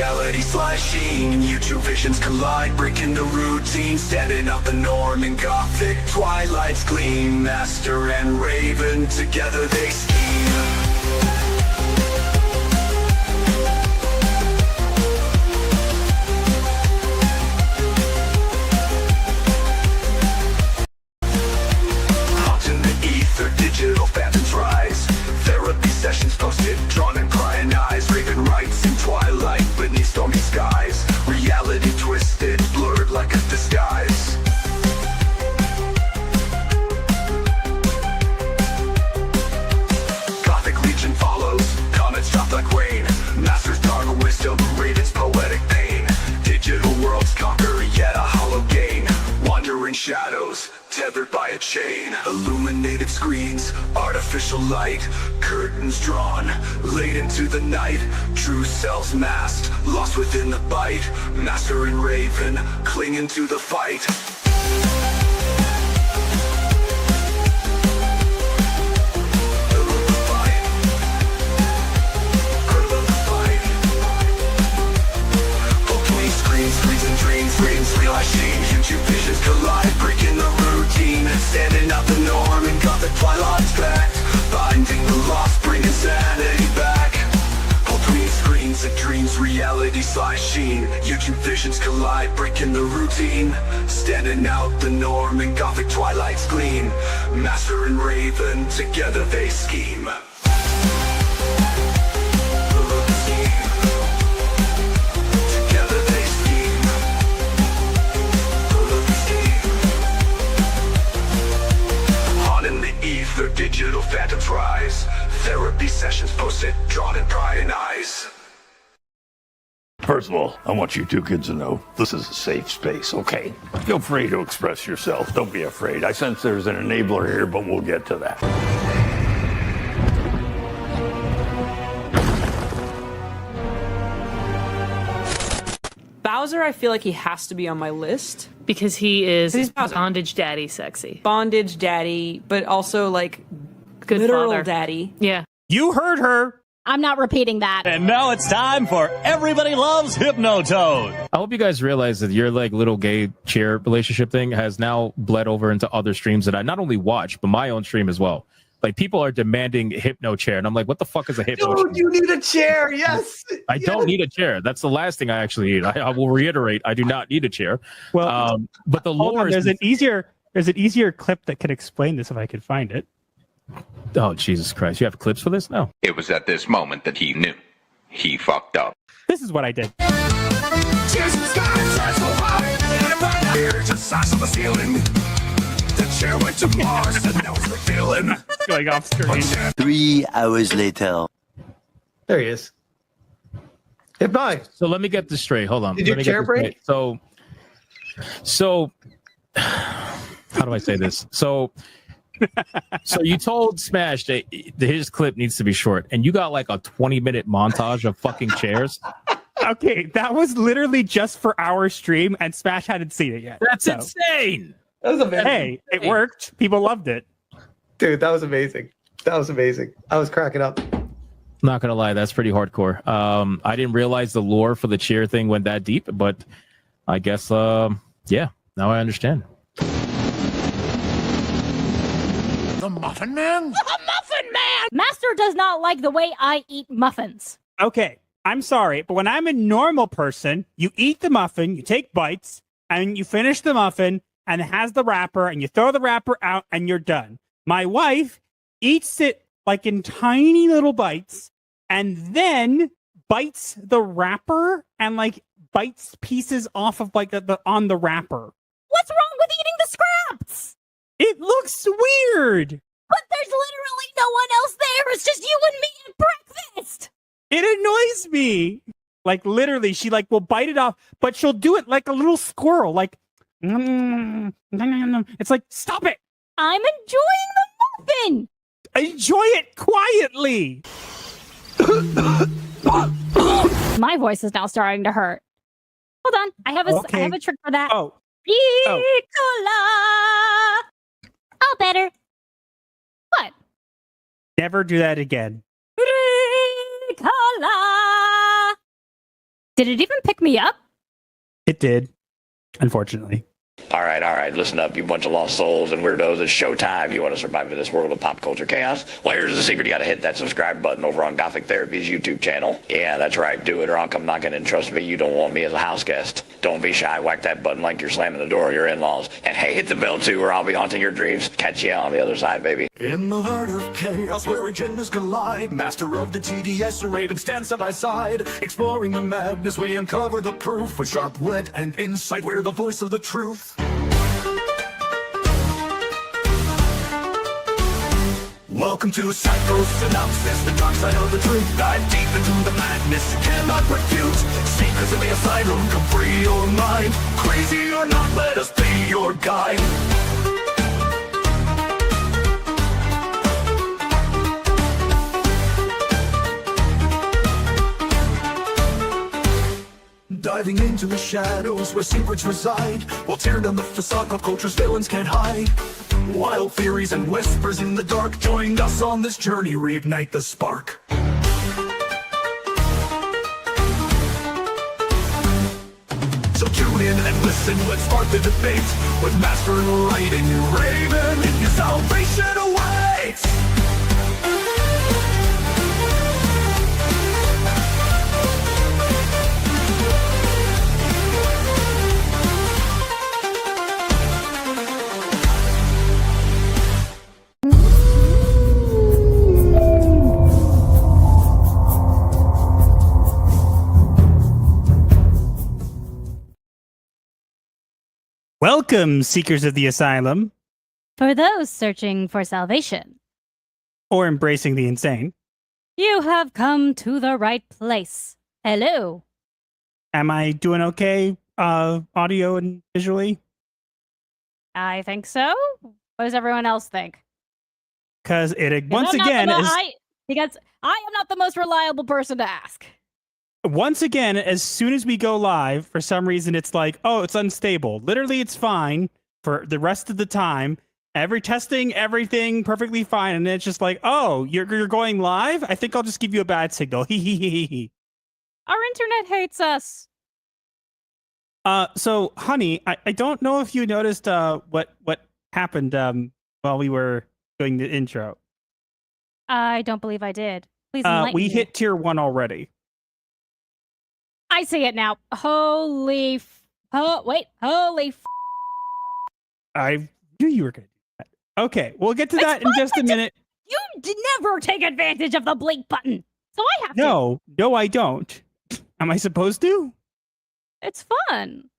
reality slashing. YouTube visions collide, breaking the routine, standing up the norm in Gothic Twilight's gleam. Master and Raven, together they scheme. Digital phantoms rise, therapy sessions posted, drawn and prying eyes. Raven writes in twilight beneath stormy skies, reality twisted, blurred like a disguise. Gothic Legion follows, comets drop like rain. Master's dark wisdom, Raven's poetic pain. Digital worlds conquer, yet a hollow gain. Wandering shadows, tethered by a chain. Illuminated screens, artificial light, curtains drawn, late into the night. True selves masked, lost within the bite. Master and Raven, clinging to the fight. YouTube visions collide, breaking the routine, standing up the norm in Gothic Twilight's pact, finding the lost, bringing sanity back. Between screens of dreams, reality slashing. YouTube visions collide, breaking the routine, standing out the norm in Gothic Twilight's gleam. Master and Raven, together they scheme. Their digital phantoms rise, therapy sessions posted, drawn and prying eyes. First of all, I want you two kids to know this is a safe space, okay? Feel free to express yourself. Don't be afraid. I sense there's an enabler here, but we'll get to that. Bowser, I feel like he has to be on my list. Because he is He's Bowser. bondage daddy sexy. Bondage daddy, but also like Good literal father. daddy. Yeah. You heard her. I'm not repeating that. And now it's time for Everybody Loves Hypnotoad. I hope you guys realize that your like little gay chair relationship thing has now bled over into other streams that I not only watch, but my own stream as well. Like people are demanding hypno chair, and I'm like, what the fuck is a hypno chair? Dude, you need a chair. Yes. I don't need a chair. That's the last thing I actually need. I will reiterate, I do not need a chair. Well, but the hold lore on, is there's an easier clip that can explain this if I could find it. Oh, Jesus Christ. You have clips for this? No. It was at this moment that he knew. He fucked up. This is what I did. Tears in the sky, shine so high, and here to size of the ceiling. The chair went to Mars, and now it's revealing. Going off screen. 3 hours later. There he is. Hypnotic. So let me get this straight. Hold on. Did Let you me get chair this break? straight. So how do I say this? So you told Smash that his clip needs to be short, and you got like a 20-minute montage of fucking chairs. Okay, that was literally just for our stream, and Smash hadn't seen it yet. That's insane. That was amazing. Hey, it worked. People loved it. Dude, that was amazing. That was amazing. I was cracking up. Not gonna lie, that's pretty hardcore. I didn't realize the lore for the chair thing went that deep, but I guess yeah, now I understand. The Muffin Man? The Muffin Man! Master does not like the way I eat muffins. Okay, I'm sorry, but when I'm a normal person, you eat the muffin, you take bites, and you finish the muffin, and it has the wrapper, and you throw the wrapper out, and you're done. My wife eats it like in tiny little bites, and then bites the wrapper, and like bites pieces off of like on the wrapper. What's wrong with eating the scraps? It looks weird. But there's literally no one else there. It's just you and me at breakfast. It annoys me. Like literally, she like will bite it off, but she'll do it like a little squirrel. Like, it's like, stop it. I'm enjoying the muffin. Enjoy it quietly. My voice is now starting to hurt. Hold on, I have a trick for that. Oh. Ricola. Oh, better. What? Never do that again. Ricola. Did it even pick me up? It did, unfortunately. All right, listen up, you bunch of lost souls and weirdos. It's showtime. You want to survive in this world of pop culture chaos? Well, here's the secret. You got to hit that subscribe button over on Gothic Therapy's YouTube channel. Yeah, that's right. Do it or I'll come knocking, and trust me, you don't want me as a house guest. Don't be shy. Whack that button like you're slamming the door of your in-laws. And hey, hit the bell too, or I'll be haunting your dreams. Catch you on the other side, baby. In the heart of chaos where agendas collide, master of the TDS and Raven stand side by side. Exploring the madness, we uncover the proof with sharp wit and insight. We're the voice of the truth. Welcome to Psycho-Synopsis, the dark side of the truth. Dive deep into the madness you cannot refute. Secrets of the asylum, come free your mind. Crazy or not, let us be your guide. Diving into the shadows where secrets reside. We'll tear down the facade of culture's villains can't hide. Wild theories and whispers in the dark. Join us on this journey, reignite the spark. So tune in and listen, let's spark the debate. With Master Light and your Raven, your salvation awaits. Welcome, seekers of the asylum. For those searching for salvation. Or embracing the insane. You have come to the right place. Hello. Am I doing okay, audio and visually? I think so. What does everyone else think? Because once again because I am not the most reliable person to ask. Once again, as soon as we go live, for some reason it's like, oh, it's unstable. Literally, it's fine for the rest of the time. Testing, everything perfectly fine, and then it's just like, oh, you're going live? I think I'll just give you a bad signal. Our internet hates us. So, honey, I don't know if you noticed what happened while we were doing the intro. I don't believe I did. Please enlighten we me. hit tier 1 already. I see it now. Holy I knew you were going to do that. Okay, we'll get to that in just a minute. You never take advantage of the blink button. So I have to. No, I don't. Am I supposed to? It's fun.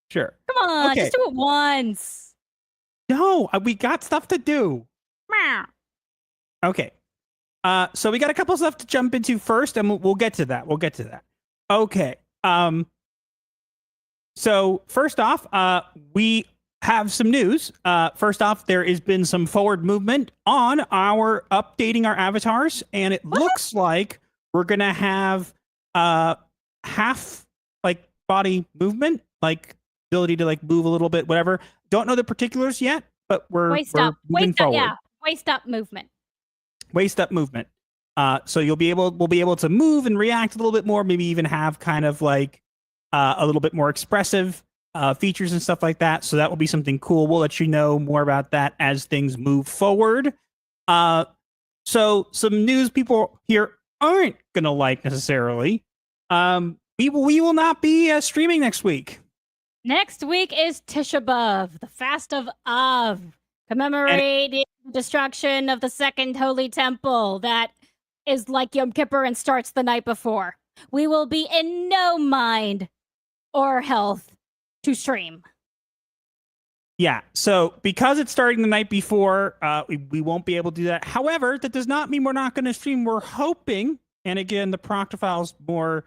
Sure. Come on, Okay. just do it once. No, we got stuff to do. Meow. Okay. So we got a couple stuff to jump into first, and we'll get to that. Okay. So first off, we have some news. First off, there has been some forward movement on our updating our avatars, and it looks like we're gonna have half body movement, ability to move a little bit, whatever. Don't know the particulars yet, but we're moving forward. Yeah, waist up movement. Waist up movement. So we'll be able to move and react a little bit more, maybe even have kind of a little bit more expressive features and stuff like that. So that will be something cool. We'll let you know more about that as things move forward. So some news people here aren't going to like necessarily. We will not be streaming next week. Next week is Tisha B'Av, the fast of Av, commemorating the destruction of the Second Holy Temple that is like Yom Kippur and starts the night before. We will be in no mind or health to stream. Yeah, so because it's starting the night before, we won't be able to do that. However, that does not mean we're not going to stream. We're hoping, and again, the Proctophile's more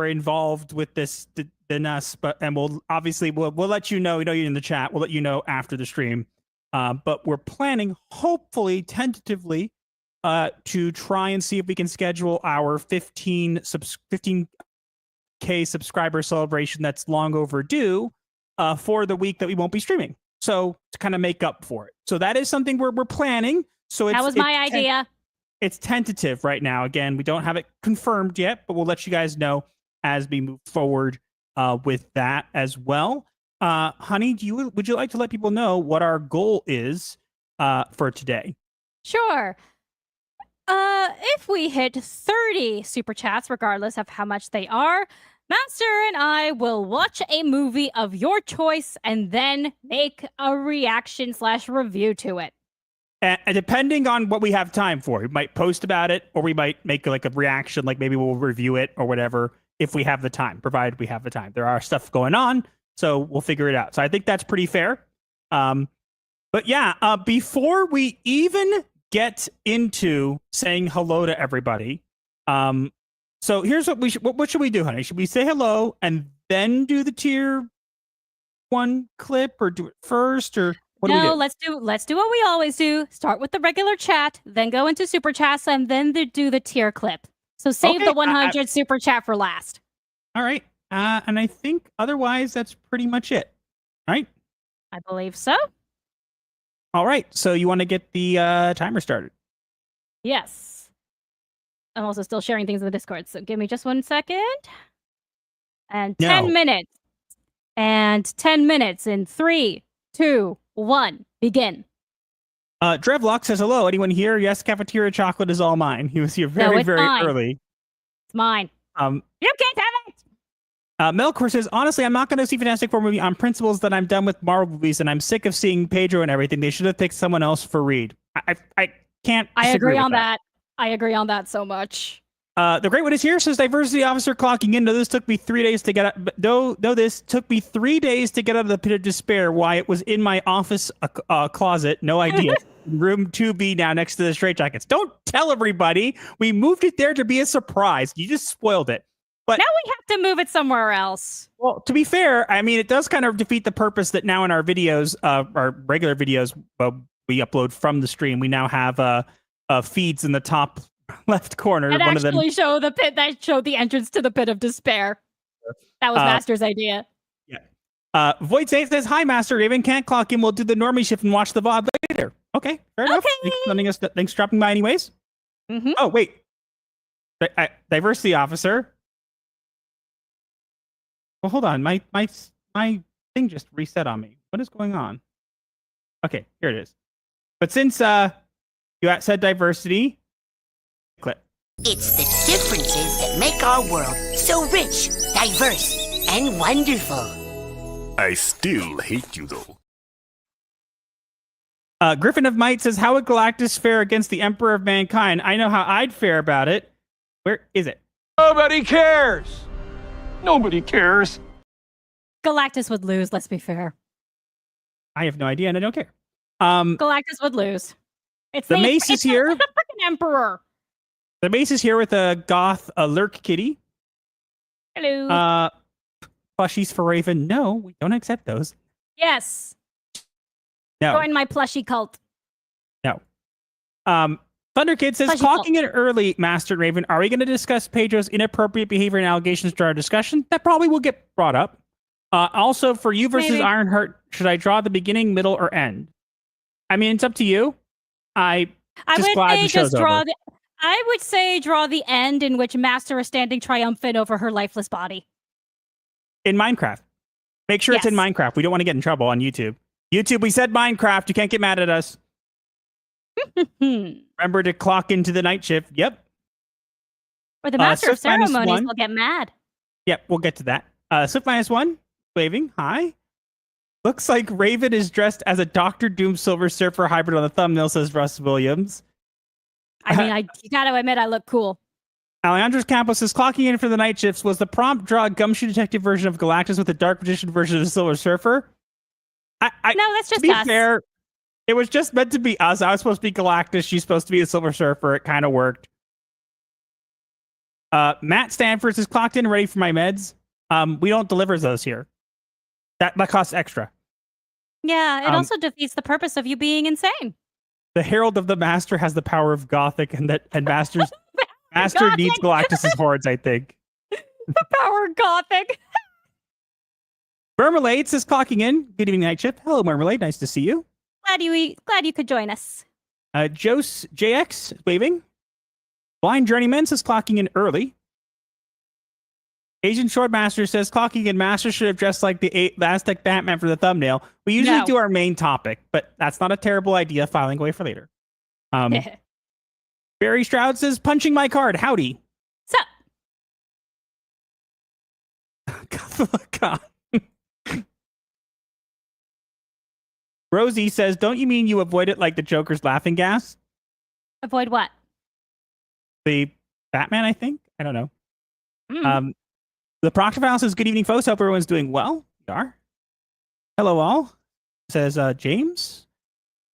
involved with this than us, and we'll let you know. We know you're in the chat. We'll let you know after the stream. But we're planning, hopefully, tentatively, to try and see if we can schedule our 15K subscriber celebration that's long overdue for the week that we won't be streaming. So to kind of make up for it. So that is something we're planning. So that was my idea. it's tentative right now. Again, we don't have it confirmed yet, but we'll let you guys know as we move forward with that as well. Honey, would you like to let people know what our goal is for today? Sure. If we hit 30 super chats, regardless of how much they are, Master and I will watch a movie of your choice and then make a reaction/review to it. And depending on what we have time for, we might post about it, or we might make like a reaction, like maybe we'll review it or whatever if we have the time, provided we have the time. There are stuff going on, so we'll figure it out. So I think that's pretty fair. But yeah, before we even get into saying hello to everybody, so here's what should we do, honey? Should we say hello and then do the tier 1 clip, or do it first, or what do we do? let's do what we always do. Start with the regular chat, then go into super chats, and then do the tier clip. So save the 100 super chat for last. All right. And I think otherwise that's pretty much it. Right? I believe so. All right. So you want to get the timer started? Yes. I'm also still sharing things in the Discord, so give me just 1 second. And 10 minutes. And 10 minutes in 3, 2, 1. Begin. Drevlock says hello. Anyone here? Yes, cafeteria chocolate is all mine. He was here very early. It's mine. You can't have it. Melkor says, honestly, I'm not going to see Fantastic Four movie on principles that I'm done with Marvel movies, and I'm sick of seeing Pedro and everything. They should have picked someone else for Reed. I can't. I agree on that. I agree on that so much. The great one is here, says diversity officer clocking in. No, this took me 3 days to get out. No, this took me 3 days to get out of the pit of despair. Why it was in my office closet. No idea. Room 2B now next to the straitjackets. Don't tell everybody. We moved it there to be a surprise. You just spoiled it. But now we have to move it somewhere else. Well, to be fair, I mean, it does kind of defeat the purpose that now in our videos, our regular videos, we upload from the stream. We now have feeds in the top left corner. That actually show the pit. That showed the entrance to the pit of despair. That was Master's idea. Yeah. Void Saint says, "Hi, Master Raven. Can't clock in. We'll do the normie shift and watch the VOD later." Okay, fair enough. Thanks for dropping by, anyways. Mm-hmm. Oh wait, diversity officer. Well, hold on. My thing just reset on me. What is going on? Okay, here it is. But since you said diversity, clip. It's the differences that make our world so rich, diverse, and wonderful. I still hate you, though. Griffin of Might says, how would Galactus fare against the Emperor of Mankind? I know how I'd fare about it. Where is it? Nobody cares. Nobody cares. Galactus would lose, let's be fair. I have no idea, and I don't care. Galactus would lose. It's the mace is here. It's the freaking Emperor. The mace is here with a goth lurk kitty. Hello. Plushies for Raven. No, we don't accept those. Yes. No. Join my plushie cult. No. Thunderkid says, clocking in early, Master Raven. Are we going to discuss Pedro's inappropriate behavior and allegations during our discussion? That probably will get brought up. Also, for you versus Ironheart, should I draw the beginning, middle, or end? I mean, it's up to you. I would say draw the end in which Master is standing triumphant over her lifeless body. In Minecraft. Make sure it's in Minecraft. We don't want to get in trouble on YouTube. YouTube, we said Minecraft. You can't get mad at us. Remember to clock into the night shift. Yep. Or the Master of Ceremonies will get mad. Yep, we'll get to that. Swift -1, waving. Hi. Looks like Raven is dressed as a Dr. Doom Silver Surfer hybrid on the thumbnail, says Russ Williams. I mean, you gotta admit, I look cool. Alejandro Campos says, clocking in for the night shifts. Was the prompt draw a Gumshoe Detective version of Galactus with a Dark Magician version of the Silver Surfer? No, that's just to be us. fair, it was just meant to be us. I was supposed to be Galactus. She's supposed to be the Silver Surfer. It kind of worked. Matt Stanford is clocked in, ready for my meds. We don't deliver those here. That costs extra. Yeah, it also defeats the purpose of you being insane. The Herald of the Master has the power of Gothic, and Master needs Galactus's hordes, I think. The power of Gothic. Marmalade says, clocking in. Good evening, night shift. Hello, Marmalade. Nice to see you. Glad you could join us. Jose JX waving. Blind Journeyman says clocking in early. Asian Swordmaster says clocking in master should have dressed like the Aztec Batman for the thumbnail. We usually do our main topic, but that's not a terrible idea. Filing away for later. Barry Stroud says punching my card. Howdy. God. Rosie says, don't you mean you avoid it like the Joker's laughing gas? Avoid what? The Batman, I think. I don't know. The Proctor File says, good evening, folks. Hope everyone's doing well. We are. Hello, all. Says James.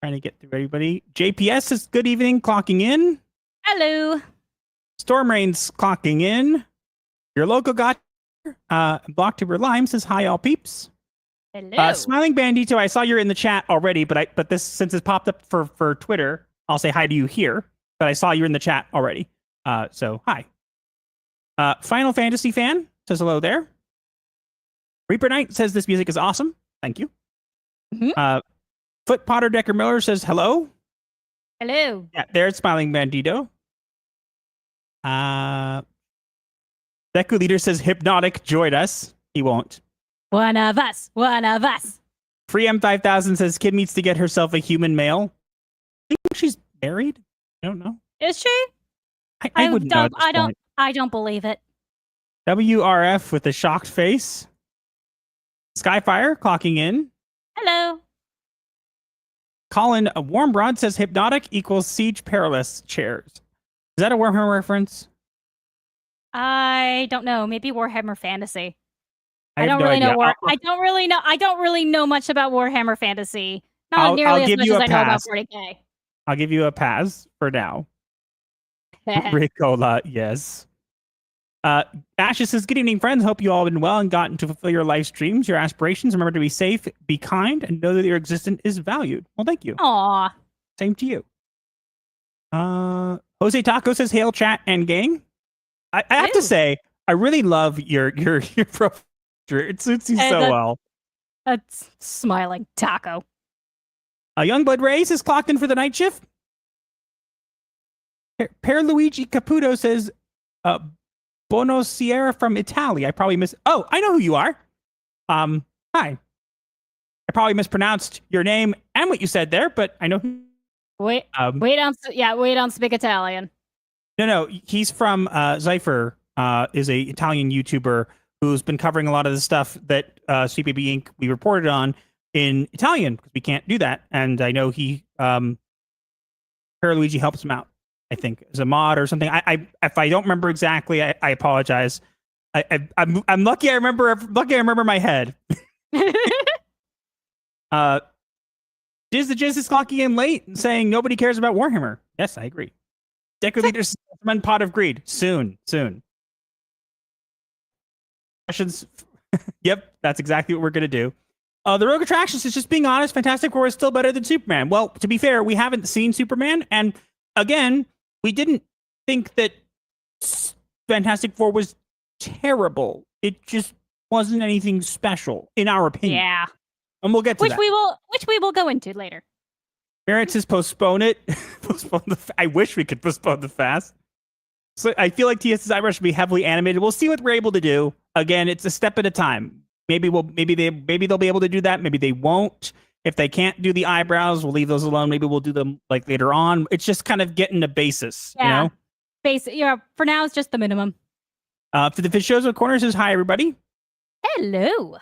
Trying to get through everybody. JPS says, good evening, clocking in. Hello. Stormrain's clocking in. Your local got Blocktuber Lime says, hi, all peeps. Hello. Smiling Bandito, I saw you're in the chat already, but this since it's popped up for Twitter, I'll say hi to you here. But I saw you're in the chat already. So hi. Final Fantasy fan says hello there. Reaper Knight says this music is awesome. Thank you. Foot Potter Decker Miller says hello. Hello. Yeah, there's Smiling Bandito. Deku Leader says Hypnotic joined us. He won't. One of us. One of us. Free M5000 says Kid needs to get herself a human male. I think she's married. I don't know. Is she? I wouldn't know. I don't believe it. WRF with a shocked face. Skyfire clocking in. Hello. Colin, a Warm Broad says Hypnotic equals Siege Perilous chairs. Is that a Warhammer reference? I don't know. Maybe Warhammer Fantasy. I don't really know. I don't really know much about Warhammer Fantasy. Not nearly as much as I know about 40K. I'll give you a pass for now. Ricola, yes. Ashes says, good evening, friends. Hope you all have been well and gotten to fulfill your life streams, your aspirations. Remember to be safe, be kind, and know that your existence is valued. Well, thank you. Aw. Same to you. Jose Taco says, hail, chat, and gang. I have to say, I really love your profile. It suits you so well. That's smiling taco. Youngblood Ray says clocked in for the night shift. Pierluigi Caputo says Bono Sierra from Italy. I probably Oh, I know who you are. Hi. I probably mispronounced your name and what you said there, but I know who. Wait on Speak Italian. No, he's from Zypher. Is a Italian YouTuber who's been covering a lot of the stuff that CPB Inc. we reported on in Italian because we can't do that. And I know he, Paraluigi helps him out, I think, as a mod or something. I if I don't remember exactly, I apologize. I'm lucky I remember my head. Diz the Jizz is clocking in late and saying nobody cares about Warhammer. Yes, I agree. Deco Leader's Pot of Greed. Soon. Questions? Yep, that's exactly what we're going to do. The Rogue Attractions is just being honest. Fantastic Four is still better than Superman. Well, to be fair, we haven't seen Superman. And again, we didn't think that Fantastic Four was terrible. It just wasn't anything special, in our opinion. Yeah. And we'll get to that. Which we will go into later. Merritt says postpone it. I wish we could postpone the fast. So I feel like TS's eyebrows should be heavily animated. We'll see what we're able to do. Again, it's a step at a time. Maybe they'll be able to do that. Maybe they won't. If they can't do the eyebrows, we'll leave those alone. Maybe we'll do them like later on. It's just kind of getting a basis, you know? Basic. Yeah. For now, it's just the minimum. For the Fish Shows with Corner says hi, everybody. Hello.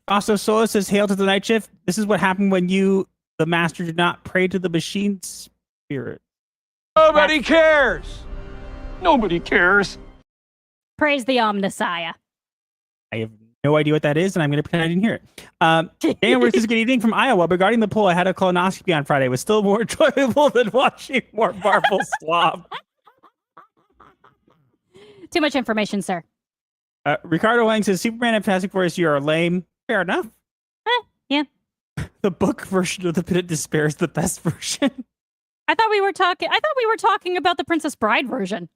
Also, Sola says hail to the night shift. This is what happened when you, the master, did not pray to the machine spirit. Nobody cares. Nobody cares. Praise the Omnissiah. I have no idea what that is, and I'm going to pretend I didn't hear it. Daniel Ruth says, good evening from Iowa. Regarding the poll, I had a colonoscopy on Friday. It was still more enjoyable than watching more Marvel slop. Too much information, sir. Ricardo Lang says, Superman and Fantastic Four this year are lame. Fair enough. Yeah. The book version of The Pit of Despair is the best version. I thought we were talking about the Princess Bride version.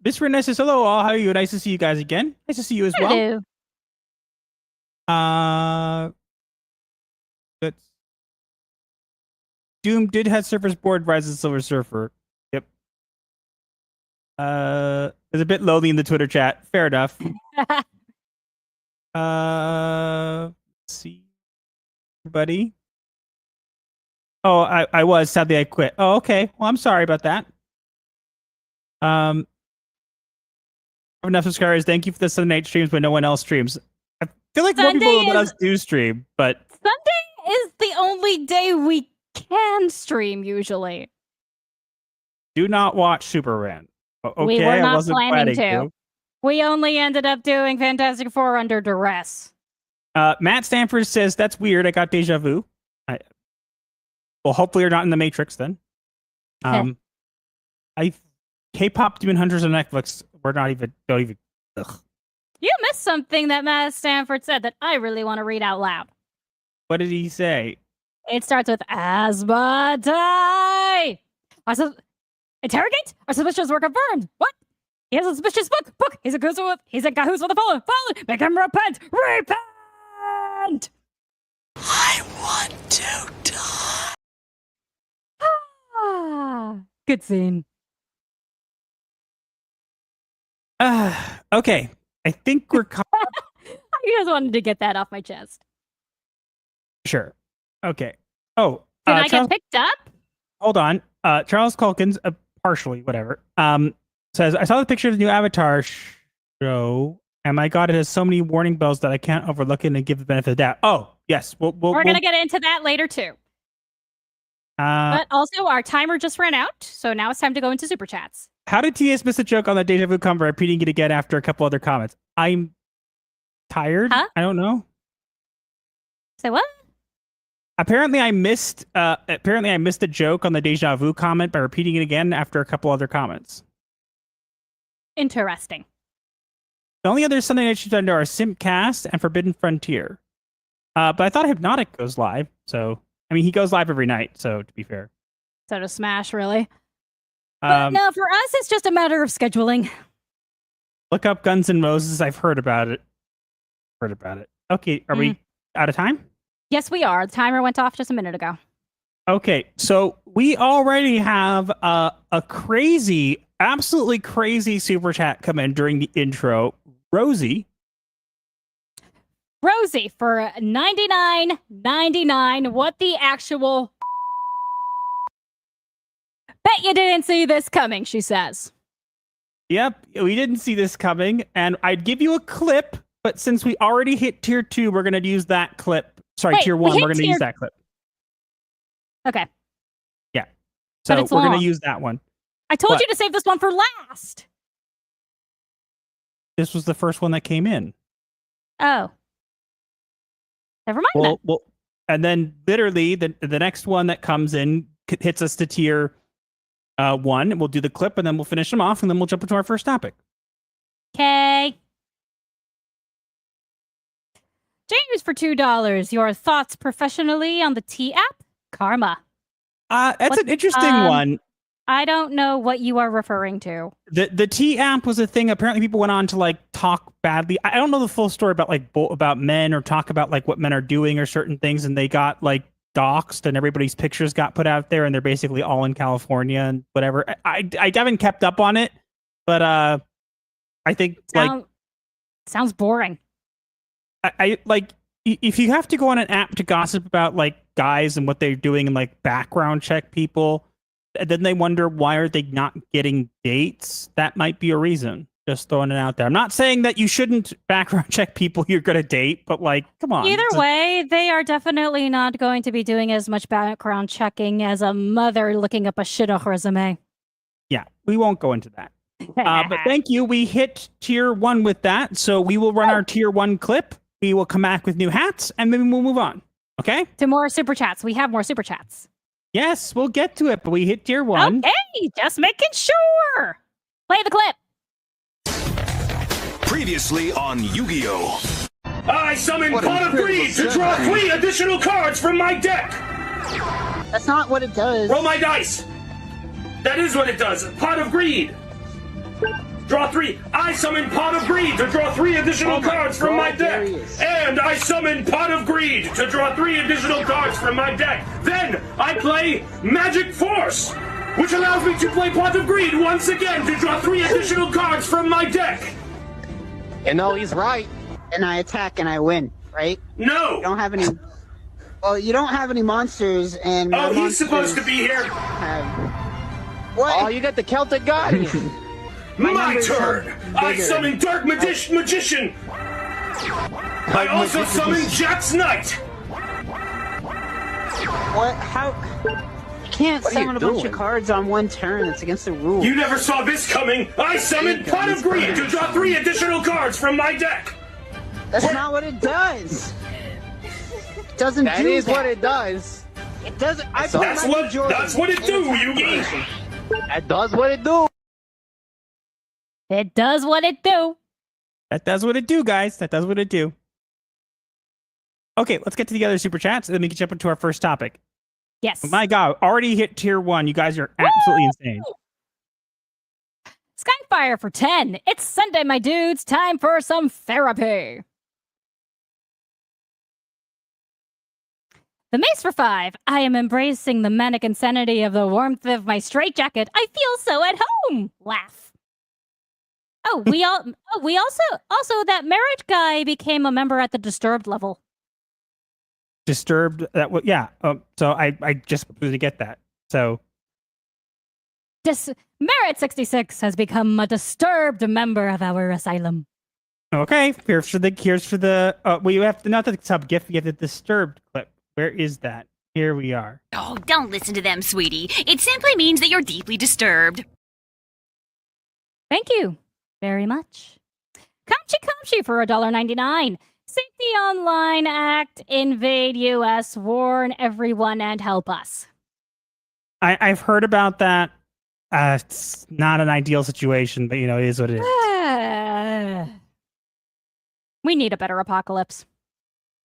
Miss Renee says, hello all, how are you? Nice to see you guys again. Nice to see you as Hello. well. That's Doom did have Surfer's board, Rise of the Silver Surfer. Yep. It's a bit lonely in the Twitter chat. Fair enough. Let's see, everybody. Oh, I was. Sadly, I quit. Oh, okay. Well, I'm sorry about that. Enough subscribers. Thank you for the Sunday night streams, but no one else streams. I feel like more people than us do stream, but Sunday is the only day we can stream usually. do not watch Super Rant. Okay, We were not I wasn't planning planning to. We only ended up doing Fantastic Four under duress. Matt Stanford says that's weird. I got deja vu. Well, hopefully you're not in the Matrix then. K-pop Demon Hunters on Netflix. We're not even. Don't even. Ugh. You missed something that Matt Stanford said that I really want to read out loud. What did he say? It starts with Asmodai. Interrogate? Our suspicions were confirmed. What? He has a suspicious book. He's a cahoots with the fallen. Make him repent. Repent. I want to die. Good scene. Okay. I think we're caught up. I just wanted to get that off my chest. Sure. Okay. Oh, Did I get picked up? Hold on. Charles Culkins, partially, whatever, says, I saw the picture of the new Avatar show, and my God, it has so many warning bells that I can't overlook it and give the benefit of the doubt. Oh, yes. We're going to get into that later, too. But also, our timer just ran out, so now it's time to go into Super Chats. How did TS miss a joke on the Deja Vu comment by repeating it again after a couple other comments? I'm tired. Huh? I don't know. Say what? Apparently I missed a joke on the Deja Vu comment by repeating it again after a couple other comments. Interesting. The only other Sunday night streams I know are Simpcast and Forbidden Frontier. But I thought Hypnotic goes live, so I mean he goes live every night, so to be fair. So to Smash, really. But no, for us it's just a matter of scheduling. Look up Guns N' Roses. I've heard about it. Okay, are we out of time? Yes, we are. The timer went off just a minute ago. Okay, so we already have a crazy, absolutely crazy super chat come in during the intro. Rosie for $99.99. What the actual? Bet you didn't see this coming, she says. Yep, we didn't see this coming, and I'd give you a clip, but since we already hit tier 2, we're going to use that clip. Sorry, tier 1, we're going to use that clip. Okay. Yeah. So we're going to use that one. I told you to save this one for last. This was the first one that came in. Oh. Never mind then. Well, and then literally the next one that comes in hits us to tier 1, and we'll do the clip, and then we'll finish them off, and then we'll jump into our first topic. Okay. James for $2. Your thoughts professionally on the T app? Karma. That's an interesting one. I don't know what you are referring to. The T app was a thing. Apparently, people went on to like talk badly. I don't know the full story about about men or talk about like what men are doing or certain things, and they got like doxxed, and everybody's pictures got put out there, and they're basically all in California and whatever. I haven't kept up on it, but I think sounds boring. I like if you have to go on an app to gossip about like guys and what they're doing and like background check people, and then they wonder why are they not getting dates. That might be a reason. Just throwing it out there. I'm not saying that you shouldn't background check people you're going to date, but like, come on. Either way, they are definitely not going to be doing as much background checking as a mother looking up a shidduch resume. Yeah, we won't go into that. But thank you. We hit tier 1 with that, so we will run our tier 1 clip. We will come back with new hats, and then we'll move on. Okay? To more super chats. We have more super chats. Yes, we'll get to it, but we hit tier 1. Okay, just making sure. Play the clip. Previously on Yu-Gi-Oh! I summon Pot of Greed to draw 3 additional cards from my deck! That's not what it does. Roll my dice! That is what it does. Pot of Greed! Draw 3. I summon Pot of Greed to draw 3 additional cards from my deck! And I summon Pot of Greed to draw 3 additional cards from my deck! Then I play Magic Force! which allows me to play Pot of Greed once again to draw 3 additional cards from my deck. You know, he's right. And I attack and I win, right? No! You don't have any... Well, you don't have any monsters, and my he's monsters supposed to be here. What? Oh, you got the Celtic Guardian. My turn! I summon Dark Magician! I also summon Jack's Knight! What? How? You can't summon a bunch of cards on one turn. It's against the rules. You never saw this coming! I summoned Pot of Greed to draw 3 additional cards from my deck! That's not what it does! It doesn't do that. That is what it does. It doesn't. That's what it do, Yugi! That does what it do! It does what it do. That does what it do, guys. That does what it do. Okay, let's get to the other super chats, and then we can jump into our first topic. Yes. My God, already hit tier 1. You guys are absolutely insane. Skyfire for 10. It's Sunday, my dudes. Time for some therapy. The Mace for 5. I am embracing the manic insanity of the warmth of my straitjacket. I feel so at home. Laugh. We also that marriage guy became a member at the disturbed level. Disturbed that yeah. So I just was to get that. So Merit 66 has become a disturbed member of our asylum. Okay, here's for the well, you have to not the sub gift, you have the disturbed clip. Where is that? Here we are. Oh, don't listen to them, sweetie. It simply means that you're deeply disturbed. Thank you very much. Kamchi for $1.99. Safety Online Act, invade US, warn everyone and help us. I've heard about that. It's not an ideal situation, but it is what it is. We need a better apocalypse.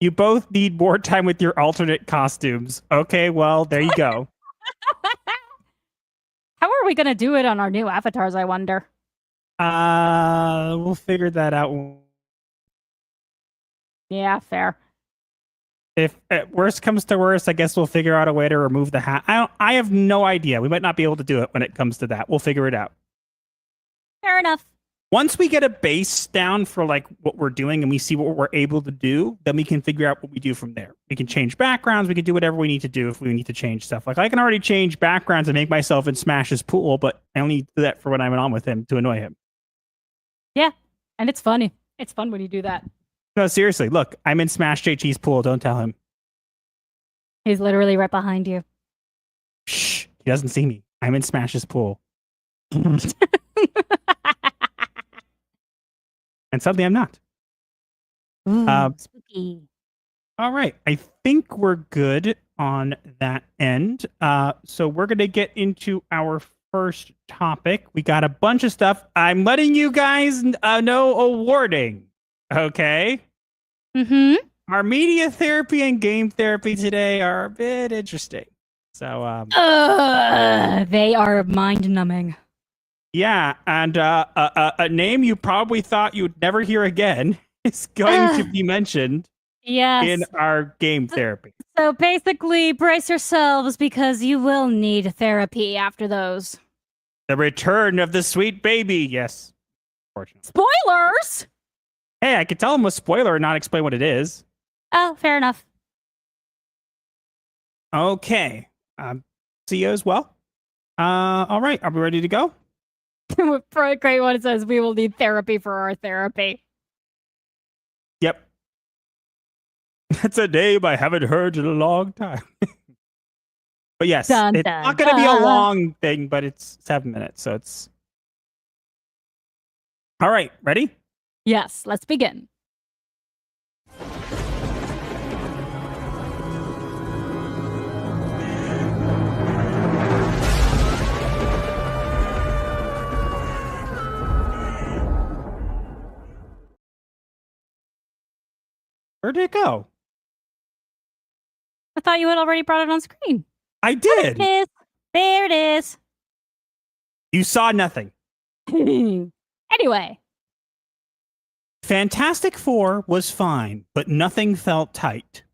You both need more time with your alternate costumes. Okay, well, there you go. How are we going to do it on our new avatars, I wonder? We'll figure that out. Yeah, fair. If worst comes to worst, I guess we'll figure out a way to remove the hat. I have no idea. We might not be able to do it when it comes to that. We'll figure it out. Fair enough. Once we get a base down for like what we're doing and we see what we're able to do, then we can figure out what we do from there. We can change backgrounds. We can do whatever we need to do if we need to change stuff. Like I can already change backgrounds and make myself in Smash's pool, but I only do that for when I'm on with him to annoy him. Yeah, and it's funny. It's fun when you do that. No, seriously. Look, I'm in Smash JT's pool. Don't tell him. He's literally right behind you. Shh. He doesn't see me. I'm in Smash's pool. And suddenly I'm not. Ooh, spooky. All right. I think we're good on that end. So we're going to get into our first topic. We got a bunch of stuff. I'm letting you guys know a warning. Okay? Mm-hmm. Our media therapy and game therapy today are a bit interesting. So, they are mind-numbing. Yeah, and a name you probably thought you'd never hear again is going to be mentioned in our game therapy. So basically, brace yourselves because you will need therapy after those. The return of the sweet baby. Yes. Unfortunately. Spoilers! Hey, I could tell him a spoiler and not explain what it is. Oh, fair enough. Okay. See you as well. All right. Are we ready to go? For a great one, it says we will need therapy for our therapy. Yep. That's a name I haven't heard in a long time. But yes, it's not going to be a long thing, but it's 7 minutes, so it's... All right, ready? Yes, let's begin. Where did it go? I thought you had already brought it on screen. I did. There it is. There it is. You saw nothing. Anyway. Fantastic Four was fine, but nothing felt tight.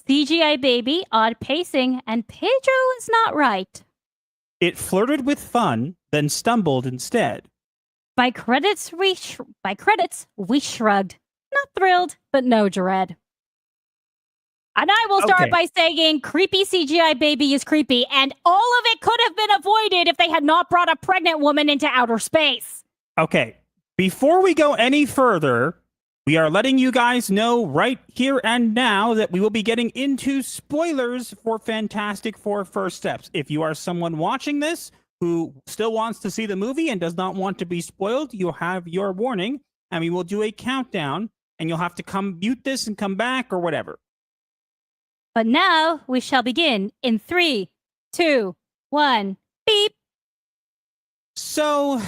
CGI baby, odd pacing, and Pedro is not right. It flirted with fun, then stumbled instead. By credits, we shrugged. Not thrilled, but no dread. And I will start by saying creepy CGI baby is creepy, and all of it could have been avoided if they had not brought a pregnant woman into outer space. Okay, before we go any further, we are letting you guys know right here and now that we will be getting into spoilers for Fantastic Four First Steps. If you are someone watching this who still wants to see the movie and does not want to be spoiled, you'll have your warning, and we will do a countdown, and you'll have to come mute this and come back or whatever. But now we shall begin in 3, 2, 1, beep. So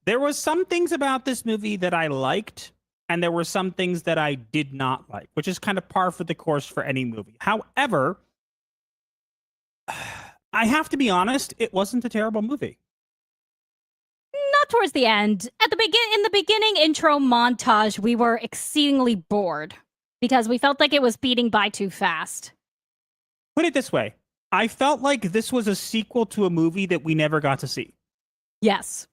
there was some things about this movie that I liked, and there were some things that I did not like, which is kind of par for the course for any movie. However, I have to be honest, it wasn't a terrible movie. Not towards the end. In the beginning intro montage, we were exceedingly bored because we felt like it was speeding by too fast. Put it this way. I felt like this was a sequel to a movie that we never got to see. Yes.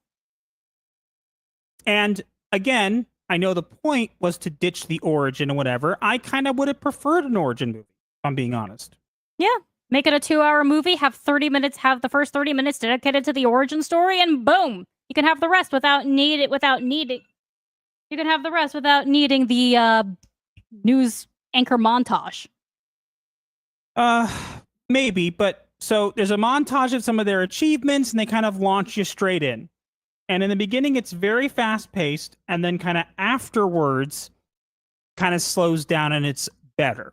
And again, I know the point was to ditch the origin or whatever. I kind of would have preferred an origin movie, if I'm being honest. Yeah. Make it a 2-hour movie, have the first 30 minutes dedicated to the origin story, and boom! You can have the rest without needing the news anchor montage. Maybe, but so there's a montage of some of their achievements, and they kind of launch you straight in. And in the beginning, it's very fast-paced, and then kind of afterwards, kind of slows down, and it's better.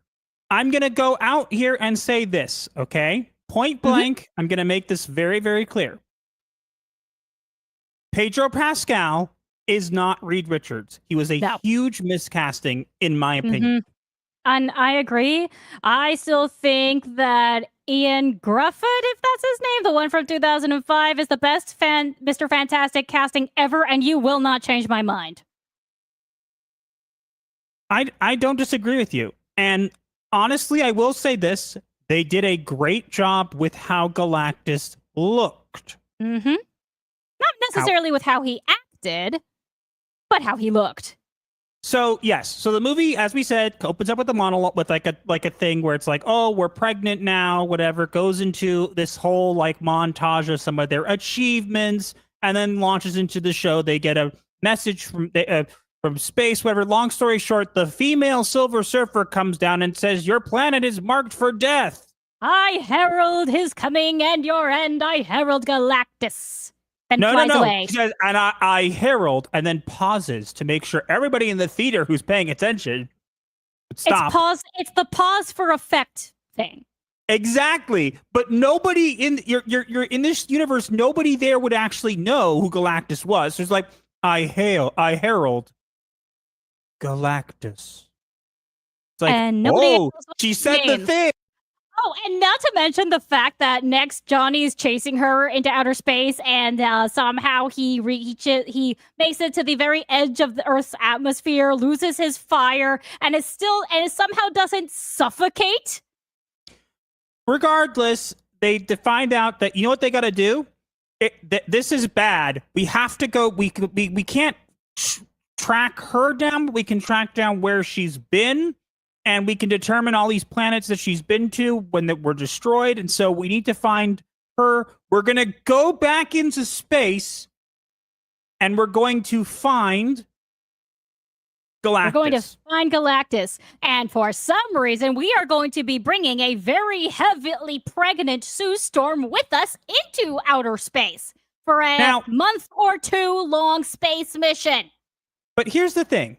I'm going to go out here and say this, okay? Point blank, I'm going to make this very, very clear. Pedro Pascal is not Reed Richards. He was a huge miscasting, in my opinion. And I agree. I still think that Ian Grufford, if that's his name, the one from 2005, is the best Mr. Fantastic casting ever, and you will not change my mind. I don't disagree with you. And honestly, I will say this. They did a great job with how Galactus looked. Not necessarily with how he acted, but how he looked. So yes, so the movie, as we said, opens up with a monologue with like a thing where it's like, oh, we're pregnant now, whatever. Goes into this whole like montage of some of their achievements, and then launches into the show. They get a message from space, whatever. Long story short, the female Silver Surfer comes down and says, "Your planet is marked for death. I herald his coming and your end. I herald Galactus." Then No. away. She says, and I herald, and then pauses to make sure everybody in the theater who's paying attention would stop. It's the pause for effect thing. Exactly, but nobody in you're in this universe. Nobody there would actually know who Galactus was. So it's like, I herald Galactus. It's like, and nobody oh, she said the thing. Oh, and not to mention the fact that next Johnny is chasing her into outer space, and somehow he makes it to the very edge of the Earth's atmosphere, loses his fire, and somehow doesn't suffocate. Regardless, they find out that, you know what they got to do? This is bad. We have to go. We can't track her down, but we can track down where she's been. And we can determine all these planets that she's been to when they were destroyed. And so we need to find her. We're going to go back into space, and we're going to find Galactus. We're going to find Galactus. And for some reason, we are going to be bringing a very heavily pregnant Sue Storm with us into outer space for a month or two long space mission. But here's the thing.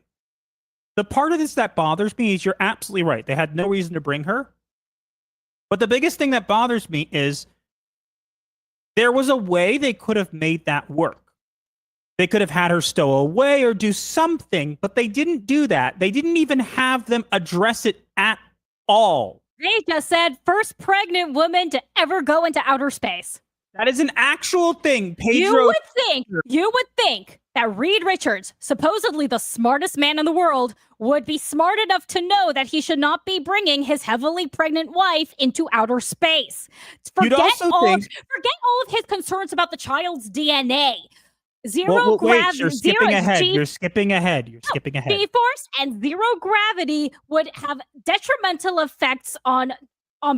The part of this that bothers me is you're absolutely right. They had no reason to bring her. But the biggest thing that bothers me is there was a way they could have made that work. They could have had her stow away or do something, but they didn't do that. They didn't even have them address it at all. They just said, first pregnant woman to ever go into outer space. That is an actual thing. Pedro. You would think that Reed Richards, supposedly the smartest man in the world, would be smart enough to know that he should not be bringing his heavily pregnant wife into outer space. Forget all of his concerns about the child's DNA. Zero gravity. You're skipping ahead. You're skipping ahead. G-force and zero gravity would have detrimental effects on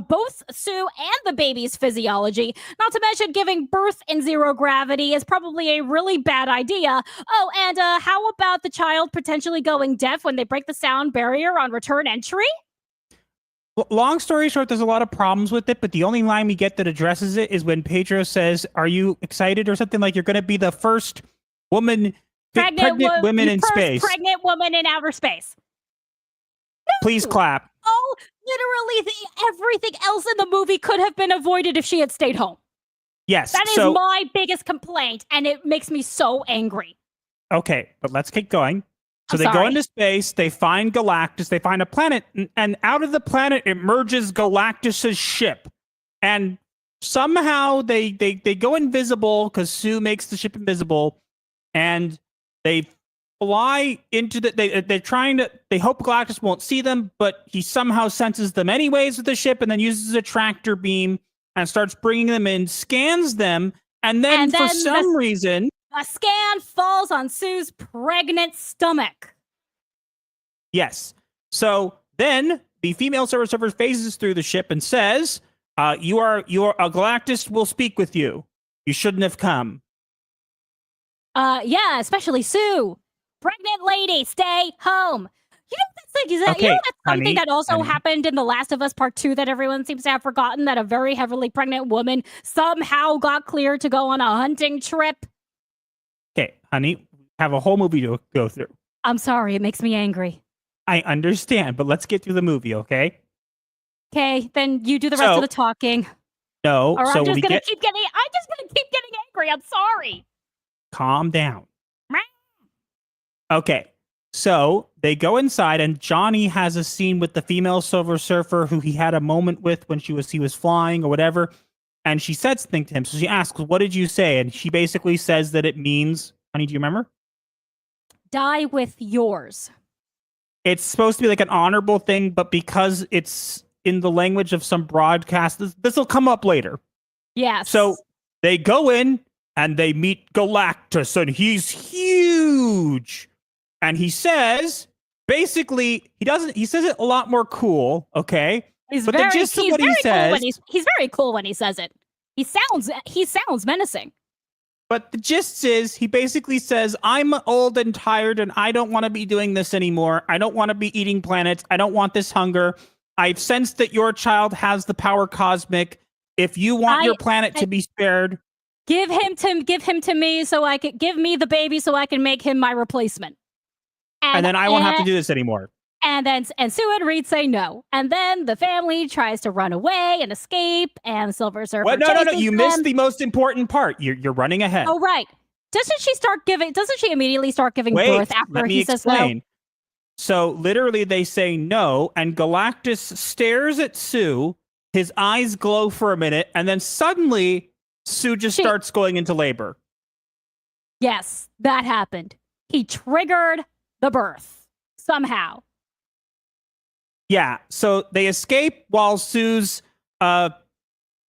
both Sue and the baby's physiology. Not to mention giving birth in zero gravity is probably a really bad idea. Oh, and how about the child potentially going deaf when they break the sound barrier on return entry? Long story short, there's a lot of problems with it, but the only line we get that addresses it is when Pedro says, "Are you excited?" or something like, "You're going to be the first pregnant woman in space." Pregnant woman in outer space. No. Please clap. Oh, literally, everything else in the movie could have been avoided if she had stayed home. Yes. That is my biggest complaint, and it makes me so angry. Okay, but let's keep going. So they go into space, they find Galactus, they find a planet, and out of the planet emerges Galactus's ship. And somehow they go invisible because Sue makes the ship invisible, and they fly into they hope Galactus won't see them, but he somehow senses them anyways with the ship and then uses a tractor beam and starts bringing them in, scans them, and then for some reason... A scan falls on Sue's pregnant stomach. Yes. So then the female server phases through the ship and says, you are Galactus will speak with you. You shouldn't have come. Yeah, especially Sue. Pregnant lady, stay home. You know, that's something that also happened in The Last of Us Part 2 that everyone seems to have forgotten, that a very heavily pregnant woman somehow got cleared to go on a hunting trip. Okay, honey, have a whole movie to go through. I'm sorry, it makes me angry. I understand, but let's get through the movie, okay? Okay, then you do the rest of the talking. No, or so I'm just gonna keep getting angry. I'm sorry. Calm down. Okay, so they go inside, and Johnny has a scene with the female Silver Surfer who he had a moment with when he was flying or whatever. And she said something to him. So she asks, "What did you say?" And she basically says that it means, honey, do you remember? Die with yours. It's supposed to be like an honorable thing, but because it's in the language of some broadcast, this will come up later. Yes. So they go in and they meet Galactus, and he's huge. And he says, basically, he says it a lot more cool, okay? He's very cool when he says it. He sounds menacing. But the gist is, he basically says, "I'm old and tired, and I don't want to be doing this anymore. I don't want to be eating planets. I don't want this hunger. I've sensed that your child has the power cosmic. If you want your planet to be spared, give him to me so I can give me the baby so I can make him my replacement. And then I won't have to do this anymore." And Sue and Reed say no. And then the family tries to run away and escape, and Silver Surfer What? No. You missed the most important part. You're running ahead. Oh, right. Doesn't she immediately start giving birth after he says no? So literally they say no, and Galactus stares at Sue. His eyes glow for a minute, and then suddenly Sue just starts going into labor. Yes, that happened. He triggered the birth somehow. Yeah, so they escape while Sue's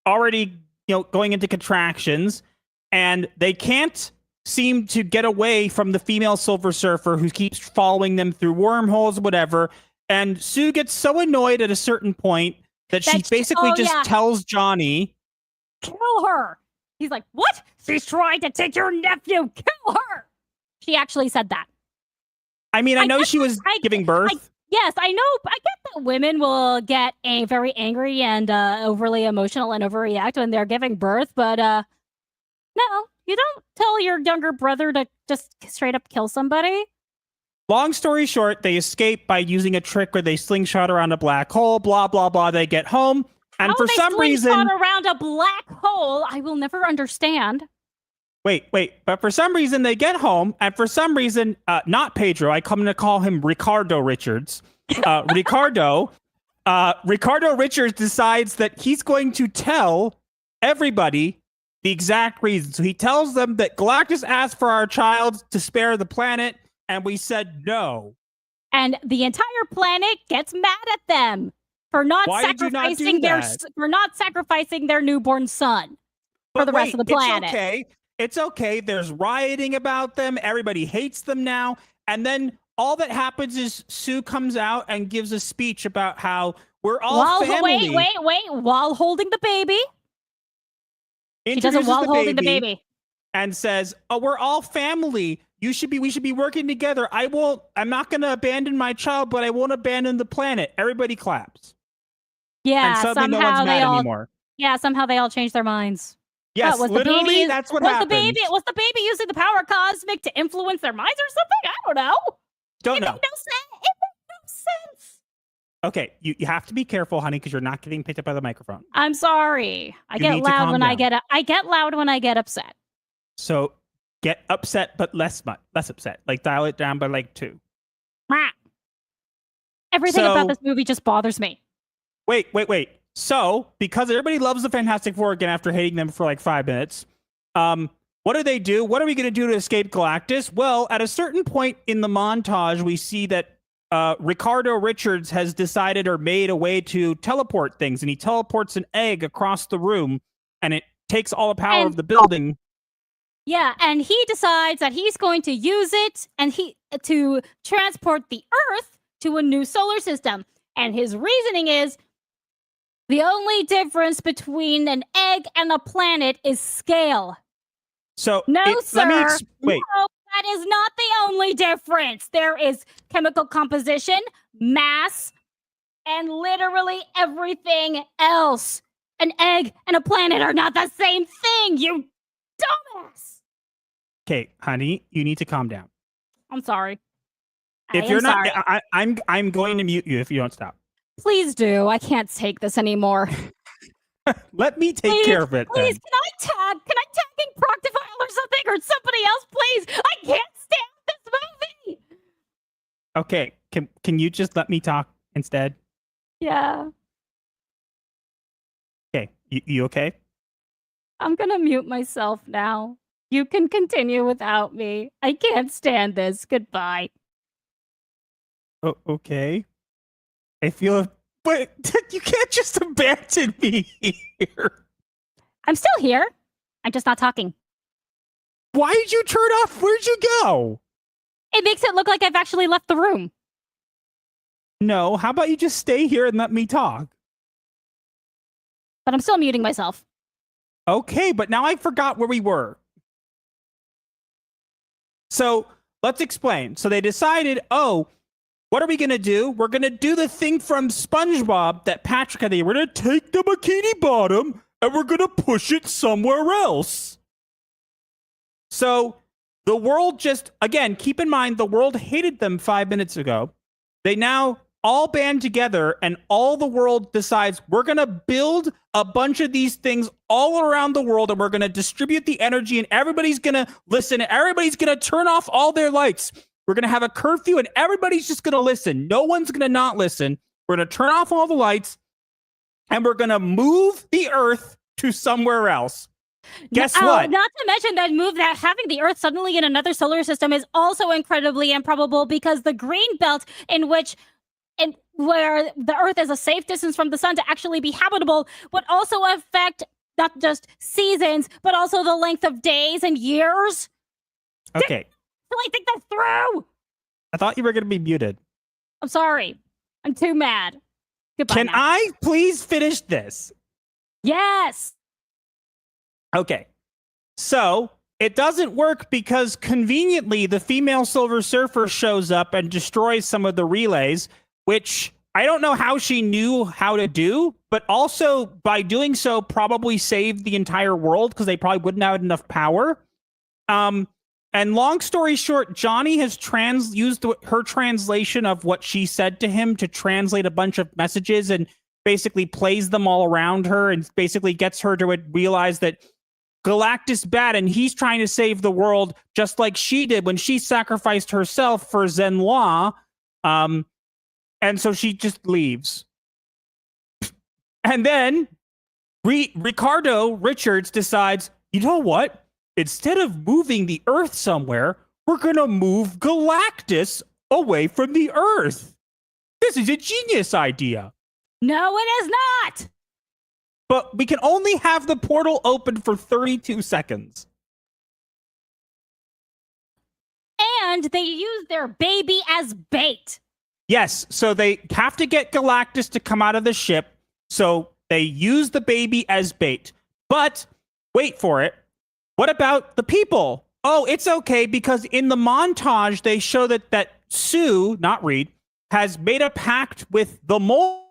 already going into contractions, and they can't seem to get away from the female Silver Surfer who keeps following them through wormholes, whatever. And Sue gets so annoyed at a certain point that she basically tells Johnny, "Kill her." He's like, "What? She's trying to take your nephew. Kill her." She actually said that. I mean, I know she was giving birth. Yes, I know. I get that women will get very angry and overly emotional and overreact when they're giving birth, but no, you don't tell your younger brother to just straight up kill somebody. Long story short, they escape by using a trick where they slingshot around a black hole, blah, blah, blah. They get home, and for some reason... around a black hole, I will never understand. Wait. But for some reason, they get home, and for some reason, not Pedro, I come to call him Ricardo Richards. Ricardo Richards decides that he's going to tell everybody the exact reason. So he tells them that Galactus asked for our child to spare the planet, and we said no. And the entire planet gets mad at them for not Why did you not do sacrificing their newborn son for the rest of the planet. It's okay. It's okay. There's rioting about them. Everybody hates them now. And then all that happens is Sue comes out and gives a speech about how we're all family. Wait. While holding the baby. She does it while holding the baby. And says, "Oh, we're all family. We should be working together. I'm not going to abandon my child, but I won't abandon the planet." Everybody claps. Yeah, and suddenly no one's mad anymore. Yeah, somehow they all changed their minds. Yes, literally, that's what happened. Was the baby using the power cosmic to influence their minds or something? I don't know. Don't know. It made no sense. Okay, you have to be careful, honey, because you're not getting picked up by the microphone. I'm sorry. I You get need to loud calm when down. I get loud when I get upset. So get upset, but less upset. Like dial it down by like 2. Everything about this movie just bothers me. Wait. So, because everybody loves the Fantastic Four again after hating them for like 5 minutes, what do they do? What are we going to do to escape Galactus? Well, at a certain point in the montage, we see that Ricardo Richards has decided or made a way to teleport things, and he teleports an egg across the room, and it takes all the power of the building. Yeah, and he decides that he's going to use it to transport the Earth to a new solar system. And his reasoning is the only difference between an egg and a planet is scale. So no, sir. Wait. No, that is not the only difference. There is chemical composition, mass, and literally everything else. An egg and a planet are not the same thing, you dumbass. Okay, honey, you need to calm down. I'm sorry. If you're not, I'm going to mute you if you don't stop. Please do. I can't take this anymore. Let me take care of it. Please, then. can I tag in Proctifile or something or somebody else, please? I can't stand this movie. Okay, can you just let me talk instead? Yeah. Okay, you okay? I'm gonna mute myself now. You can continue without me. I can't stand this. Goodbye. Oh, okay. I feel, but you can't just abandon me here. I'm still here. I'm just not talking. Why did you turn off? Where'd you go? It makes it look like I've actually left the room. No, how about you just stay here and let me talk? But I'm still muting myself. Okay, but now I forgot where we were. So let's explain. So they decided, what are we going to do? We're going to do the thing from SpongeBob that Patrick had. We're going to take the Bikini Bottom and we're going to push it somewhere else. So the world just, again, keep in mind, the world hated them 5 minutes ago. They now all band together and all the world decides we're going to build a bunch of these things all around the world and we're going to distribute the energy and everybody's going to listen. Everybody's going to turn off all their lights. We're going to have a curfew and everybody's just going to listen. No one's going to not listen. We're going to turn off all the lights and we're going to move the Earth to somewhere else. Guess what? Not to mention that having the Earth suddenly in another solar system is also incredibly improbable because the green belt where the Earth is a safe distance from the sun to actually be habitable would also affect not just seasons, but also the length of days and years. Okay. I think that through. I thought you were going to be muted. I'm sorry. I'm too mad. Goodbye. Can now. I please finish this? Yes. Okay. So it doesn't work because conveniently the female Silver Surfer shows up and destroys some of the relays, which I don't know how she knew how to do, but also by doing so probably saved the entire world because they probably wouldn't have enough power. And long story short, Johnny has used her translation of what she said to him to translate a bunch of messages and basically plays them all around her and basically gets her to realize that Galactus bad and he's trying to save the world just like she did when she sacrificed herself for Zenlua. And so she just leaves. And then Ricardo Richards decides, you know what? Instead of moving the Earth somewhere, we're going to move Galactus away from the Earth. This is a genius idea. No, it is not. But we can only have the portal open for 32 seconds. And they use their baby as bait. Yes, so they have to get Galactus to come out of the ship. So they use the baby as bait. But wait for it. What about the people? Oh, it's okay because in the montage they show that Sue, not Reed, has made a pact with the mole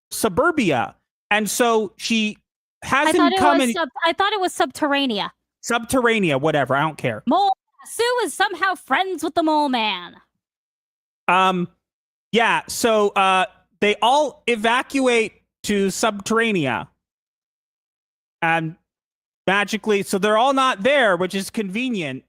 Suburbia. And so she hasn't come in. I thought it was Subterranea. Subterranea, whatever. I don't care. Sue is somehow friends with the Mole Man. Yeah, so they all evacuate to Subterranea. And magically, so they're all not there, which is convenient.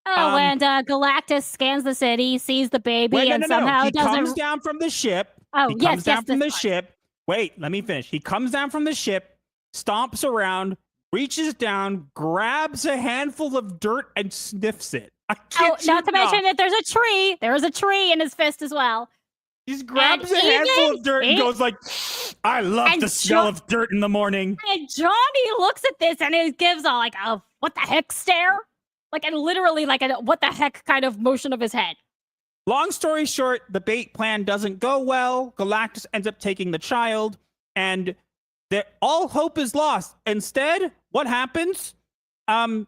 Oh, and Galactus scans the city, sees the baby, somehow he doesn't. comes down from the ship. Oh, he yes, comes down yes, from the this part. ship. Wait, let me finish. He comes down from the ship, stomps around, reaches down, grabs a handful of dirt, and sniffs it. Not to mention that there's a tree. There is a tree in his fist as well. He just grabs a handful of dirt and goes like, I love the smell of dirt in the morning. And Johnny looks at this and he gives a what the heck stare? And literally a what the heck kind of motion of his head. Long story short, the bait plan doesn't go well. Galactus ends up taking the child, and all hope is lost. Instead, what happens?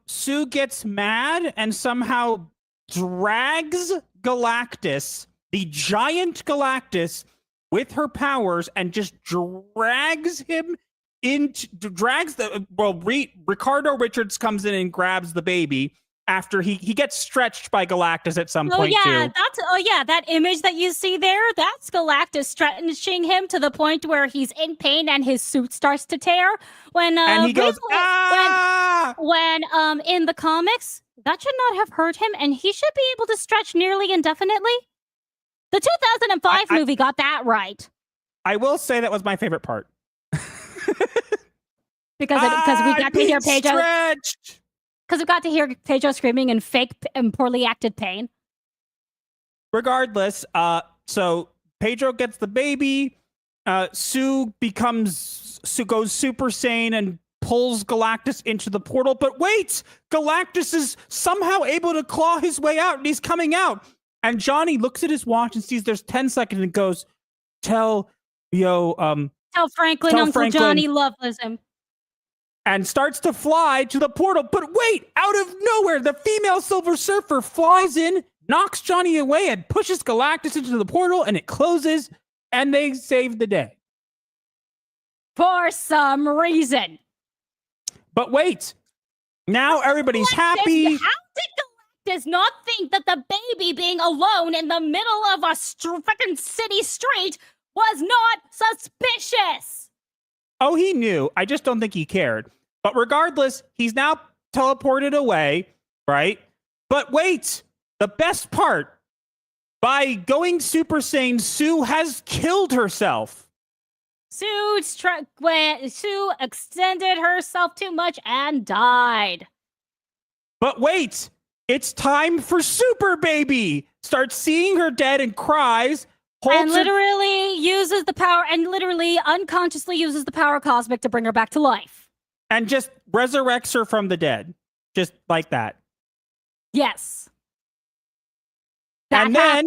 Sue gets mad and somehow drags Galactus, the giant Galactus, with her powers, and just drags him Ricardo Richards comes in and grabs the baby. After he gets stretched by Galactus at some point too. That image that you see there, that's Galactus stretching him to the point where he's in pain and his suit starts to tear. And he goes, when in the comics, that should not have hurt him, and he should be able to stretch nearly indefinitely. The 2005 movie got that right. I will say that was my favorite part. because we got to hear Pedro stretched. Because we got to hear Pedro screaming in fake and poorly acted pain. Regardless, so Pedro gets the baby. Sue goes super sane and pulls Galactus into the portal. But wait, Galactus is somehow able to claw his way out, and he's coming out. And Johnny looks at his watch and sees there's 10 seconds and goes, tell Franklin Uncle Johnny loves him. And starts to fly to the portal. But wait, out of nowhere, the female Silver Surfer flies in, knocks Johnny away, and pushes Galactus into the portal, and it closes, and they save the day. For some reason. But wait, now everybody's happy. How did Galactus not think that the baby being alone in the middle of a freaking city street was not suspicious? Oh, he knew. I just don't think he cared. But regardless, he's now teleported away, right? But wait, the best part, by going super sane, Sue has killed herself. Sue extended herself too much and died. But wait, it's time for Super Baby. Starts seeing her dead and cries. And literally uses the power, and literally unconsciously uses the power cosmic to bring her back to life. And just resurrects her from the dead. Just like that. Yes. And then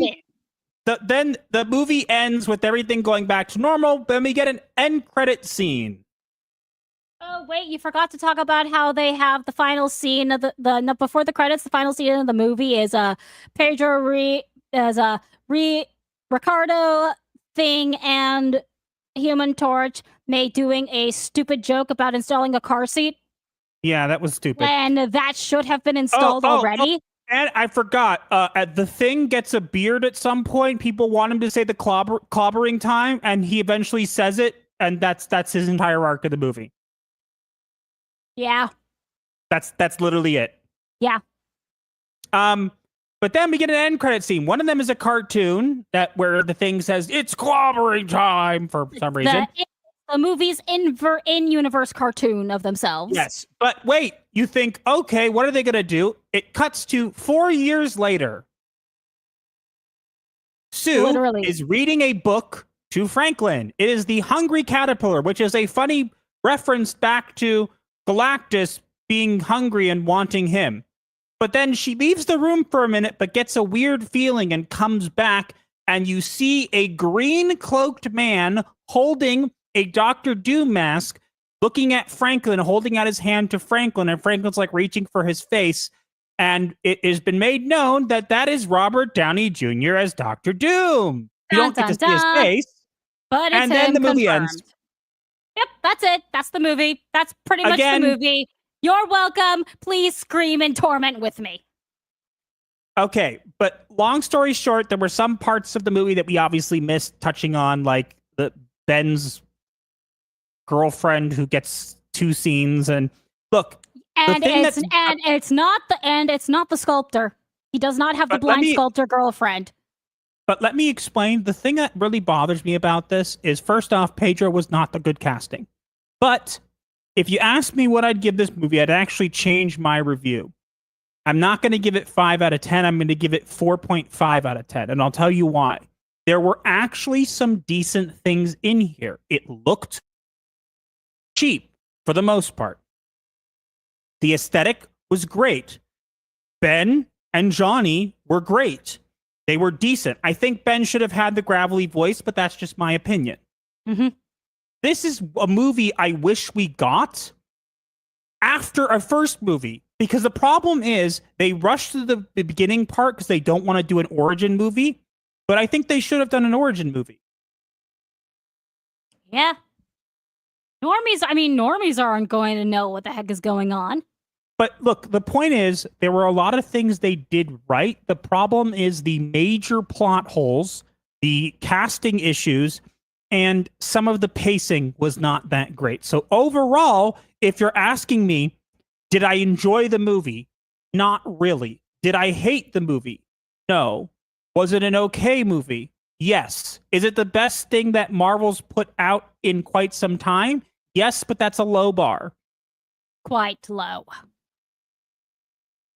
the movie ends with everything going back to normal. Then we get an end credit scene. Oh, wait, you forgot to talk about how they have the final scene of before the credits. The final scene of the movie is Ricardo Thing and Human Torch doing a stupid joke about installing a car seat. Yeah, that was stupid. And that should have been installed already. And I forgot, the Thing gets a beard at some point. People want him to say the clobbering time, and he eventually says it, and that's his entire arc of the movie. Yeah. That's literally it. Yeah. But then we get an end credit scene. One of them is a cartoon where the Thing says, it's clobbering time for some reason. It's the movie's in-universe cartoon of themselves. Yes, but wait, you think, okay, what are they going to do? It cuts to 4 years later. Sue is reading a book to Franklin. It is The Hungry Caterpillar, which is a funny reference back to Galactus being hungry and wanting him. But then she leaves the room for a minute, but gets a weird feeling and comes back, and you see a green cloaked man holding a Dr. Doom mask, looking at Franklin, holding out his hand to Franklin, and Franklin's like reaching for his face. And it has been made known that that is Robert Downey Jr. as Dr. Doom. You don't get to see his face. But it's and then the movie ends. Yep, that's it. That's the movie. That's pretty much the movie. You're welcome. Please scream and torment with me. Okay, but long story short, there were some parts of the movie that we obviously missed touching on, like Ben's girlfriend who gets 2 scenes. And look, and it's not the sculptor. He does not have the blind sculptor girlfriend. But let me explain. The thing that really bothers me about this is, first off, Pedro was not the good casting. But if you ask me what I'd give this movie, I'd actually change my review. I'm not going to give it 5 out of 10. I'm going to give it 4.5 out of 10. And I'll tell you why. There were actually some decent things in here. It looked cheap for the most part. The aesthetic was great. Ben and Johnny were great. They were decent. I think Ben should have had the gravelly voice, but that's just my opinion. Mm-hmm. This is a movie I wish we got after a first movie, because the problem is they rushed to the beginning part because they don't want to do an origin movie, but I think they should have done an origin movie. Yeah. Normies aren't going to know what the heck is going on. But look, the point is, there were a lot of things they did right. The problem is the major plot holes, the casting issues, and some of the pacing was not that great. So overall, if you're asking me, did I enjoy the movie? Not really. Did I hate the movie? No. Was it an okay movie? Yes. Is it the best thing that Marvel's put out in quite some time? Yes, but that's a low bar. Quite low.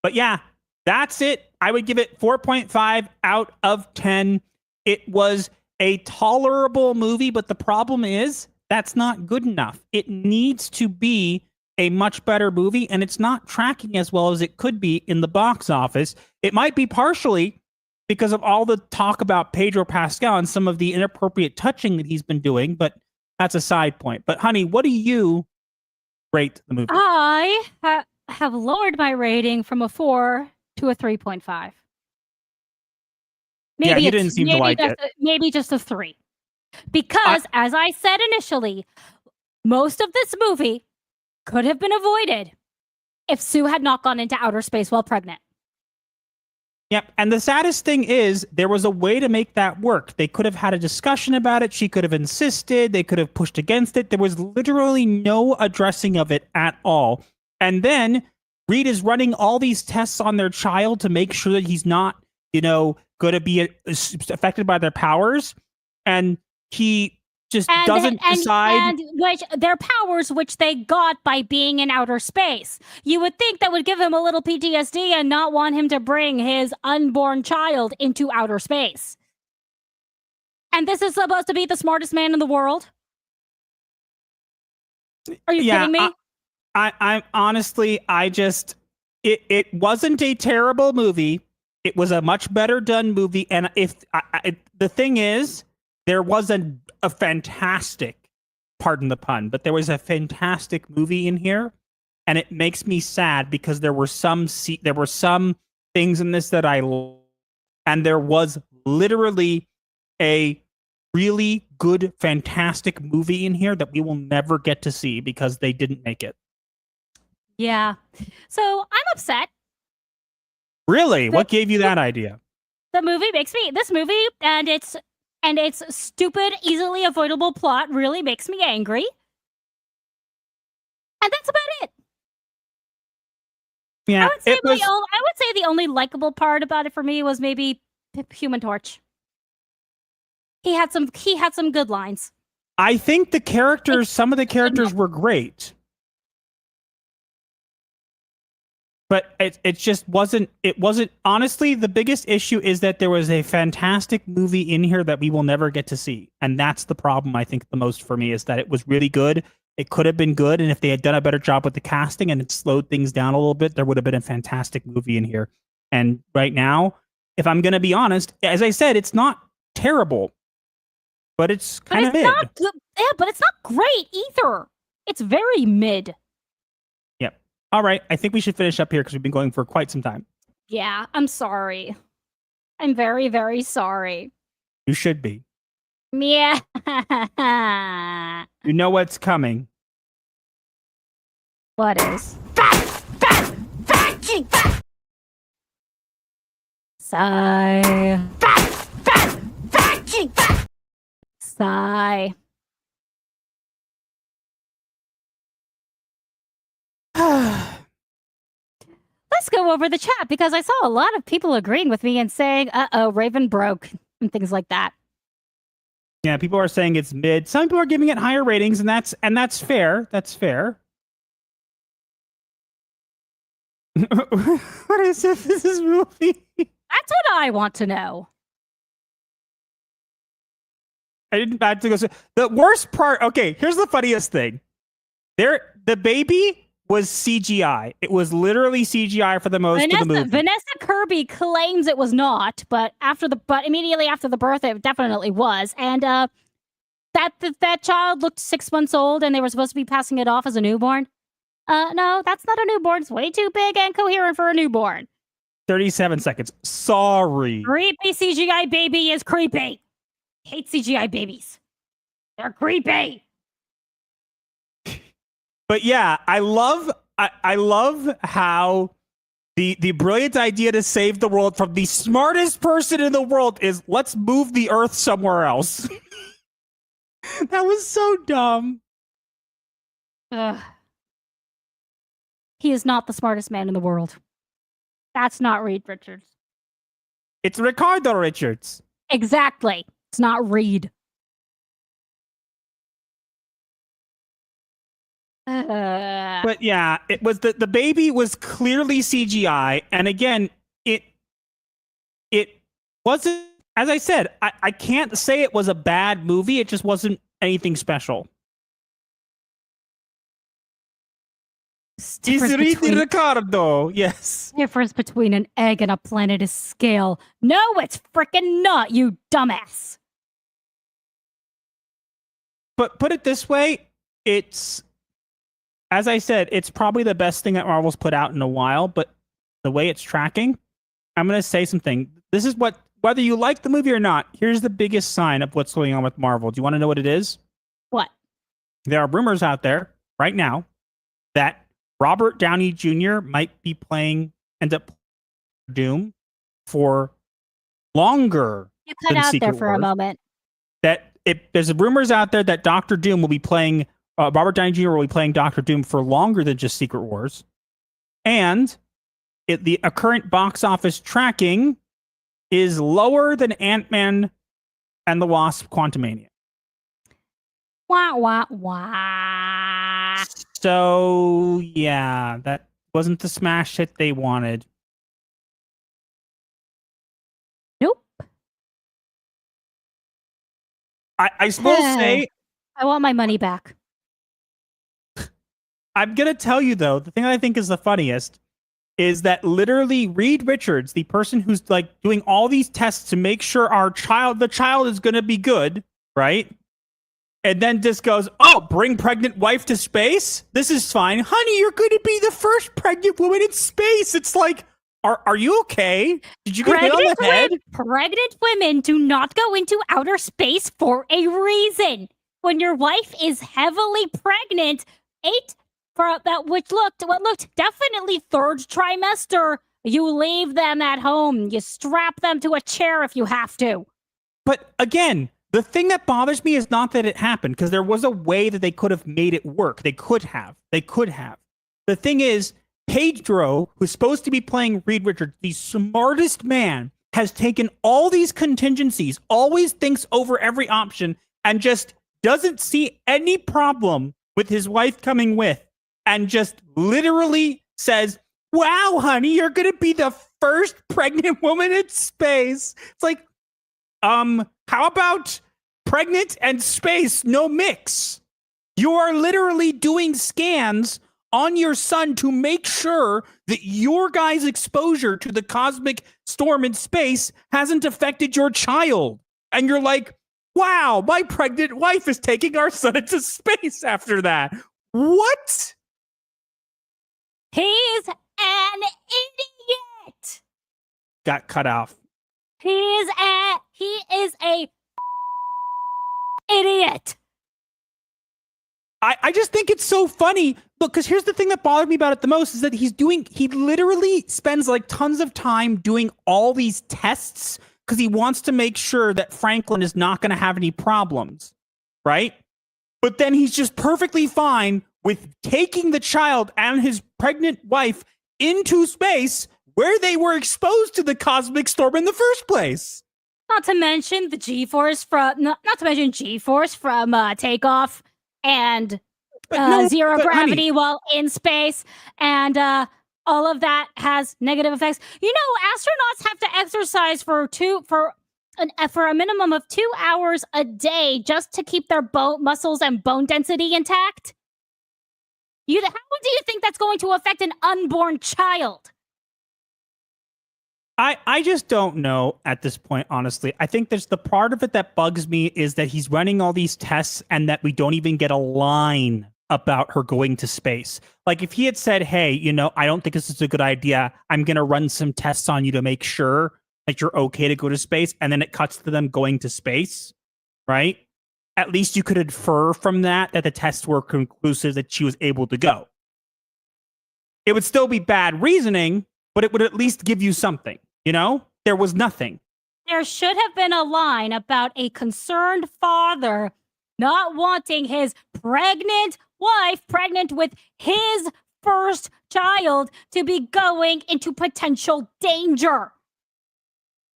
But yeah, that's it. I would give it 4.5 out of 10. It was a tolerable movie, but the problem is that's not good enough. It needs to be a much better movie, and it's not tracking as well as it could be in the box office. It might be partially because of all the talk about Pedro Pascal and some of the inappropriate touching that he's been doing, but that's a side point. But honey, what do you rate the movie? I have lowered my rating from a 4 to a 3.5. Maybe you didn't seem to like it. Maybe just a 3. Because, as I said initially, most of this movie could have been avoided if Sue had not gone into outer space while pregnant. Yep. And the saddest thing is there was a way to make that work. They could have had a discussion about it. She could have insisted. They could have pushed against it. There was literally no addressing of it at all. And then Reed is running all these tests on their child to make sure that he's not, going to be affected by their powers. And he just doesn't decide. And which their powers, which they got by being in outer space. You would think that would give him a little PTSD and not want him to bring his unborn child into outer space. And this is supposed to be the smartest man in the world? Are you kidding me? I'm honestly, it wasn't a terrible movie. It was a much better done movie. And the thing is, there was a fantastic, pardon the pun, but there was a fantastic movie in here, and it makes me sad because there were some things in this that and there was literally a really good, fantastic movie in here that we will never get to see because they didn't make it. Yeah. So I'm upset. Really? What gave you that idea? This movie and its stupid, easily avoidable plot really makes me angry. And that's about it. Yeah, I would say the only likable part about it for me was maybe Human Torch. He had some good lines. I think the characters, some of the characters were great. But it just wasn't, honestly, the biggest issue is that there was a fantastic movie in here that we will never get to see. And that's the problem, I think, the most for me, is that it was really good. It could have been good. And if they had done a better job with the casting and it slowed things down a little bit, there would have been a fantastic movie in here. And right now, if I'm going to be honest, as I said, it's not terrible, but it's kind of mid. Not good. Yeah, but it's not great either. It's very mid. Yep. All right. I think we should finish up here because we've been going for quite some time. Yeah, I'm sorry. I'm very, very sorry. You should be. Yeah. You know what's coming. What is? Sigh. Sigh. Let's go over the chat because I saw a lot of people agreeing with me and saying, uh-oh, Raven broke and things like that. Yeah, people are saying it's mid. Some people are giving it higher ratings, and that's fair. That's fair. What is this movie? That's what I want to know. I didn't have to go. The worst part. Okay, here's the funniest thing. The baby was CGI. It was literally CGI for the most of the movie. Vanessa Kirby claims it was not, but immediately after the birth, it definitely was. And that child looked 6 months old, and they were supposed to be passing it off as a newborn. No, that's not a newborn. It's way too big and coherent for a newborn. 37 seconds. Sorry. Creepy CGI baby is creepy. Hate CGI babies. They're creepy. But yeah, I love how the brilliant idea to save the world from the smartest person in the world is let's move the Earth somewhere else. That was so dumb. Ugh. He is not the smartest man in the world. That's not Reed Richards. It's Ricardo Richards. Exactly. It's not Reed. But yeah, it was the baby was clearly CGI, and again, it wasn't. As I said, I can't say it was a bad movie. It just wasn't anything special. Ricardo, yes. Difference between an egg and a planet is scale. No, it's frickin' not, you dumbass. But put it this way, it's, as I said, it's probably the best thing that Marvel's put out in a while, but the way it's tracking, I'm going to say something. This is what, whether you like the movie or not, here's the biggest sign of what's going on with Marvel. Do you want to know what it is? What? There are rumors out there right now that Robert Downey Jr. might be end up Doom for longer. You cut out there for a moment. There's rumors out there that Doctor Doom will be playing, Robert Downey Jr. will be playing Doctor Doom for longer than just Secret Wars. And the current box office tracking is lower than Ant-Man and the Wasp Quantumania. Wah, wah, wah. So, yeah, that wasn't the smash hit they wanted. Nope. I will say... I want my money back. I'm going to tell you, though, the thing that I think is the funniest is that literally Reed Richards, the person who's like doing all these tests to make sure the child is going to be good, right? And then just goes, oh, bring pregnant wife to space? This is fine. Honey, you're going to be the first pregnant woman in space. It's like, are you okay? Did you get hit on the head? Pregnant women do not go into outer space for a reason. When your wife is heavily pregnant, what looked definitely third trimester, you leave them at home. You strap them to a chair if you have to. But again, the thing that bothers me is not that it happened, because there was a way that they could have made it work. They could have. The thing is, Pedro, who's supposed to be playing Reed Richards, the smartest man, has taken all these contingencies, always thinks over every option, and just doesn't see any problem with his wife coming with, and just literally says, wow, honey, you're going to be the first pregnant woman in space. It's like, how about pregnant and space, no mix? You are literally doing scans on your son to make sure that your guy's exposure to the cosmic storm in space hasn't affected your child. And you're like, wow, my pregnant wife is taking our son into space after that. What? He's an idiot. Got cut off. He is a idiot. I just think it's so funny. Look, because here's the thing that bothered me about it the most is that he literally spends like tons of time doing all these tests because he wants to make sure that Franklin is not going to have any problems, right? But then he's just perfectly fine with taking the child and his pregnant wife into space where they were exposed to the cosmic storm in the first place. Not to mention the G-force from takeoff and zero gravity while in space, and all of that has negative effects. You know, astronauts have to exercise for a minimum of 2 hours a day just to keep their muscles and bone density intact. How do you think that's going to affect an unborn child? I just don't know at this point, honestly. I think there's the part of it that bugs me is that he's running all these tests and that we don't even get a line about her going to space. Like if he had said, hey, you know, I don't think this is a good idea. I'm going to run some tests on you to make sure that you're okay to go to space. And then it cuts to them going to space, right? At least you could infer from that the tests were conclusive that she was able to go. It would still be bad reasoning, but it would at least give you something, you know? There was nothing. There should have been a line about a concerned father not wanting his pregnant wife, pregnant with his first child, to be going into potential danger.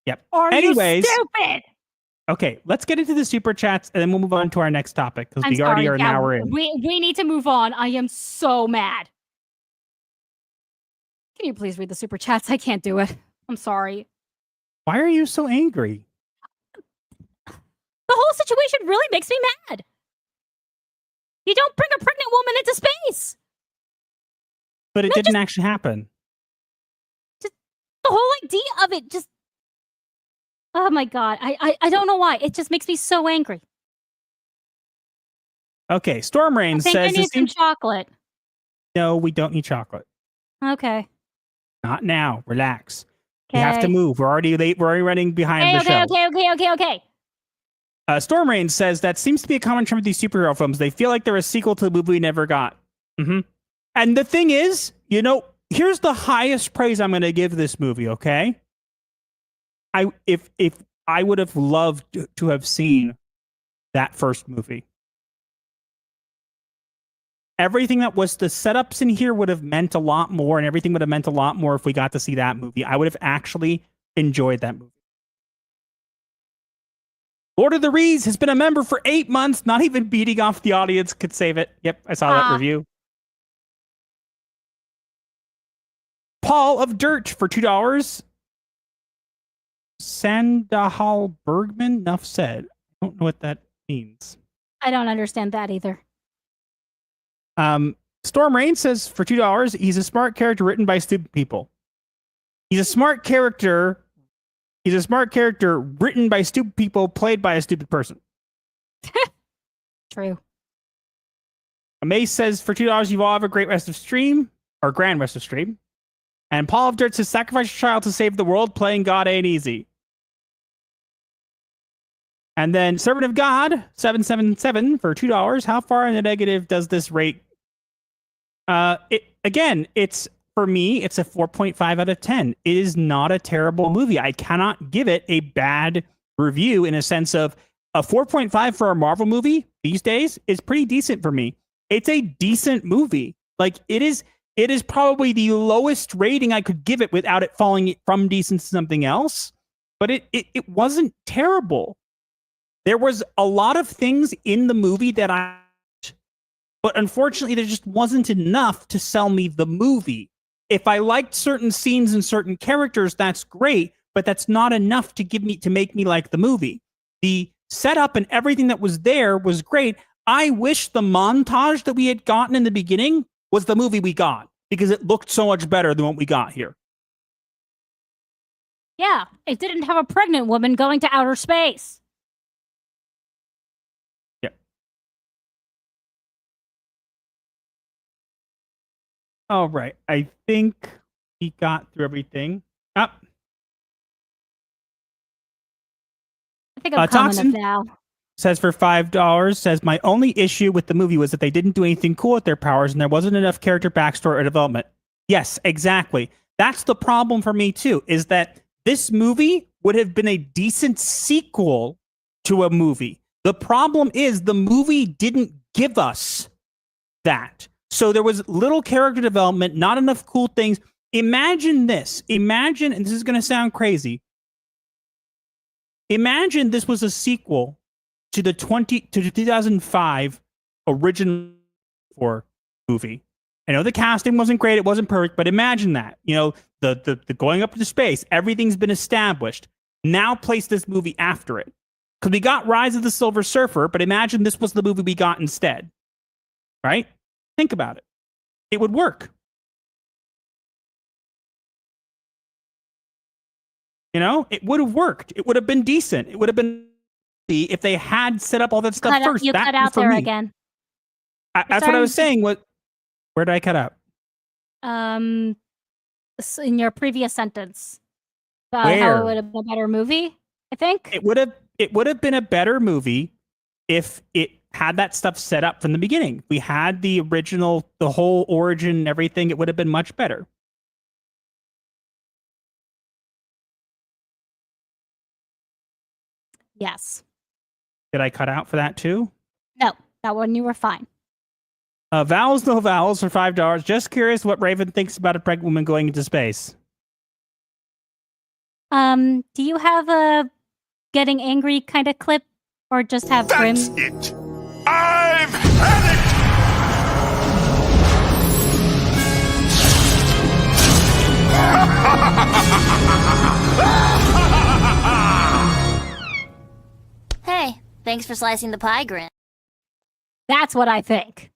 Yep. Anyways, you stupid? Okay, let's get into the super chats and then we'll move on to our next topic because we already are an hour in. We need to move on. I am so mad. Can you please read the super chats? I can't do it. I'm sorry. Why are you so angry? The whole situation really makes me mad. You don't bring a pregnant woman into space. But it didn't actually happen. Just the whole idea of it just... Oh my God. I don't know why. It just makes me so angry. Okay, Storm Rain says... I need some chocolate. No, we don't need chocolate. Okay. Not now. Relax. We have to move. We're already late. We're already running behind the show. Okay. Storm Rain says that seems to be a common trend with these superhero films. They feel like they're a sequel to the movie we never got. Mm-hmm. And the thing is, you know, here's the highest praise I'm going to give this movie. Okay, if I would have loved to have seen that first movie. Everything that was the setups in here would have meant a lot more, and everything would have meant a lot more if we got to see that movie. I would have actually enjoyed that movie. Lord of the Rings has been a member for 8 months. Not even beating off the audience could save it. Yep, I saw that review. Paul of Dirt for $2. Sandahal Bergman, enough said. I don't know what that means. I don't understand that either. Storm Rain says for $2, he's a smart character written by stupid people. He's a smart character written by stupid people, played by a stupid person. True. Mace says for $2, you all have a great rest of stream, or grand rest of stream. And Paul of Dirt says sacrifice your child to save the world, playing God ain't easy. And then Servant of God 777 for $2. How far in the negative does this rate? It's for me, it's a 4.5 out of 10. It is not a terrible movie. I cannot give it a bad review in a sense of a 4.5 for a Marvel movie these days is pretty decent for me. It's a decent movie. Like it is probably the lowest rating I could give it without it falling from decent to something else. But it wasn't terrible. There was a lot of things in the movie that but unfortunately, there just wasn't enough to sell me the movie. If I liked certain scenes and certain characters, that's great, but that's not enough to make me like the movie. The setup and everything that was there was great. I wish the montage that we had gotten in the beginning was the movie we got, because it looked so much better than what we got here. Yeah, it didn't have a pregnant woman going to outer space. Yeah. All right. I think we got through everything. Up. I think I'm coming up now. Says for $5, says my only issue with the movie was that they didn't do anything cool with their powers and there wasn't enough character backstory or development. Yes, exactly. That's the problem for me too, is that this movie would have been a decent sequel to a movie. The problem is the movie didn't give us that. So there was little character development, not enough cool things. Imagine this. Imagine, and this is going to sound crazy. Imagine this was a sequel to the 2005 original movie. I know the casting wasn't great, it wasn't perfect, but imagine that. You know, the going up into space, everything's been established. Now place this movie after it. Because we got Rise of the Silver Surfer, but imagine this was the movie we got instead. Right? Think about it. It would work. You know, it would have worked. It would have been decent. It would have been if they had set up all that stuff first. You cut out there again. That's what I was saying. Where did I cut out? In your previous sentence. How it would have been a better movie, I think. It would have been a better movie if it had that stuff set up from the beginning. We had the original, the whole origin and everything. It would have been much better. Yes. Did I cut out for that too? No, that one you were fine. Vowels, no vowels for $5. Just curious what Raven thinks about a pregnant woman going into space. Do you have a getting angry kind of clip, or just have grim? That's it. I've had it. Hey, thanks for slicing the pie, Grin. That's what I think.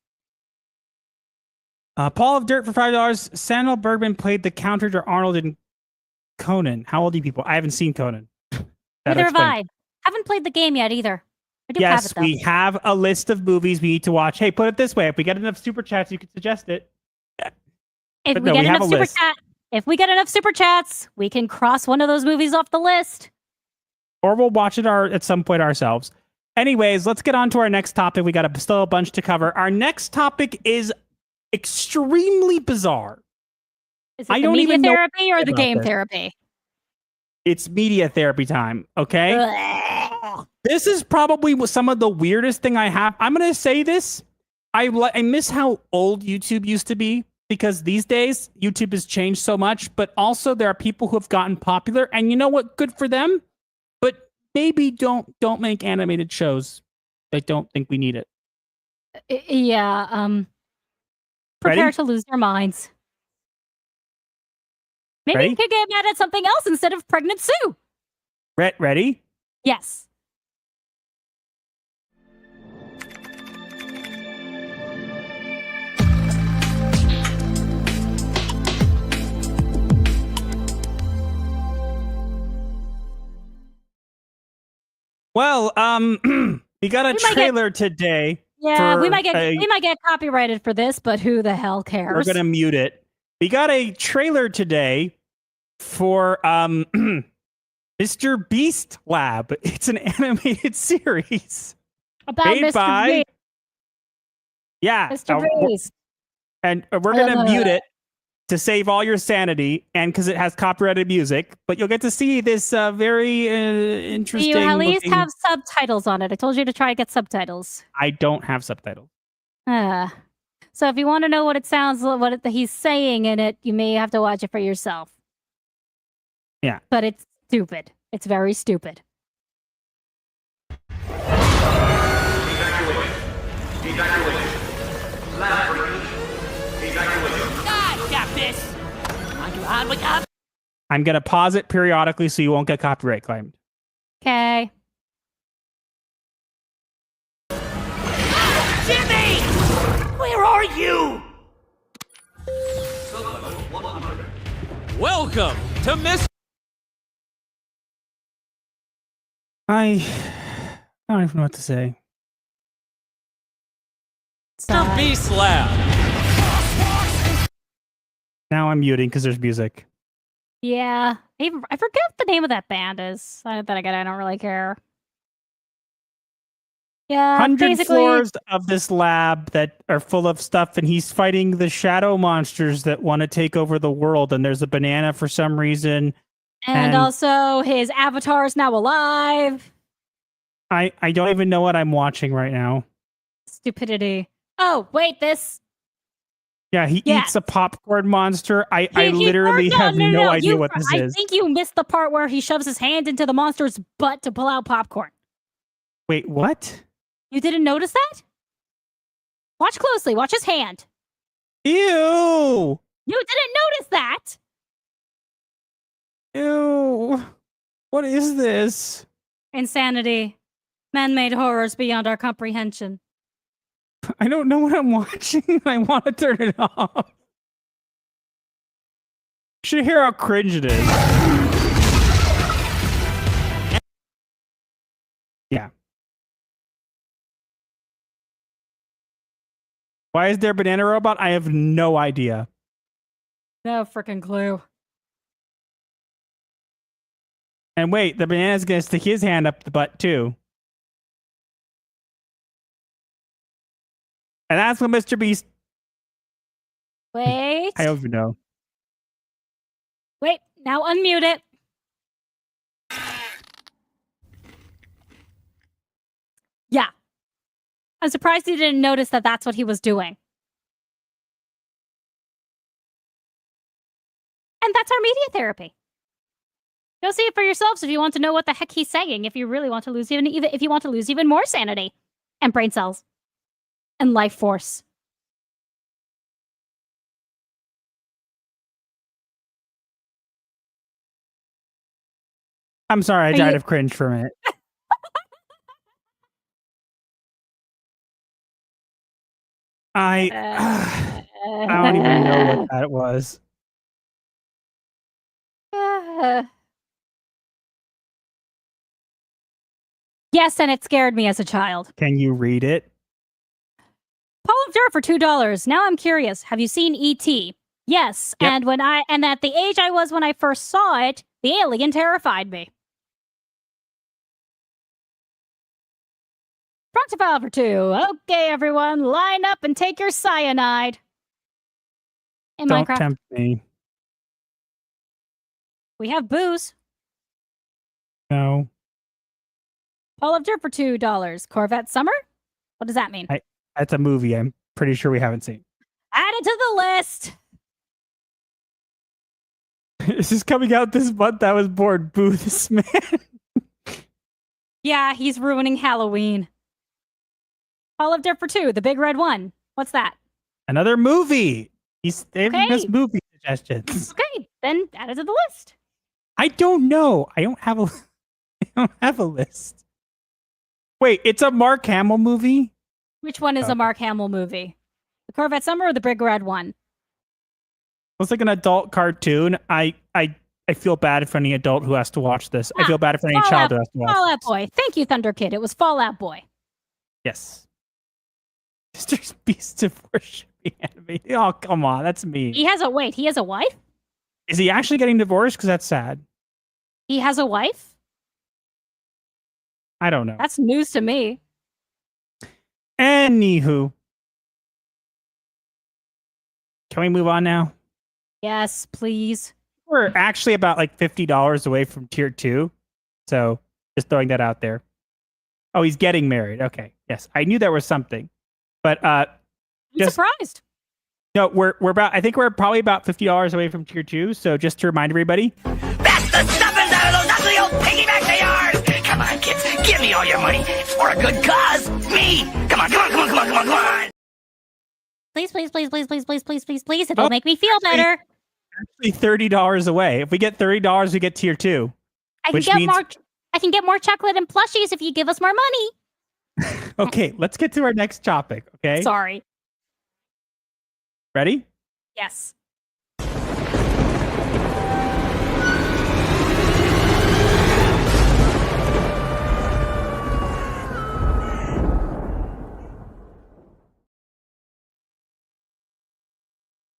Paul of Dirt for $5. Samuel Bergman played the counter to Arnold in Conan. How old are you people? I haven't seen Conan. Neither have I. Haven't played the game yet either. I do have it, though. We have a list of movies we need to watch. Hey, put it this way. If we get enough super chats, you can suggest it. If we get enough super chats, we can cross one of those movies off the list. Or we'll watch it at some point ourselves. Anyways, let's get on to our next topic. We got still a bunch to cover. Our next topic is extremely bizarre. Is it the media therapy or the game therapy? It's media therapy time, okay? This is probably some of the weirdest thing I have. I'm going to say this. I miss how old YouTube used to be, because these days YouTube has changed so much, but also there are people who have gotten popular, and you know what? Good for them. But maybe don't make animated shows. I don't think we need it. Yeah, prepare to lose their minds. Maybe you could get mad at something else instead of Pregnant Sue. Ready? Yes. Well, we got a trailer today. Yeah, we might get copyrighted for this, but who the hell cares? We're gonna mute it. We got a trailer today for Mr. Beast Lab. It's an animated series about Mr. Beast. Yeah, Mr. Beast. And we're gonna mute it to save all your sanity, and because it has copyrighted music. But you'll get to see this very interesting. You at least have subtitles on it. I told you to try to get subtitles. I don't have subtitles. So if you want to know what it sounds, he's saying in it, you may have to watch it for yourself. Yeah. But it's stupid. It's very stupid. I'm going to pause it periodically so you won't get copyright claimed. Okay. Jimmy! Where are you? Welcome to Miss. I don't even know what to say. Mr. Beast Lab. Now I'm muting because there's music. Yeah. I forget what the name of that band is. Then again, I don't really care. Yeah, 100 basically, floors of this lab that are full of stuff, and he's fighting the shadow monsters that want to take over the world. And there's a banana for some reason. and also his avatar is now alive. I don't even know what I'm watching right now. Stupidity. Oh, wait, this. Yeah, he Yeah. eats a popcorn monster. I He- literally no, have no idea you- what this I is. think you missed the part where he shoves his hand into the monster's butt to pull out popcorn. Wait, what? You didn't notice that? Watch closely. Watch his hand. Ew! You didn't notice that? Ew! What is this? Insanity. Man-made horrors beyond our comprehension. I don't know what I'm watching. I want to turn it off. You should hear how cringe it is. Yeah. Why is there a banana robot? I have no idea. No freaking clue. And wait, the banana's gonna stick his hand up the butt too. And that's what Mr. Beast. Wait. I don't even know. Wait. Now unmute it. Yeah. I'm surprised you didn't notice that that's what he was doing. And that's our media therapy. Go see it for yourselves if you want to know what the heck he's saying. If you really want to lose if you want to lose even more sanity and brain cells and life force. I'm sorry, I Are died you- of cringe for a minute. I don't even know what that was. Yes, and it scared me as a child. Can you read it? Paul of Dirt for $2. Now I'm curious. Have you seen E.T.? Yes, Yep. and at the age I was when I first saw it, the alien terrified me. Proctifile for 2. Okay, everyone, line up and take your cyanide. In Don't Minecraft, tempt me. we have booze. No. Paul of Dirt for $2. Corvette Summer? What does that mean? That's a movie I'm pretty sure we haven't seen. Add it to the list. This is coming out this month. I was bored. Boo this man. Yeah, he's ruining Halloween. Paul of Dirt for 2. The big red one. What's that? Another movie. They have Okay. us movie suggestions. Okay, then add it to the list. I don't know. I don't have a I don't have a list. Wait, it's a Mark Hamill movie? Which one is a Mark Hamill movie? The Corvette Summer or the big red one? It's like an adult cartoon. I feel bad for any adult who has to watch this. I feel bad for any child who has to watch Fallout this. Boy. Thank you, Thunder Kid. It was Fallout Boy. Yes. Mr. Beast of Worship animated. Oh, come on. That's me. He has a wife? Is he actually getting divorced? Because that's sad. He has a wife? I don't know. That's news to me. Anywho. Can we move on now? Yes, please. We're actually about like $50 away from tier 2. So just throwing that out there. Oh, he's getting married. Okay. Yes. I knew there was something. But I'm surprised. No, we're about I think we're probably about $50 away from tier 2. So just to remind everybody. That's the stuffings out of those ugly old piggyback they are! Come on, kids, give me all your money. It's for a good cause. Me! Come on, come on, come on, come on, come on, come on! Please, please, please, please, please, please, please, please, please. It'll make me feel better. actually $30 away. If we get $30, we get tier 2. I can get more chocolate and plushies if you give us more money. Okay, let's get to our next topic. Okay. Sorry. Ready? Yes.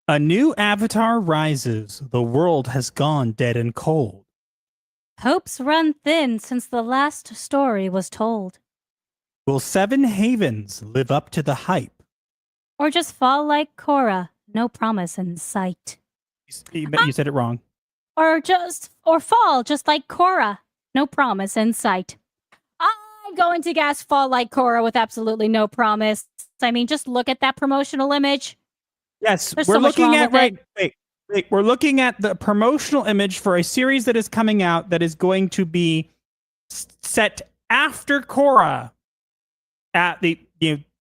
A new avatar rises. The world has gone dead and cold. Hopes run thin since the last story was told. Will Seven Havens live up to the hype? Or just fall like Korra, no promise in sight. You said it wrong. Or fall just like Korra, no promise in sight. I'm going to guess fall like Korra with absolutely no promise. I mean, just look at that promotional image. Yes, There's we're so much looking wrong at with it. wait. We're looking at the promotional image for a series that is coming out that is going to be set after Korra, at the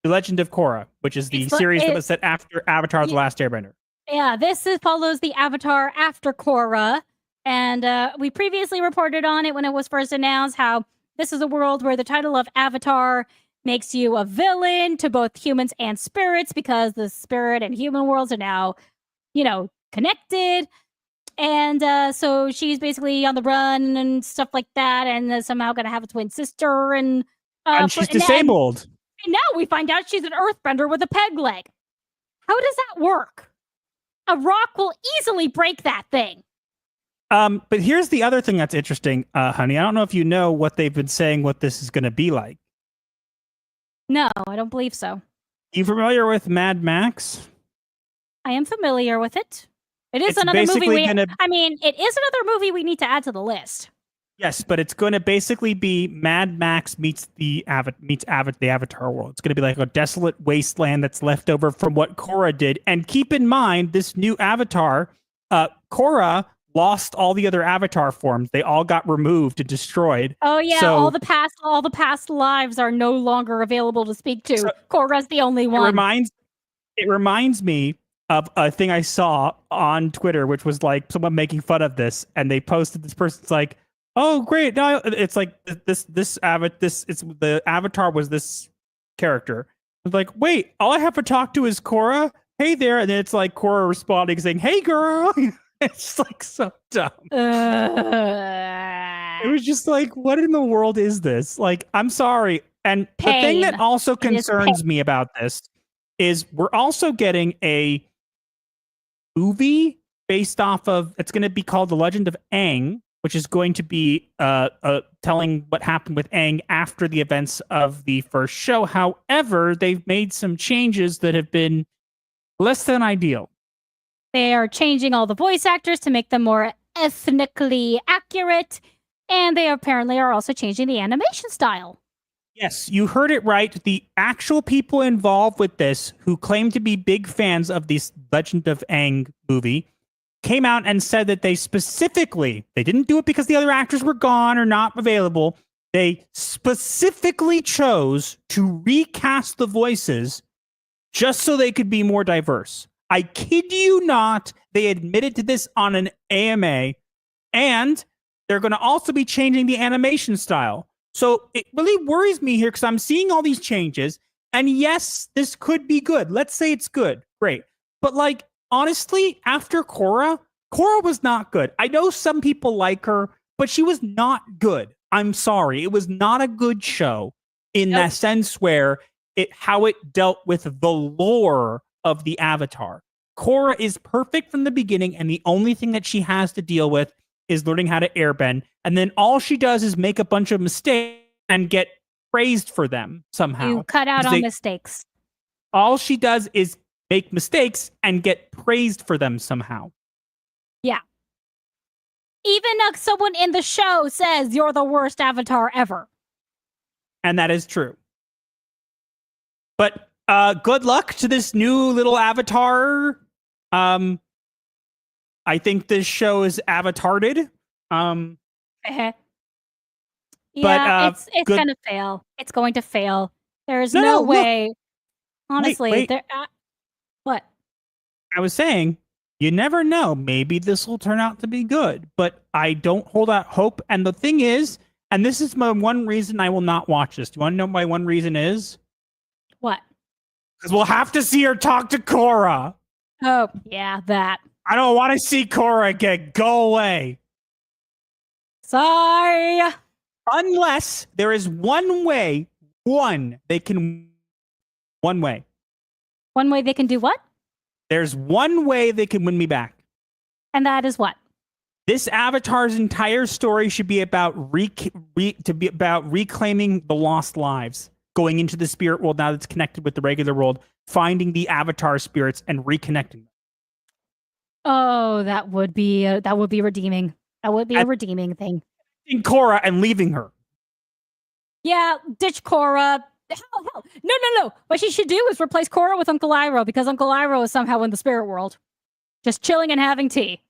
Legend of Korra, which is the series that was set after Avatar: The Last Airbender. Yeah, follows the Avatar after Korra, and we previously reported on it when it was first announced how this is a world where the title of Avatar makes you a villain to both humans and spirits because the spirit and human worlds are now, connected. And so she's basically on the run and stuff like that, and somehow going to have a twin sister, and she's disabled. And now we find out she's an Earthbender with a peg leg. How does that work? A rock will easily break that thing. But here's the other thing that's interesting, honey. I don't know if you know what they've been saying what this is going to be like. No, I don't believe so. You familiar with Mad Max? I am familiar with it. It is It's another movie basically it is another movie we need to add to the list. Yes, but it's going to basically be Mad Max meets the Avatar world. It's going to be like a desolate wasteland that's left over from what Korra did. And keep in mind, this new Avatar, Korra lost all the other Avatar forms. They all got removed and destroyed. Oh yeah, so all the past lives are no longer available to speak to. Korra's the only one. It reminds me of a thing I saw on Twitter, which was like someone making fun of this, and they posted this person's like, "Oh, great! Now it's like the Avatar was this character." It's like, wait, all I have to talk to is Korra. Hey there, and then it's like Korra responding saying, "Hey, girl." It's like so dumb. It was just like, what in the world is this? Like, I'm sorry. And the thing that also concerns me about this is we're also getting a movie based off of, it's going to be called The Legend of Aang, which is going to be telling what happened with Aang after the events of the first show. However, they've made some changes that have been less than ideal. They are changing all the voice actors to make them more ethnically accurate, and they apparently are also changing the animation style. Yes, you heard it right. The actual people involved with this, who claim to be big fans of this Legend of Aang movie, came out and said that they didn't do it because the other actors were gone or not available. They specifically chose to recast the voices just so they could be more diverse. I kid you not, they admitted to this on an AMA, and they're going to also be changing the animation style. So it really worries me here because I'm seeing all these changes, and yes, this could be good. Let's say it's good. Great. But like, honestly, after Korra was not good. I know some people like her, but she was not good. I'm sorry. It was not a good show in that sense where how it dealt with the lore of the Avatar. Korra is perfect from the beginning, and the only thing that she has to deal with is learning how to airbend. And then all she does is make a bunch of mistakes and get praised for them somehow. You cut out on mistakes. All she does is make mistakes and get praised for them somehow. Yeah. Even someone in the show says you're the worst Avatar ever. And that is true. But good luck to this new little Avatar. I think this show is avatarded. Yeah, it's gonna fail. It's going to fail. There's no way. Look. Honestly, wait. what? I was saying, You never know. Maybe this will turn out to be good, but I don't hold out hope. And the thing is, and this is my one reason I will not watch this. Do you want to know my one reason is? What? Because we'll have to see her talk to Korra. Oh, yeah, that. I don't want to see Korra again. Go away. Sorry. Unless there is one way, one way. One way they can do what? There's one way they can win me back. And that is what? This Avatar's entire story should be about reclaiming the lost lives, going into the spirit world now that's connected with the regular world, finding the Avatar spirits and reconnecting them. Oh, that would be redeeming. That would be a redeeming thing. In Korra and leaving her. Yeah, ditch Korra. Hell. No. What she should do is replace Korra with Uncle Iroh, because Uncle Iroh is somehow in the spirit world. Just chilling and having tea.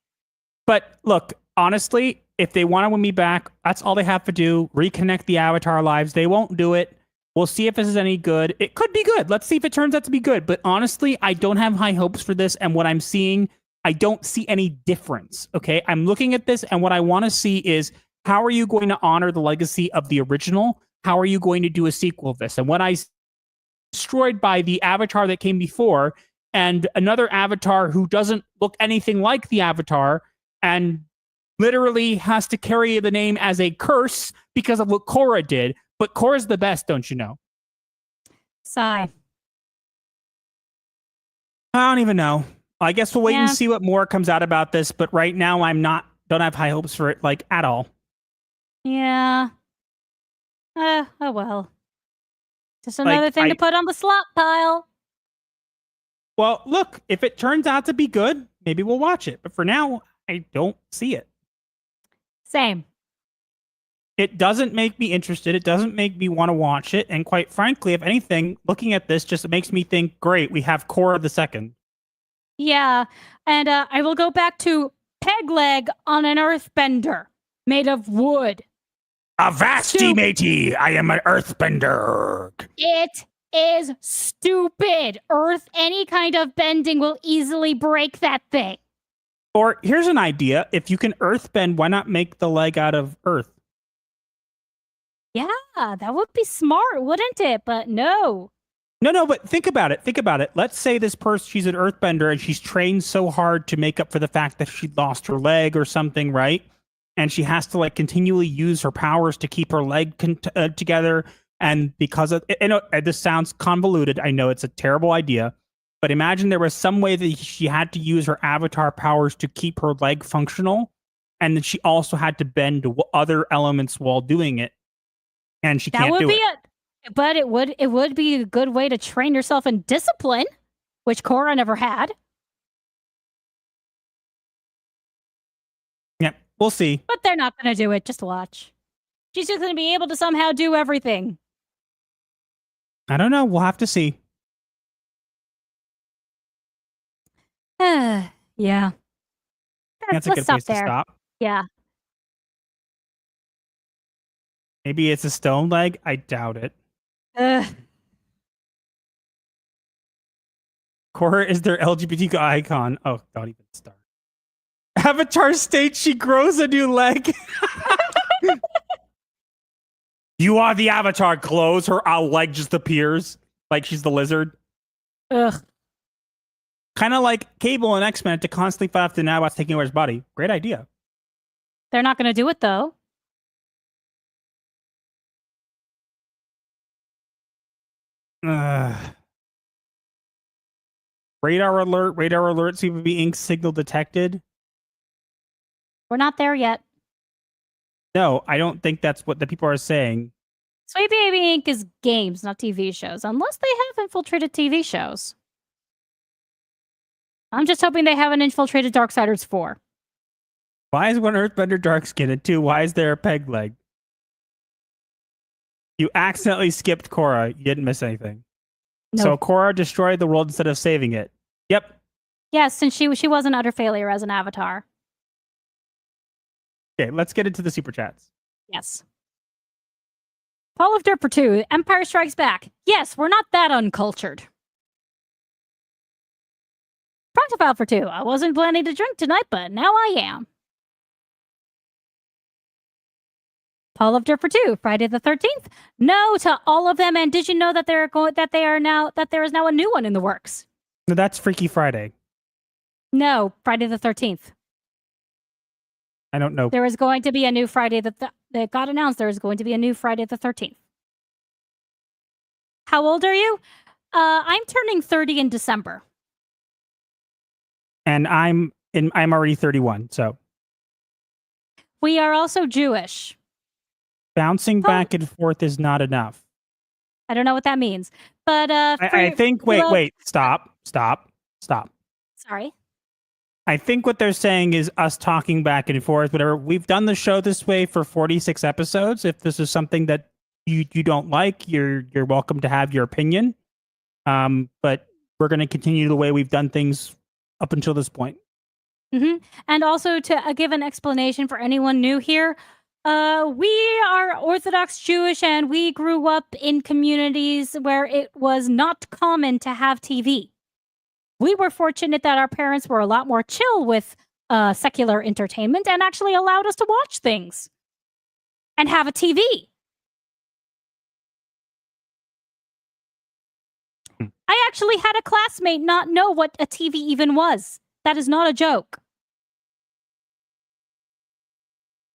But look, honestly, if they want to win me back, that's all they have to do. Reconnect the Avatar lives. They won't do it. We'll see if this is any good. It could be good. Let's see if it turns out to be good. But honestly, I don't have high hopes for this. And what I'm seeing, I don't see any difference. Okay. I'm looking at this, and what I want to see is, how are you going to honor the legacy of the original? How are you going to do a sequel of this? And what I destroyed by the Avatar that came before, and another Avatar who doesn't look anything like the Avatar, and literally has to carry the name as a curse because of what Korra did. But Korra's the best, don't you know? Sigh. I don't even know. I guess we'll wait and see what more comes out about this. But right now, don't have high hopes for it, like, at all. Yeah. Oh well. Just another thing to put on the slot pile. Well, look, if it turns out to be good, maybe we'll watch it. But for now, I don't see it. Same. It doesn't make me interested. It doesn't make me want to watch it. And quite frankly, if anything, looking at this just makes me think, great, we have Korra the second. Yeah. And I will go back to peg leg on an earthbender made of wood. Avasti, matey! I am an earthbender. It is stupid. Any kind of bending will easily break that thing. Or here's an idea. If you can earthbend, why not make the leg out of earth? Yeah, that would be smart, wouldn't it? But no. No, but think about it. Let's say this person, she's an earthbender and she's trained so hard to make up for the fact that she lost her leg or something, right? And she has to continually use her powers to keep her leg together. And because of, this sounds convoluted. I know it's a terrible idea, but imagine there was some way that she had to use her avatar powers to keep her leg functional. And then she also had to bend to other elements while doing it. And she can't do it. But it would be a good way to train yourself in discipline, which Korra never had. Yep, we'll see. But they're not going to do it. Just watch. She's just going to be able to somehow do everything. I don't know. We'll have to see. Yeah. That's a good place to stop. Yeah. Maybe it's a stone leg. I doubt it. Korra is their LGBT icon. Oh, don't even start. Avatar states she grows a new leg. You are the Avatar. Glows. Her leg just appears like she's the lizard. Ugh. Kind of like Cable and X-Men to constantly fight off the Nabots taking over his body. Great idea. They're not going to do it, though. Radar alert, CVB ink signal detected. We're not there yet. No, I don't think that's what the people are saying. Sweet Baby Inc. is games, not TV shows, unless they have infiltrated TV shows. I'm just hoping they haven't infiltrated Darksiders 4. Why is one Earthbender dark skinned? And two, why is there a peg leg? You accidentally skipped Korra. You didn't miss anything. No. So Korra destroyed the world instead of saving it. Yep. Yes, since she was an utter failure as an avatar. Okay, let's get into the super chats. Yes. Paul of Derper 2, Empire Strikes Back. Yes, we're not that uncultured. Proctofile for 2. I wasn't planning to drink tonight, but now I am. Paul of Dirt for 2. Friday the 13th. No to all of them. And did you know that there is now a new one in the works? No, that's Freaky Friday. No, Friday the 13th. I don't know. There is going to be a new Friday that got announced. There is going to be a new Friday the 13th. How old are you? I'm turning 30 in December. And I'm already 31, so We are also Jewish. bouncing back and forth is not enough. I don't know what that means, but I think. Wait. Stop. Sorry. I think what they're saying is us talking back and forth. Whatever. We've done the show this way for 46 episodes. If this is something that you don't like, you're welcome to have your opinion. But we're going to continue the way we've done things up until this point. Mm-hmm. And also to give an explanation for anyone new here, we are Orthodox Jewish and we grew up in communities where it was not common to have TV. We were fortunate that our parents were a lot more chill with secular entertainment and actually allowed us to watch things and have a TV. I actually had a classmate not know what a TV even was. That is not a joke.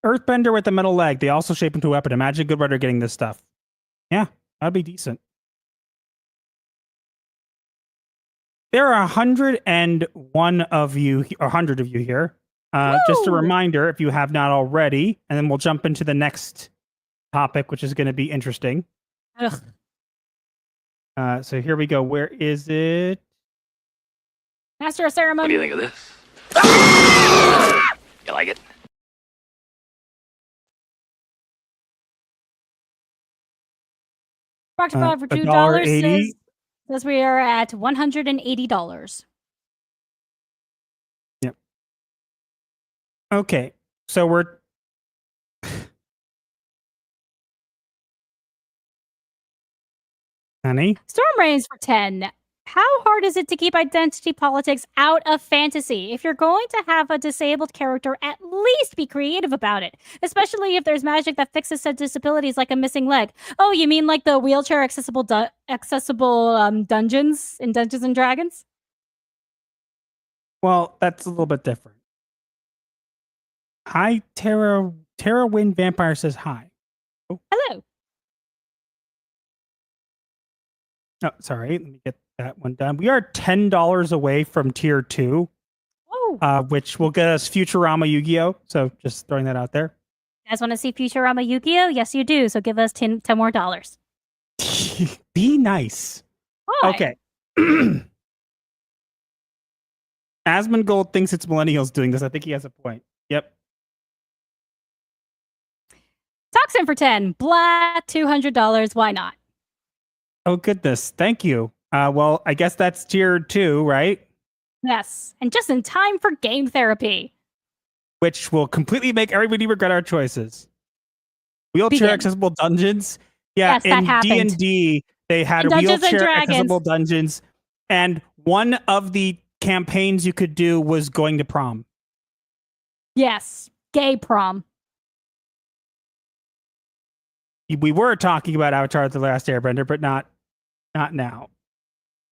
Earthbender with the metal leg. They also shape into a weapon. Imagine Good Runner getting this stuff. Yeah, that'd be decent. There are 101 of you, or 100 of you here. Just a reminder, if you have not already, and then we'll jump into the next topic, which is going to be interesting. Ugh. So here we go. Where is it? Master of Ceremony. What do you think of this? You like it? Proctofile for $2 $1.80. says we are at $180. Yep. Okay, so we're honey. Storm Reigns for 10. How hard is it to keep identity politics out of fantasy? If you're going to have a disabled character, at least be creative about it. Especially if there's magic that fixes said disabilities like a missing leg. Oh, you mean like the wheelchair accessible dungeons in Dungeons and Dragons? Well, that's a little bit different. Hi, Terra Wind Vampire says hi. Oh. Hello. Oh, sorry. Let me get that one done. We are $10 away from tier 2, which will get us Futurama Yu-Gi-Oh! So just throwing that out there. You guys want to see Futurama Yu-Gi-Oh? Yes, you do. So give us $10 more. Be nice. Why? Okay. Asmongold thinks it's millennials doing this. I think he has a point. Yep. Toxin for 10. Blah, $200. Why not? Oh, goodness. Thank you. Well, I guess that's tier 2, right? Yes. And just in time for game therapy. Which will completely make everybody regret our choices. Wheelchair accessible dungeons. Yeah, Yes, that in happened. D&D, they had In Dungeons and wheelchair Dragons. accessible dungeons. And one of the campaigns you could do was going to prom. Yes. Gay prom. We were talking about Avatar: The Last Airbender, but not now.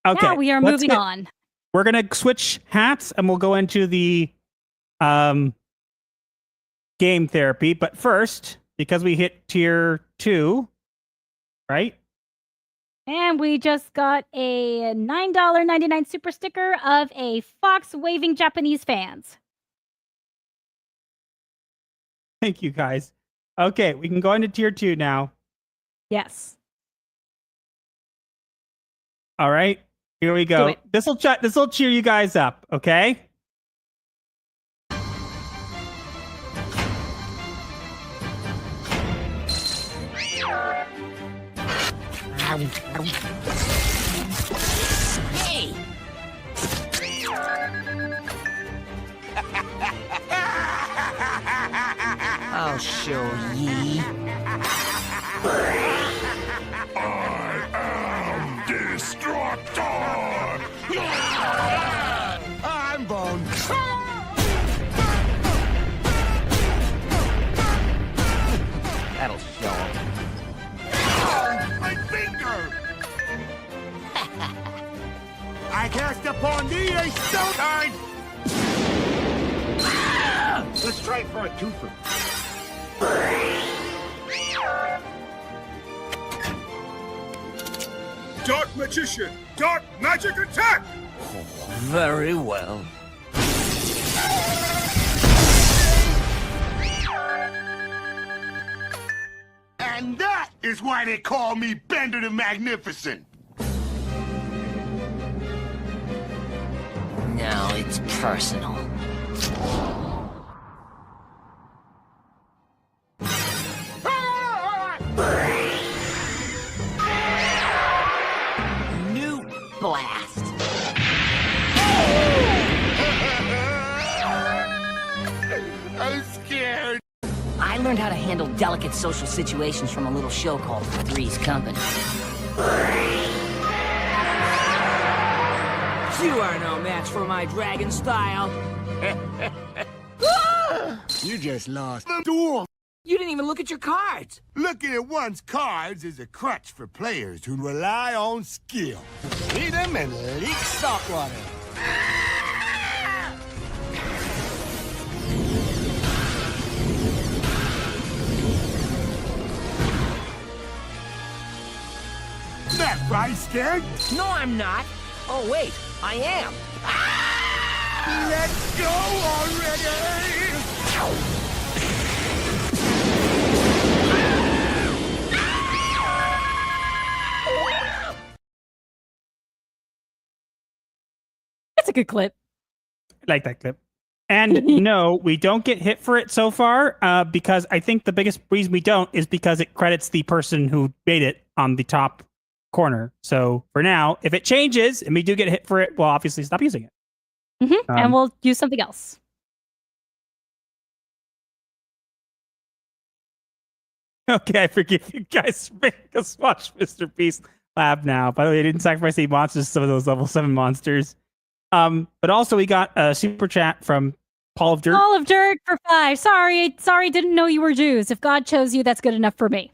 Okay, Now we are let's moving get- on. We're gonna switch hats and we'll go into the game therapy. But first, because we hit tier 2, right? And we just got a $9.99 super sticker of a fox waving Japanese fans. Thank you, guys. Okay, we can go into tier 2 now. Yes. All right, here we Do go. it. This will cheer you guys up, okay? Hey! I'll show ye. Destructor! I cast upon thee a stone. Let's try it for a twofer. Dark Magician! Dark Magic Attack! Very well. And that is why they call me Bender the Magnificent! Now it's personal. New blast. I'm scared. I learned how to handle delicate social situations from a little show called Three's Company. You are no match for my dragon style. You just lost the duel. You didn't even look at your cards. Looking at one's cards is a crutch for players who rely on skill. Eat them and leak salt water. That right, scared? No, I'm not. Oh, wait, I am. Let's go already! That's a good clip. I like that clip. And no, we don't get hit for it so far, because I think the biggest reason we don't is because it credits the person who made it on the top corner. So for now, if it changes and we do get hit for it, we'll obviously stop using it. And we'll use something else. Okay, I forgive you guys for making us watch Mr. Beast Lab now. By the way, I didn't sacrifice any monsters to some of those level 7 monsters. But also we got a super chat from Paul of Dirt. Paul of Dirt for 5. Sorry, didn't know you were Jews. If God chose you, that's good enough for me.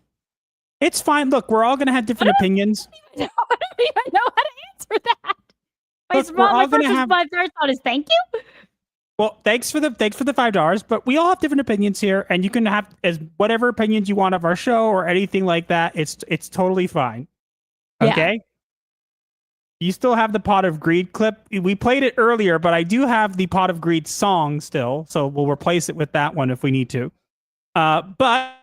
It's fine. Look, we're all going to have different opinions. I don't even know how to answer that. Look, we're all going to have... My first thought is thank you. Well, thanks for the $5, but we all have different opinions here, and you can have as whatever opinions you want of our show or anything like that. It's totally fine. Okay? Yeah. You still have the Pot of Greed clip. We played it earlier, but I do have the Pot of Greed song still, so we'll replace it with that one if we need to. But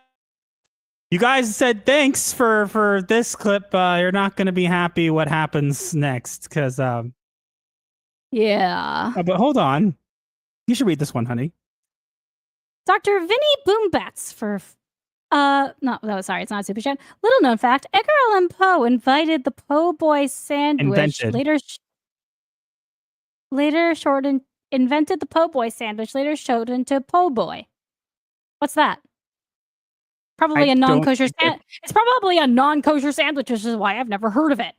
you guys said thanks for this clip. You're not going to be happy what happens next, because yeah. But hold on. You should read this one, honey. Dr. Vinny Boombats for sorry, it's not a super chat. Little known fact, Edgar Allan Poe invited the Po' Boy sandwich. Invented the Po' Boy sandwich, later shortened to Po' Boy. What's that? Probably a non-kosher sandwich. It's probably a non-kosher sandwich, which is why I've never heard of it.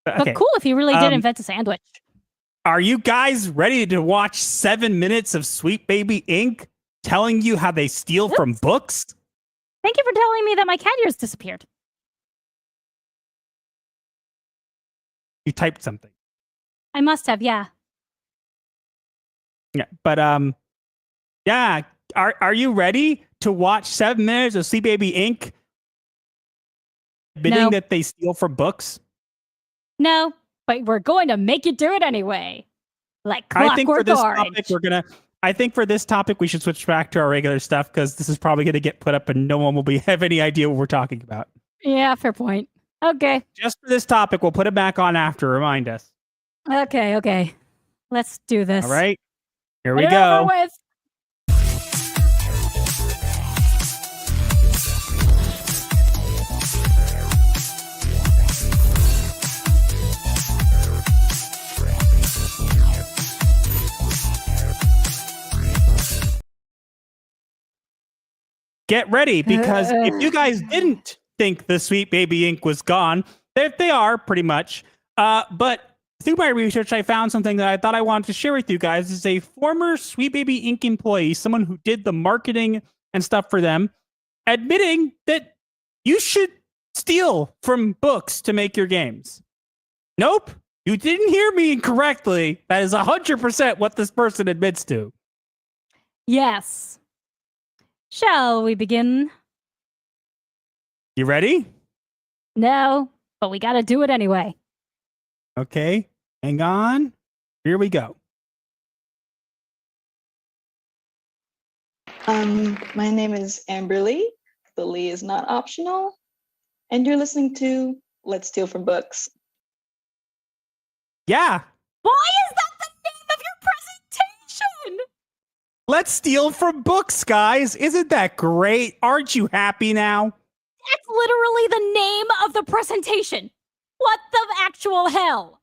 Okay. But cool if he really did invent a sandwich. Are you guys ready to watch 7 minutes of Sweet Baby Inc. telling you how they steal from books? Thank you for telling me that my cat ears disappeared. You typed something. I must have, yeah. Yeah, but yeah. Are you ready to watch 7 minutes of Sweet Baby Inc. admitting that they steal from books? No, but we're going to make you do it anyway. Like Clockwork I think for this Orange. topic, I think for this topic, we should switch back to our regular stuff because this is probably going to get put up and no one will have any idea what we're talking about. Yeah, fair point. Okay. Just for this topic, we'll put it back on after. Remind us. Okay. Let's do this. All right. Here we go. Get ready, because if you guys didn't think the Sweet Baby Inc. was gone, they are pretty much. But through my research, I found something that I thought I wanted to share with you guys. This is a former Sweet Baby Inc. employee, someone who did the marketing and stuff for them, admitting that you should steal from books to make your games. Nope. You didn't hear me incorrectly. That is 100% what this person admits to. Yes. Shall we begin? You ready? No, but we gotta do it anyway. Okay. Hang on. Here we go. My name is Amberly. The Lee is not optional. And you're listening to Let's Steal from Books. Yeah. Why is that the name of your presentation? Let's steal from books, guys. Isn't that great? Aren't you happy now? That's literally the name of the presentation. What the actual hell?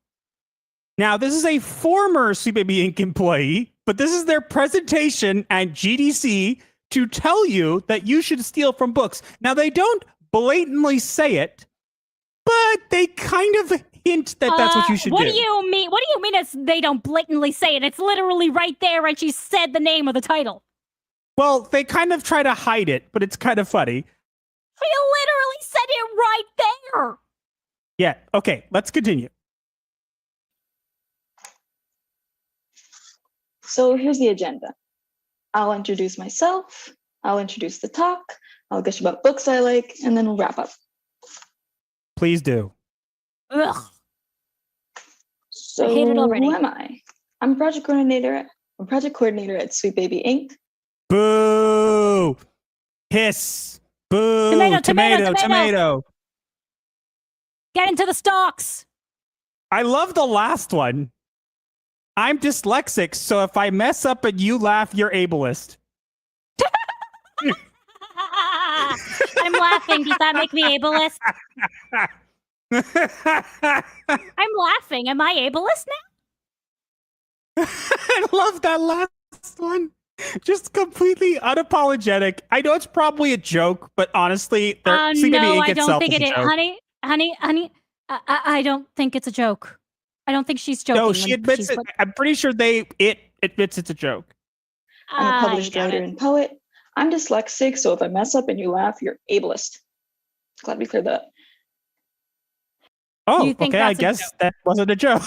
Now, this is a former Sweet Baby Inc. employee, but this is their presentation at GDC to tell you that you should steal from books. Now, they don't blatantly say it, but they kind of hint that that's what you should do. What do you mean? What do you mean they don't blatantly say it? It's literally right there, and she said the name of the title. Well, they kind of try to hide it, but it's kind of funny. She literally said it right there. Yeah, okay, let's continue. So here's the agenda. I'll introduce myself, I'll introduce the talk, I'll gush about books I like, and then we'll wrap up. Please do. Ugh. So I hate it already. who am I? I'm a project coordinator at Sweet Baby Inc. Boo! Hiss! Boo! Tomato! Get into the stocks. I love the last one. I'm dyslexic, so if I mess up and you laugh, you're ableist. I'm laughing. Does that make me ableist? I'm laughing. Am I ableist now? I love that last one. Just completely unapologetic. I know it's probably a joke, but honestly, No, I don't think it is. Honey, I don't think it's a joke. I don't think she's joking. No, she admits it. I'm pretty sure it admits it's a joke. I'm a published writer and poet. I'm dyslexic, so if I mess up and you laugh, you're ableist. Glad we cleared that up. Oh, okay. I guess that wasn't a joke.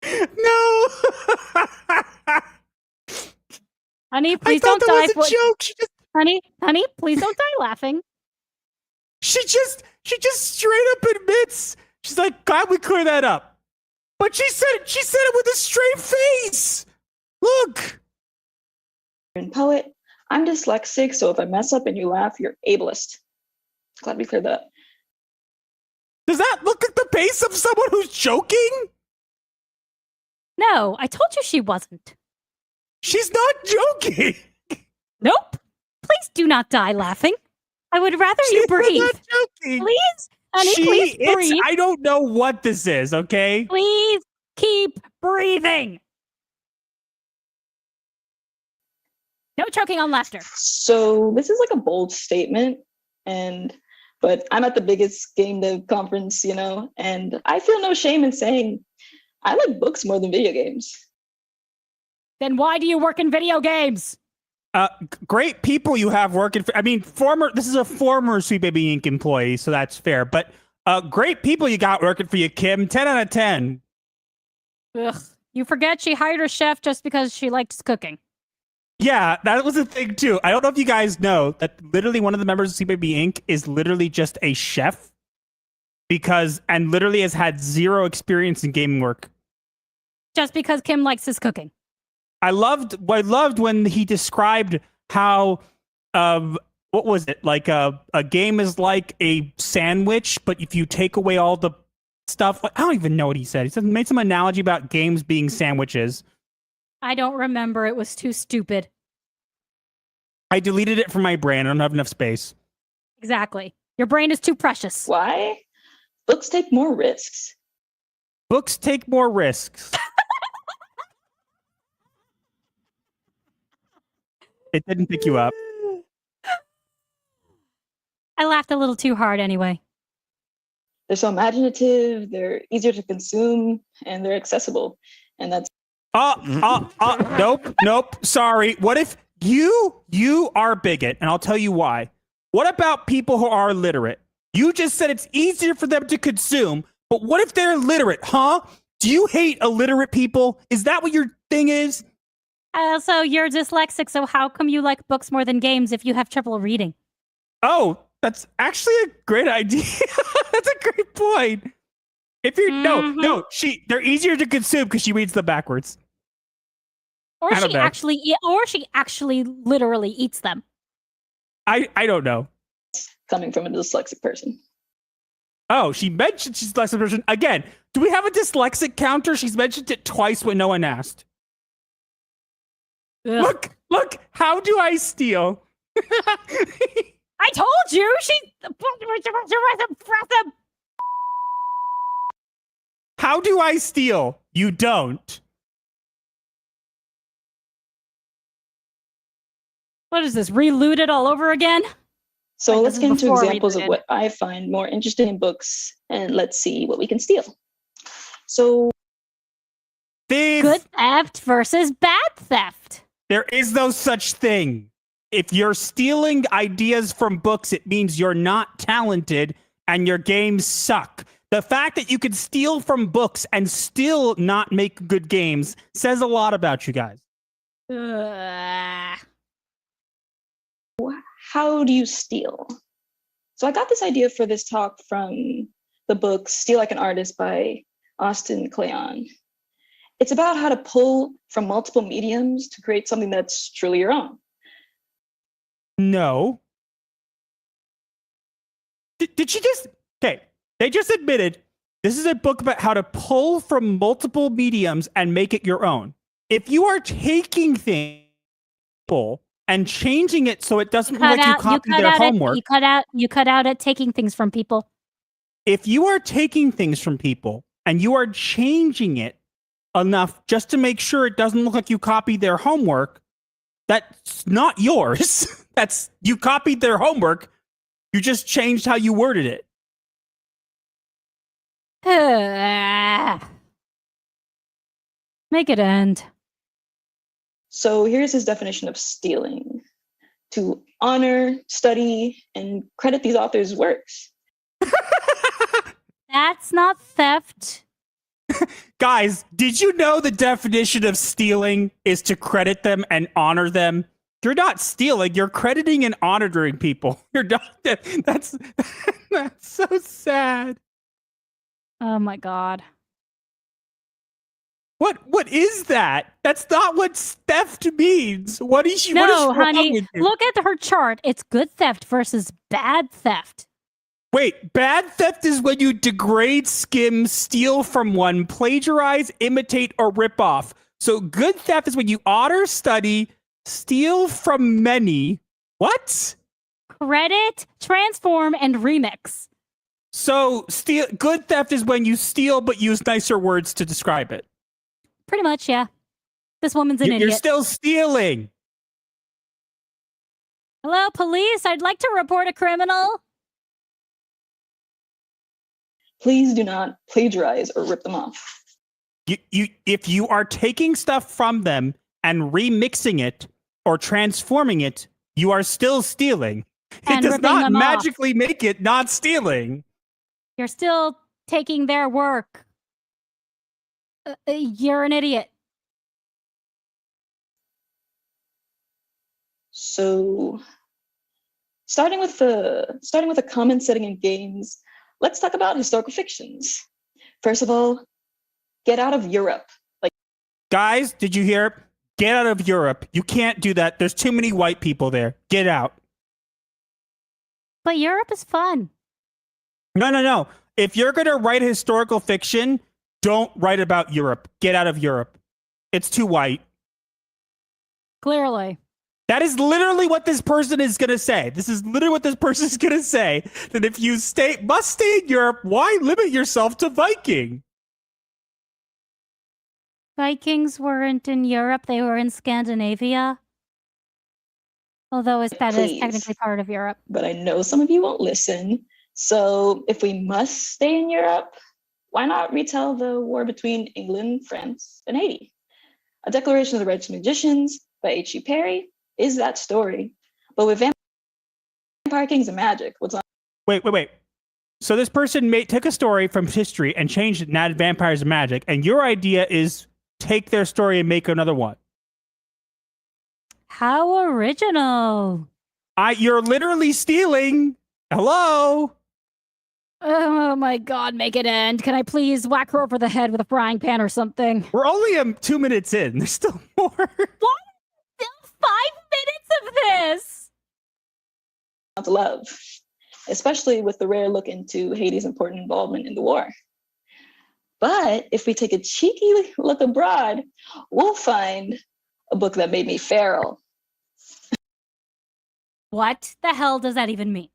No. Honey, please don't die. That was a joke. Honey, please don't die laughing. She just straight up admits. She's like, glad we cleared that up. But she said it with a straight face. Look. And poet. I'm dyslexic, so if I mess up and you laugh, you're ableist. Glad we cleared that up. Does that look like the face of someone who's joking? No, I told you she wasn't. She's not joking. Nope. Please do not die laughing. I would rather you breathe. Not joking. Please, honey, please breathe. I don't know what this is, okay? Please keep breathing. No choking on laughter. So this is like a bold statement, but I'm at the biggest game dev conference, and I feel no shame in saying I like books more than video games. Then why do you work in video games? Great people you have working for. I mean, this is a former Sweet Baby Inc. employee, so that's fair. But great people you got working for you, Kim. 10 out of 10. Ugh. You forget she hired her chef just because she likes cooking. Yeah, that was a thing too. I don't know if you guys know that literally one of the members of Sweet Baby Inc. is literally just a chef and literally has had zero experience in gaming work. Just because Kim likes his cooking. I loved when he described how what was it? Like a game is like a sandwich, but if you take away all the stuff, I don't even know what he said. He made some analogy about games being sandwiches. I don't remember. It was too stupid. I deleted it from my brain. I don't have enough space. Exactly. Your brain is too precious. Why? Books take more risks. Books take more risks. It didn't pick you up. I laughed a little too hard anyway. They're so imaginative, they're easier to consume, and they're accessible. And that's Nope. Sorry. What if you are a bigot? And I'll tell you why. What about people who are literate? You just said it's easier for them to consume, but what if they're illiterate, huh? Do you hate illiterate people? Is that what your thing is? So you're dyslexic, so how come you like books more than games if you have trouble reading? Oh, that's actually a great idea. That's a great point. If you're no, they're easier to consume because she reads them backwards. Or she actually literally eats them. I don't know. Coming from a dyslexic person. Oh, she mentioned she's a dyslexic person. Again, do we have a dyslexic counter? She's mentioned it twice when no one asked. Ugh. Look, how do I steal? I told you she How do I steal? You don't. What is this? Reloot it all over again? So Like, let's this get is into before examples of Reloaded. what I find more interesting in books, and let's see what we can steal. So, Good theft versus bad theft. There is no such thing. If you're stealing ideas from books, it means you're not talented and your games suck. The fact that you could steal from books and still not make good games says a lot about you guys. how do you steal? So I got this idea for this talk from the book Steal Like an Artist by Austin Kleon. It's about how to pull from multiple mediums to create something that's truly your own. No. Did she just... Okay, they just admitted this is a book about how to pull from multiple mediums and make it your own. If you are taking things and changing it so it doesn't look like you copied their homework... You cut out at taking things from people. If you are taking things from people and you are changing it enough just to make sure it doesn't look like you copied their homework, that's not yours. That's you copied their homework. You just changed how you worded it. Make it end. So here's his definition of stealing: to honor, study, and credit these authors' works. That's not theft. Guys, did you know the definition of stealing is to credit them and honor them? You're not stealing, you're crediting and honoring people. You're not, that's so sad. Oh my god. What is that? That's not what theft means. What is she? What is No, wrong honey. with you? Look at her chart. It's good theft versus bad theft. Wait, bad theft is when you degrade, skim, steal from one, plagiarize, imitate, or rip off. So good theft is when you honor, study, steal from many. What? Credit, transform, and remix. So good theft is when you steal but use nicer words to describe it. Pretty much, yeah. This woman's an idiot. You're still stealing. Hello, police. I'd like to report a criminal. Please do not plagiarize or rip them off. If you are taking stuff from them and remixing it or transforming it, you are still stealing. And it does not ripping them magically make it not stealing. You're still taking their work. You're an idiot. So, starting with a common setting in games, let's talk about historical fictions. First of all, get out of Europe. Guys, did you hear? Get out of Europe. You can't do that. There's too many white people there. Get out. But Europe is fun. No. If you're going to write historical fiction, don't write about Europe. Get out of Europe. It's too white. Clearly. That is literally what this person is going to say. This is literally what this person is going to say. That if you must stay in Europe, why limit yourself to Viking? Vikings weren't in Europe. They were in Scandinavia. Although that is technically part of Europe. But I know some of you won't listen. So if we must stay in Europe, why not retell the war between England, France, and Haiti? A Declaration of the Rights of Magicians by H.G. Perry is that story. But with Vampire Kings and Magic, what's on... Wait. So this person took a story from history and changed it and added vampires and magic, and your idea is take their story and make another one. How original. You're literally stealing. Hello? Oh my god, make it end. Can I please whack her over the head with a frying pan or something? We're only 2 minutes in. There's still more. What? Still 5 minutes of this? Love, especially with the rare look into Haiti's important involvement in the war. But if we take a cheeky look abroad, we'll find a book that made me feral. What the hell does that even mean?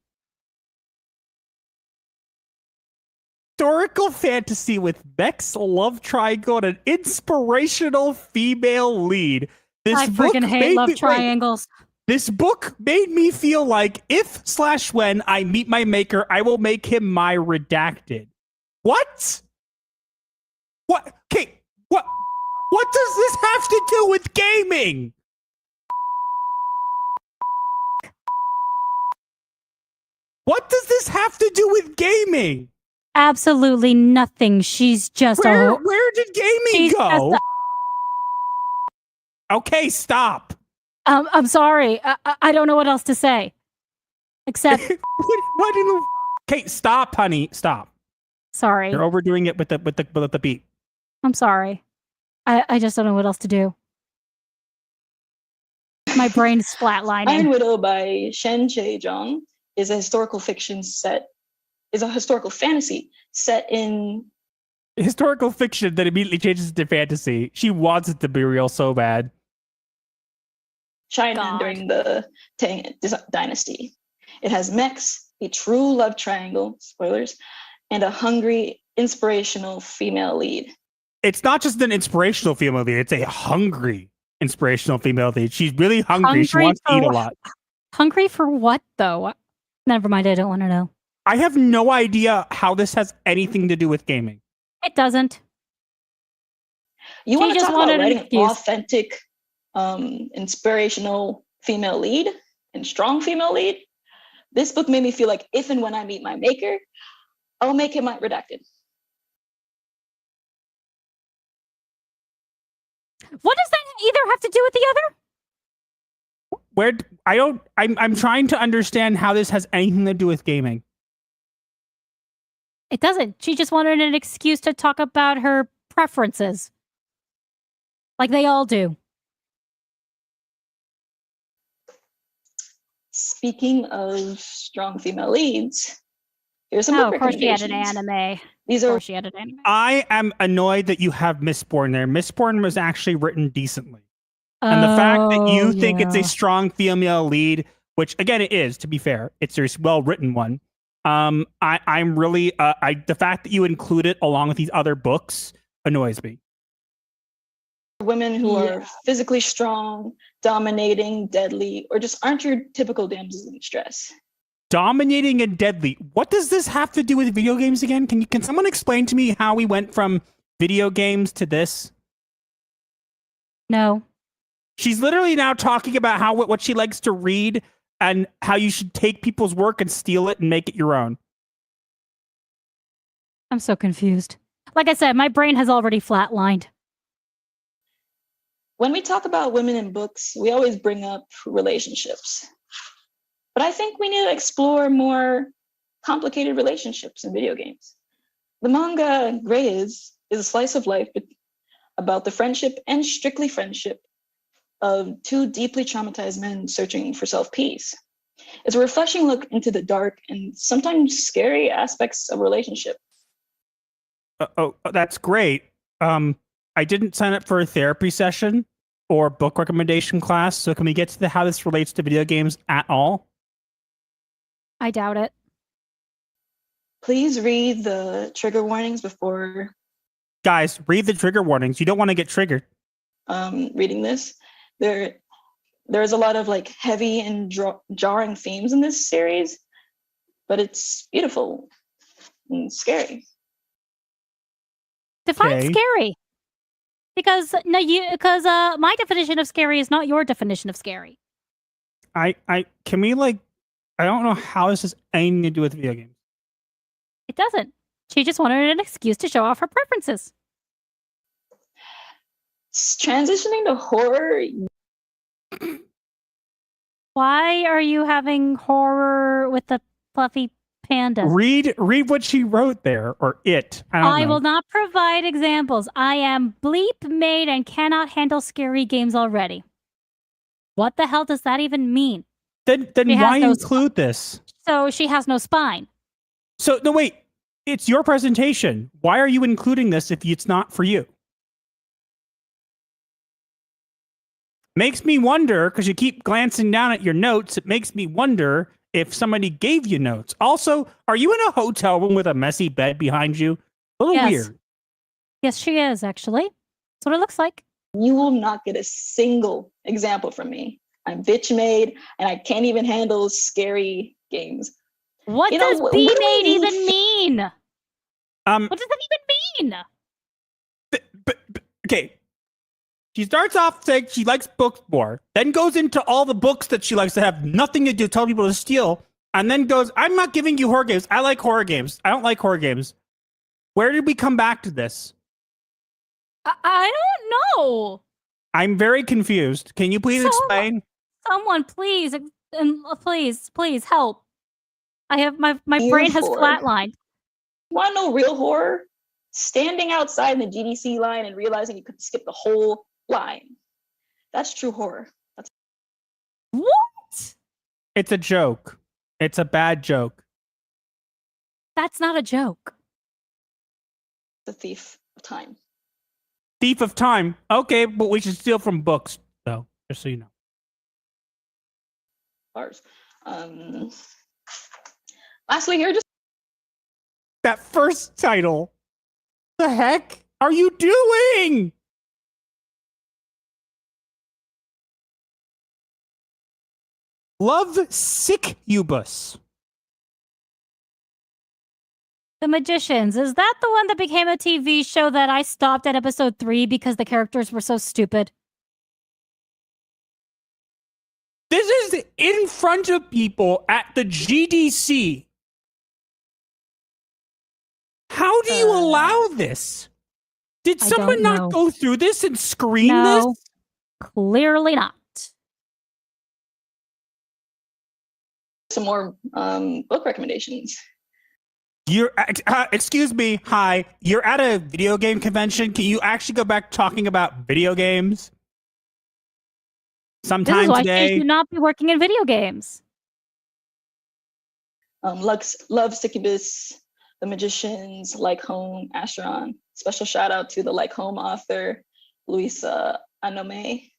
Historical fantasy with Beck's love triangle and an inspirational female lead. I freaking hate love triangles. This book made me feel like if/when I meet my maker, I will make him my redacted. What? What? Okay, what does this have to do with gaming? What does this have to do with gaming? Absolutely nothing. She's just Where did gaming go? Okay, stop. I'm sorry. I don't know what else to say. Except what in the... Okay, stop, honey. Stop. Sorry. You're overdoing it with the beat. I'm sorry. I just don't know what else to do. My brain's flatlining. Iron Widow by Shen Che-jong is a historical fantasy set in historical fiction that immediately changes to fantasy. She wants it to be real so bad. China during the Tang Dynasty. It has mechs, a true love triangle, spoilers, and a hungry, inspirational female lead. It's not just an inspirational female lead, it's a hungry, inspirational female lead. She's really hungry. She wants to eat a lot. Hungry for what, though? Never mind, I don't want to know. I have no idea how this has anything to do with gaming. It doesn't. You want to talk about writing an authentic, inspirational female lead and strong female lead? This book made me feel like if and when I meet my maker, I'll make him my redacted. What does that either have to do with the other? I'm trying to understand how this has anything to do with gaming. It doesn't. She just wanted an excuse to talk about her preferences. Like they all do. Speaking of strong female leads, here's some book of course she had an recommendations. anime. These are. She had an anime. I am annoyed that you have Mistborn there. Mistborn was actually written decently. And the fact that you think it's a strong female lead, which again it is, to be fair, it's a well-written one. I'm really the fact that you include it along with these other books annoys me. Women who are physically strong, dominating, deadly, or just aren't your typical damsels in distress. Dominating and deadly. What does this have to do with video games again? Can someone explain to me how we went from video games to this? No. She's literally now talking about what she likes to read and how you should take people's work and steal it and make it your own. I'm so confused. Like I said, my brain has already flatlined. When we talk about women in books, we always bring up relationships. But I think we need to explore more complicated relationships in video games. The manga Grey is a slice of life about the friendship and strictly friendship of two deeply traumatized men searching for self-peace. It's a refreshing look into the dark and sometimes scary aspects of relationship. That's great. I didn't sign up for a therapy session or book recommendation class, so can we get to how this relates to video games at all? I doubt it. Please read the trigger warnings before... Guys, read the trigger warnings. You don't want to get triggered. Reading this. There's a lot of heavy and jarring themes in this series, but it's beautiful and scary. Define scary. Because my definition of scary is not your definition of scary. I don't know how this has anything to do with video games. It doesn't. She just wanted an excuse to show off her preferences. Transitioning to horror. Why are you having horror with the fluffy panda? Read what she wrote there, or it. I don't know. will not provide examples. I am bleep made and cannot handle scary games already. What the hell does that even mean? Then why include this? So she has no spine. So no, wait. It's your presentation. Why are you including this if it's not for you? Makes me wonder, because you keep glancing down at your notes, it makes me wonder if somebody gave you notes. Also, are you in a hotel room with a messy bed behind you? A little weird. Yes, she is, actually. That's what it looks like. You will not get a single example from me. I'm bitch made, and I can't even handle scary games. What does B made even mean? What does that even mean? Okay. She starts off saying she likes books more, then goes into all the books that she likes that have nothing to do, tell people to steal, and then goes, I'm not giving you horror games. I like horror games. I don't like horror games. Where did we come back to this? I don't know. I'm very confused. Can you please explain? Someone, please, please help. I have my brain has flatlined. Want to know real horror? Standing outside in the GDC line and realizing you could skip the whole line. That's true horror. What? It's a joke. It's a bad joke. That's not a joke. The thief of time. Thief of time. Okay, but we should steal from books, though, just so you know. Bars. Lastly, here, just that first title. The heck are you doing? Love Sickubus. The Magicians. Is that the one that became a TV show that I stopped at episode 3 because the characters were so stupid? This is in front of people at the GDC. How do you allow this? Did someone not go through this and screen this? Clearly not. some more book recommendations. You're excuse me, hi. You're at a video game convention. Can you actually go back talking about video games sometime this is why today? She should not be working in video games. Love Succubus, The Magicians, Like Home, Asteron. Special shout out to the Like Home author, Luisa Anome.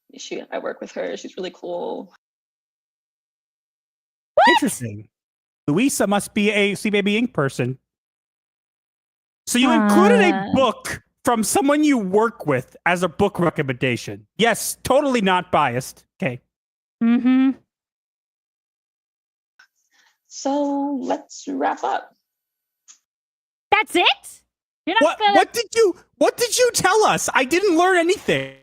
I work with her. She's really cool. What? Interesting. Luisa must be a C Baby Inc. person. So you included a book from someone you work with as a book recommendation. Yes, totally not biased. Okay. Mm-hmm. So let's wrap up. That's it? You're not What did you tell us? I didn't learn anything.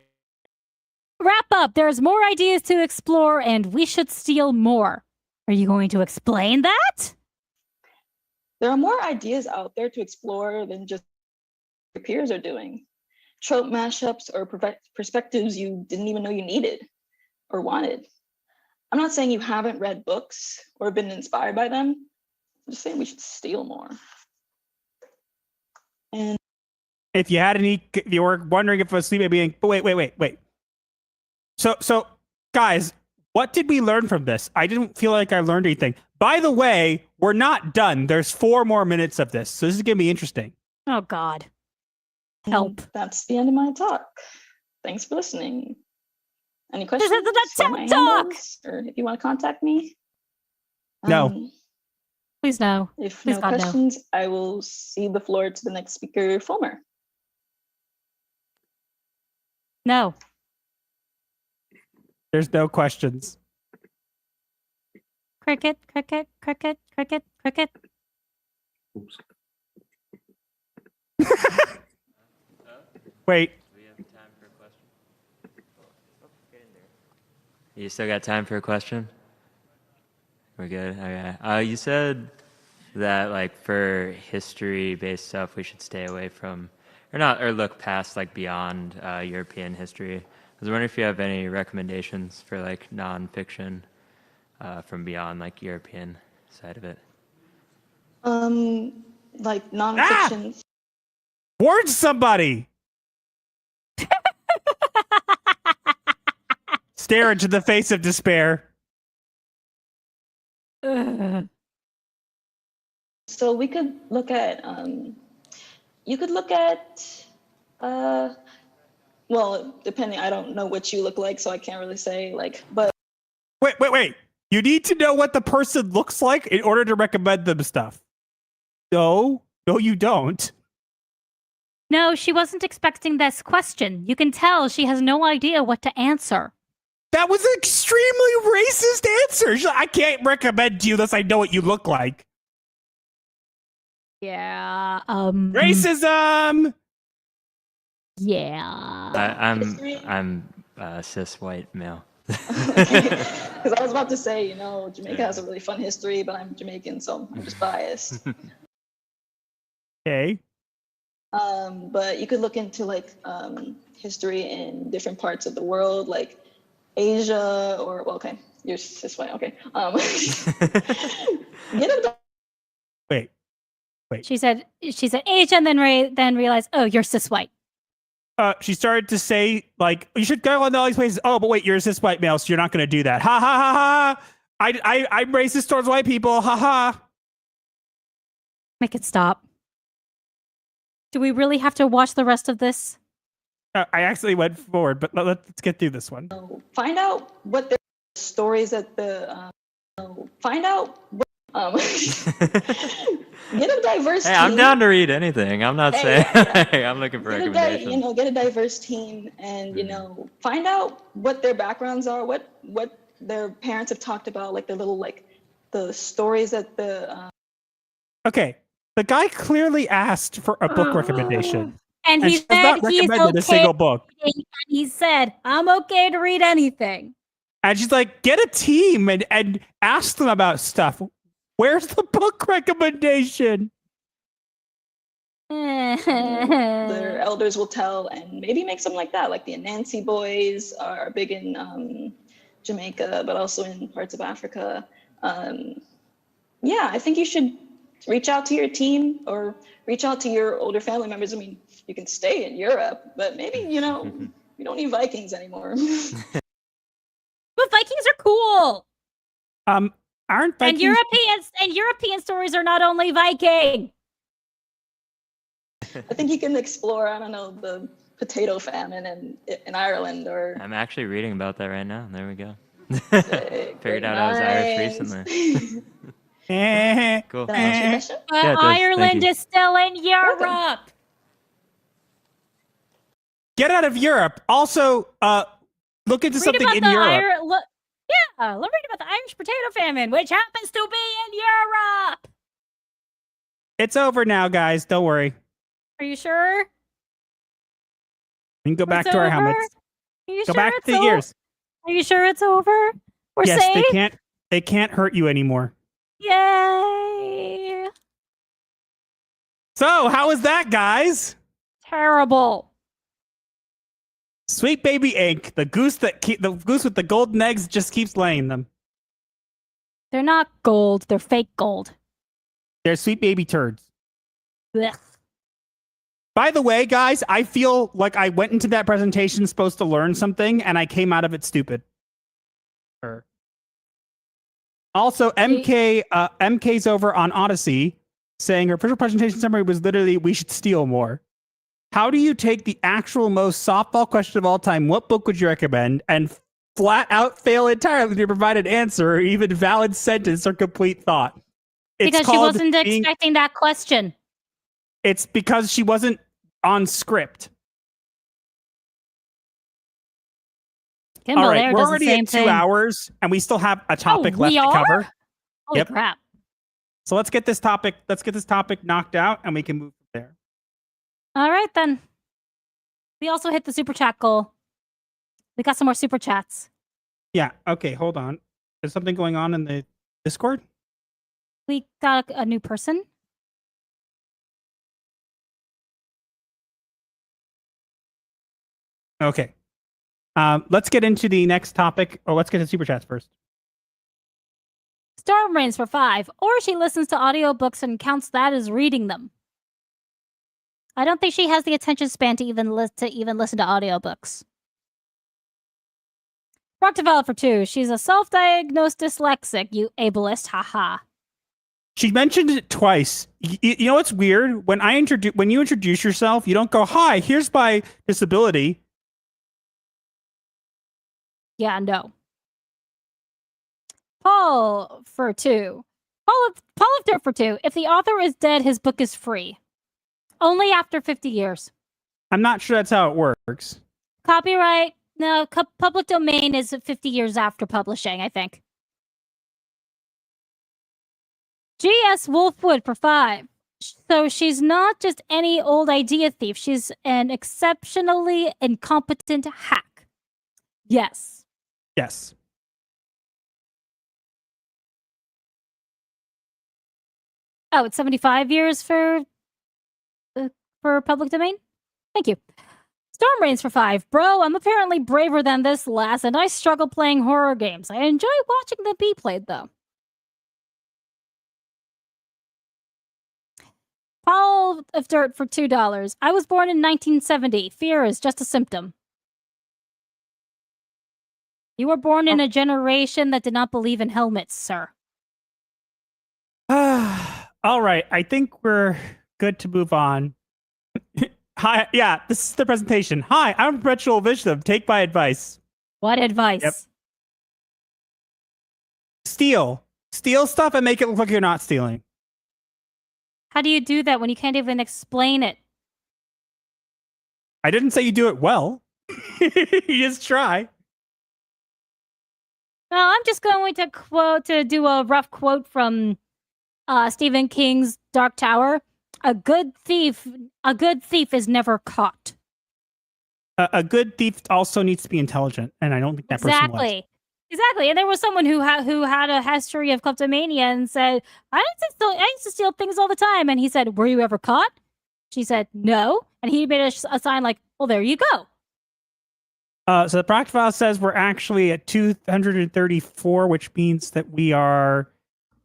Wrap up. There's more ideas to explore, and we should steal more. Are you going to explain that? There are more ideas out there to explore than just your peers are doing. Trope mashups or perspectives you didn't even know you needed or wanted. I'm not saying you haven't read books or been inspired by them. I'm just saying we should steal more. And if you were wondering if a C Baby Inc. But wait. So guys, what did we learn from this? I didn't feel like I learned anything. By the way, we're not done. There's 4 more minutes of this. So this is going to be interesting. Oh, God. Help. That's the end of my talk. Thanks for listening. Any questions? This is the talk! Or if you want to contact me? No. Please no. If Please no God, questions, I will cede the floor to the next speaker, Fulmer. No. There's no questions. Cricket, cricket, cricket, cricket, cricket. Oops. Wait. Do we have time for a question? You still got time for a question? We're good. Okay. You said that like for history-based stuff, we should stay away from, or look past like beyond European history. I was wondering if you have any recommendations for like nonfiction from beyond like European side of it. Like nonfiction. Warn somebody. Stare into the face of despair. So we could look at you could look at well, depending, I don't know what you look like, so I can't really say like, but Wait. You need to know what the person looks like in order to recommend them stuff. No, you don't. No, she wasn't expecting this question. You can tell she has no idea what to answer. That was an extremely racist answer. I can't recommend you unless I know what you look like. Yeah. Racism. Yeah. I'm cis white male. because I was about to say, you know, Jamaica has a really fun history, but I'm Jamaican, so I'm just biased. Okay. But you could look into like history in different parts of the world, like Asia, or well, okay, you're cis white. Okay. Wait. She said Asia, and then realized, oh, you're cis white. She started to say, like, you should go on all these places. Oh, but wait, you're a cis white male, so you're not going to do that. Ha ha ha ha. I'm racist towards white people. Ha ha. Make it stop. Do we really have to watch the rest of this? I actually went forward, but let's get through this one. Find out what the stories at the find out what, get a diverse Hey, team. I'm down to read anything. I'm not saying hey, I'm looking for recommendations. Get a diverse team, and find out what their backgrounds are, what their parents have talked about, like the little like the stories that the. Okay, the guy clearly asked for a book recommendation, and he she has not recommended a single book. And he said, "I'm okay to read anything." And she's like, "Get a team and ask them about stuff." Where's the book recommendation? Their elders will tell, and maybe make something like that. Like the Anansi boys are big in Jamaica, but also in parts of Africa. Yeah, I think you should reach out to your team or reach out to your older family members. I mean, you can stay in Europe, but maybe, we don't need Vikings anymore. But Vikings are cool. Aren't Vikings... And European stories are not only Viking. I think you can explore, I don't know, the potato famine in Ireland, or I'm actually reading about that right now. There we go. Figured out I was Irish recently. Cool. But Ireland is still in Europe. Get out of Europe. Also, look into something in Europe. Read about the Irish potato famine, which happens to be in Europe. It's over now, guys. Don't worry. Are you sure? We can go back to our helmets. Are you go sure back it's to the over? ears. Are you sure it's over? We're yes, safe? they can't hurt you anymore. Yay! So, how was that, guys? Terrible. Sweet baby Ink, the goose with the golden eggs just keeps laying them. They're not gold, they're fake gold. They're sweet baby turds. Blech. By the way, guys, I feel like I went into that presentation supposed to learn something, and I came out of it stupid. Also, MK's over on Odyssey saying her official presentation summary was literally, "We should steal more." How do you take the actual most softball question of all time, what book would you recommend, and flat out fail entirely to provide an answer or even valid sentence or complete thought? Because she wasn't expecting that question. It's because she wasn't on script. Kimball all right, there we're does already the same at 2 thing. hours, and we still have a topic left we to are? cover. Holy crap. So let's get this topic knocked out, and we can move from there. All right, then. We also hit the super chat goal. We got some more super chats. Yeah, okay, hold on. There's something going on in the Discord? we got a new person. Okay. Let's get into the next topic. Or let's get to super chats first. Storm Rains for 5. Or she listens to audiobooks and counts that as reading them. I don't think she has the attention span to even listen to audiobooks. Rock Develop for 2. She's a self-diagnosed dyslexic, you ableist, haha. She mentioned it twice. You know what's weird? When you introduce yourself, you don't go, "Hi, here's my disability." Yeah, no. Paul for 2. Paul of Dirt for 2. If the author is dead, his book is free. Only after 50 years. I'm not sure that's how it works. Copyright, no, public domain is 50 years after publishing, I think. G.S. Wolfwood for 5. So she's not just any old idea thief. She's an exceptionally incompetent hack. Yes. Yes. Oh, it's 75 years for public domain? Thank you. Storm Rains for 5. Bro, I'm apparently braver than this lass, and I struggle playing horror games. I enjoy watching them be played, though. Paul of Dirt for $2. I was born in 1970. Fear is just a symptom. You were born in a generation that did not believe in helmets, sir. All right. I think we're good to move on. Hi. Yeah, this is the presentation. Hi, I'm Perpetual Wisdom. Take my advice. What advice? Yep. Steal stuff and make it look like you're not stealing. How do you do that when you can't even explain it? I didn't say you do it well. You just try. Well, I'm just going to do a rough quote from Stephen King's Dark Tower. A good thief is never caught. A good thief also needs to be intelligent, and I don't think that person was. Exactly. And there was someone who had a history of kleptomania and said, I used to steal things all the time. And he said, were you ever caught? She said, no. And he made a sign like, well, there you go. So the proc file says we're actually at 234, which means that we are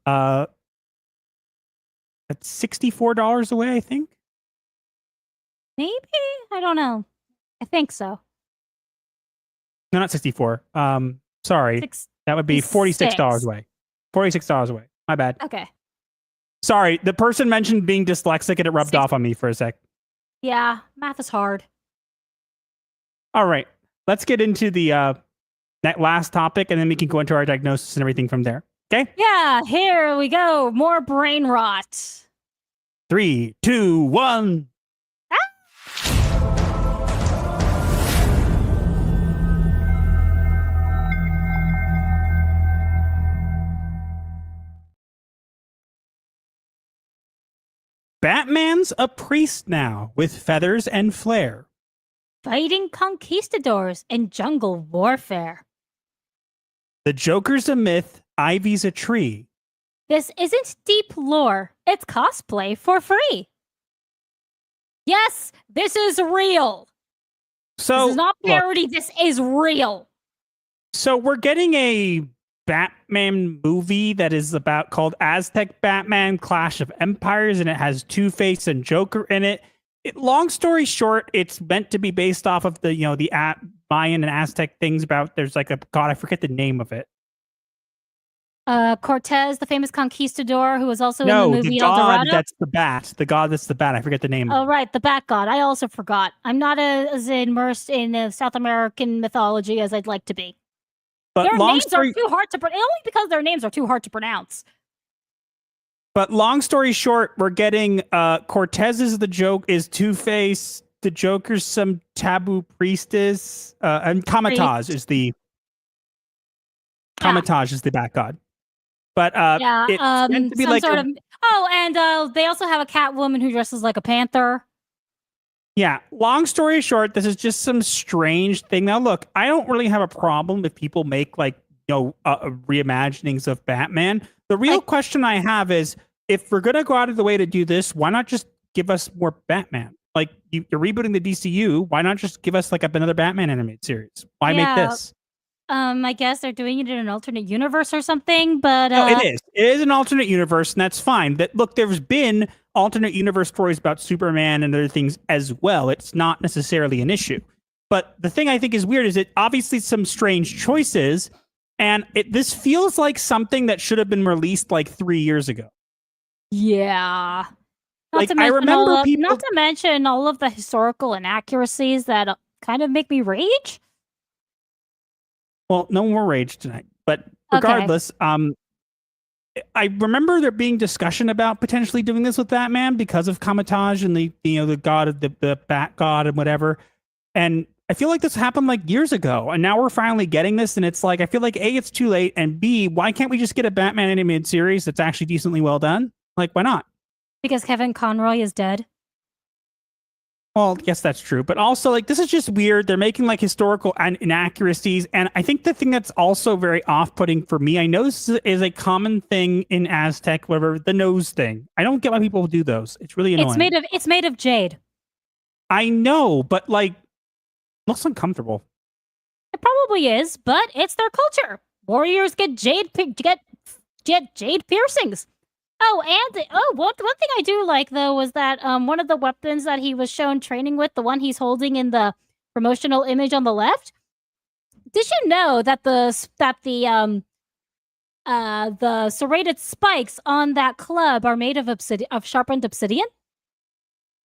at $64 away, I think. Maybe? I don't know. I think so. No, not 64. Sorry. That would be $46 away. $46 away. My bad. Okay. Sorry. The person mentioned being dyslexic and it rubbed off on me for a sec. Yeah, math is hard. All right. Let's get into the that last topic and then we can go into our diagnosis and everything from there. Okay? Yeah, here we go. More brain rot. 3, 2, 1. Batman's a priest now with feathers and flair. Fighting conquistadors in jungle warfare. The Joker's a myth, Ivy's a tree. This isn't deep lore, it's cosplay for free. Yes, this is real. So this is not parody, this is real. So we're getting a Batman movie that is called Aztec Batman Clash of Empires, and it has Two-Face and Joker in it. Long story short, it's meant to be based off of the Mayan and Aztec things about there's like I forget the name of it. Cortez, the famous conquistador who was also in the movie El Dorado. That's the bat. The god that's the bat. I forget the name. Oh, right, the bat god. I also forgot. I'm not as immersed in South American mythology as I'd like to be. But their names are too hard to pronounce. Only because their names are too hard to pronounce. But long story short, we're getting Cortez is Two-Face. The Joker's some taboo priestess, and Kamatage is the bat god. But it's meant to be like and they also have a Catwoman who dresses like a panther. Yeah, long story short, this is just some strange thing. Now, look, I don't really have a problem if people make reimaginings of Batman. The real question I have is, if we're gonna go out of the way to do this, why not just give us more Batman? Like you're rebooting the DCU, why not just give us like another Batman animated series? Why make this? I guess they're doing it in an alternate universe or something, but No, it is. It is an alternate universe, and that's fine. But look, there's been alternate universe stories about Superman and other things as well. It's not necessarily an issue. But the thing I think is weird is it obviously some strange choices, and this feels like something that should have been released like 3 years ago. Yeah. Like, I remember people. Not to mention all of the historical inaccuracies that kind of make me rage. Well, no more rage tonight. But regardless, I remember there being discussion about potentially doing this with Batman because of Kamatage and the god of the Bat God and whatever. And I feel like this happened like years ago, and now we're finally getting this, and it's like I feel like A, it's too late, and B, why can't we just get a Batman animated series that's actually decently well done? Like, why not? Because Kevin Conroy is dead. Well, yes, that's true. But also, like, this is just weird. They're making like historical inaccuracies. And I think the thing that's also very off-putting for me, I know this is a common thing in Aztec, whatever, the nose thing. I don't get why people do those. It's really annoying. It's made of jade. I know, but like, looks uncomfortable. It probably is, but it's their culture. Warriors get jade piercings. Oh, and one thing I do like though was that one of the weapons that he was shown training with, the one he's holding in the promotional image on the left. Did you know that the serrated spikes on that club are made of sharpened obsidian?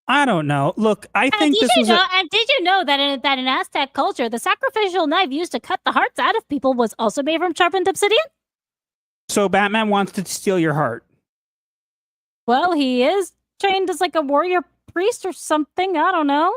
I don't know. Look, I think this was. And did you know that in Aztec culture, the sacrificial knife used to cut the hearts out of people was also made from sharpened obsidian? So Batman wants to steal your heart. Well, he is trained as like a warrior priest or something. I don't know.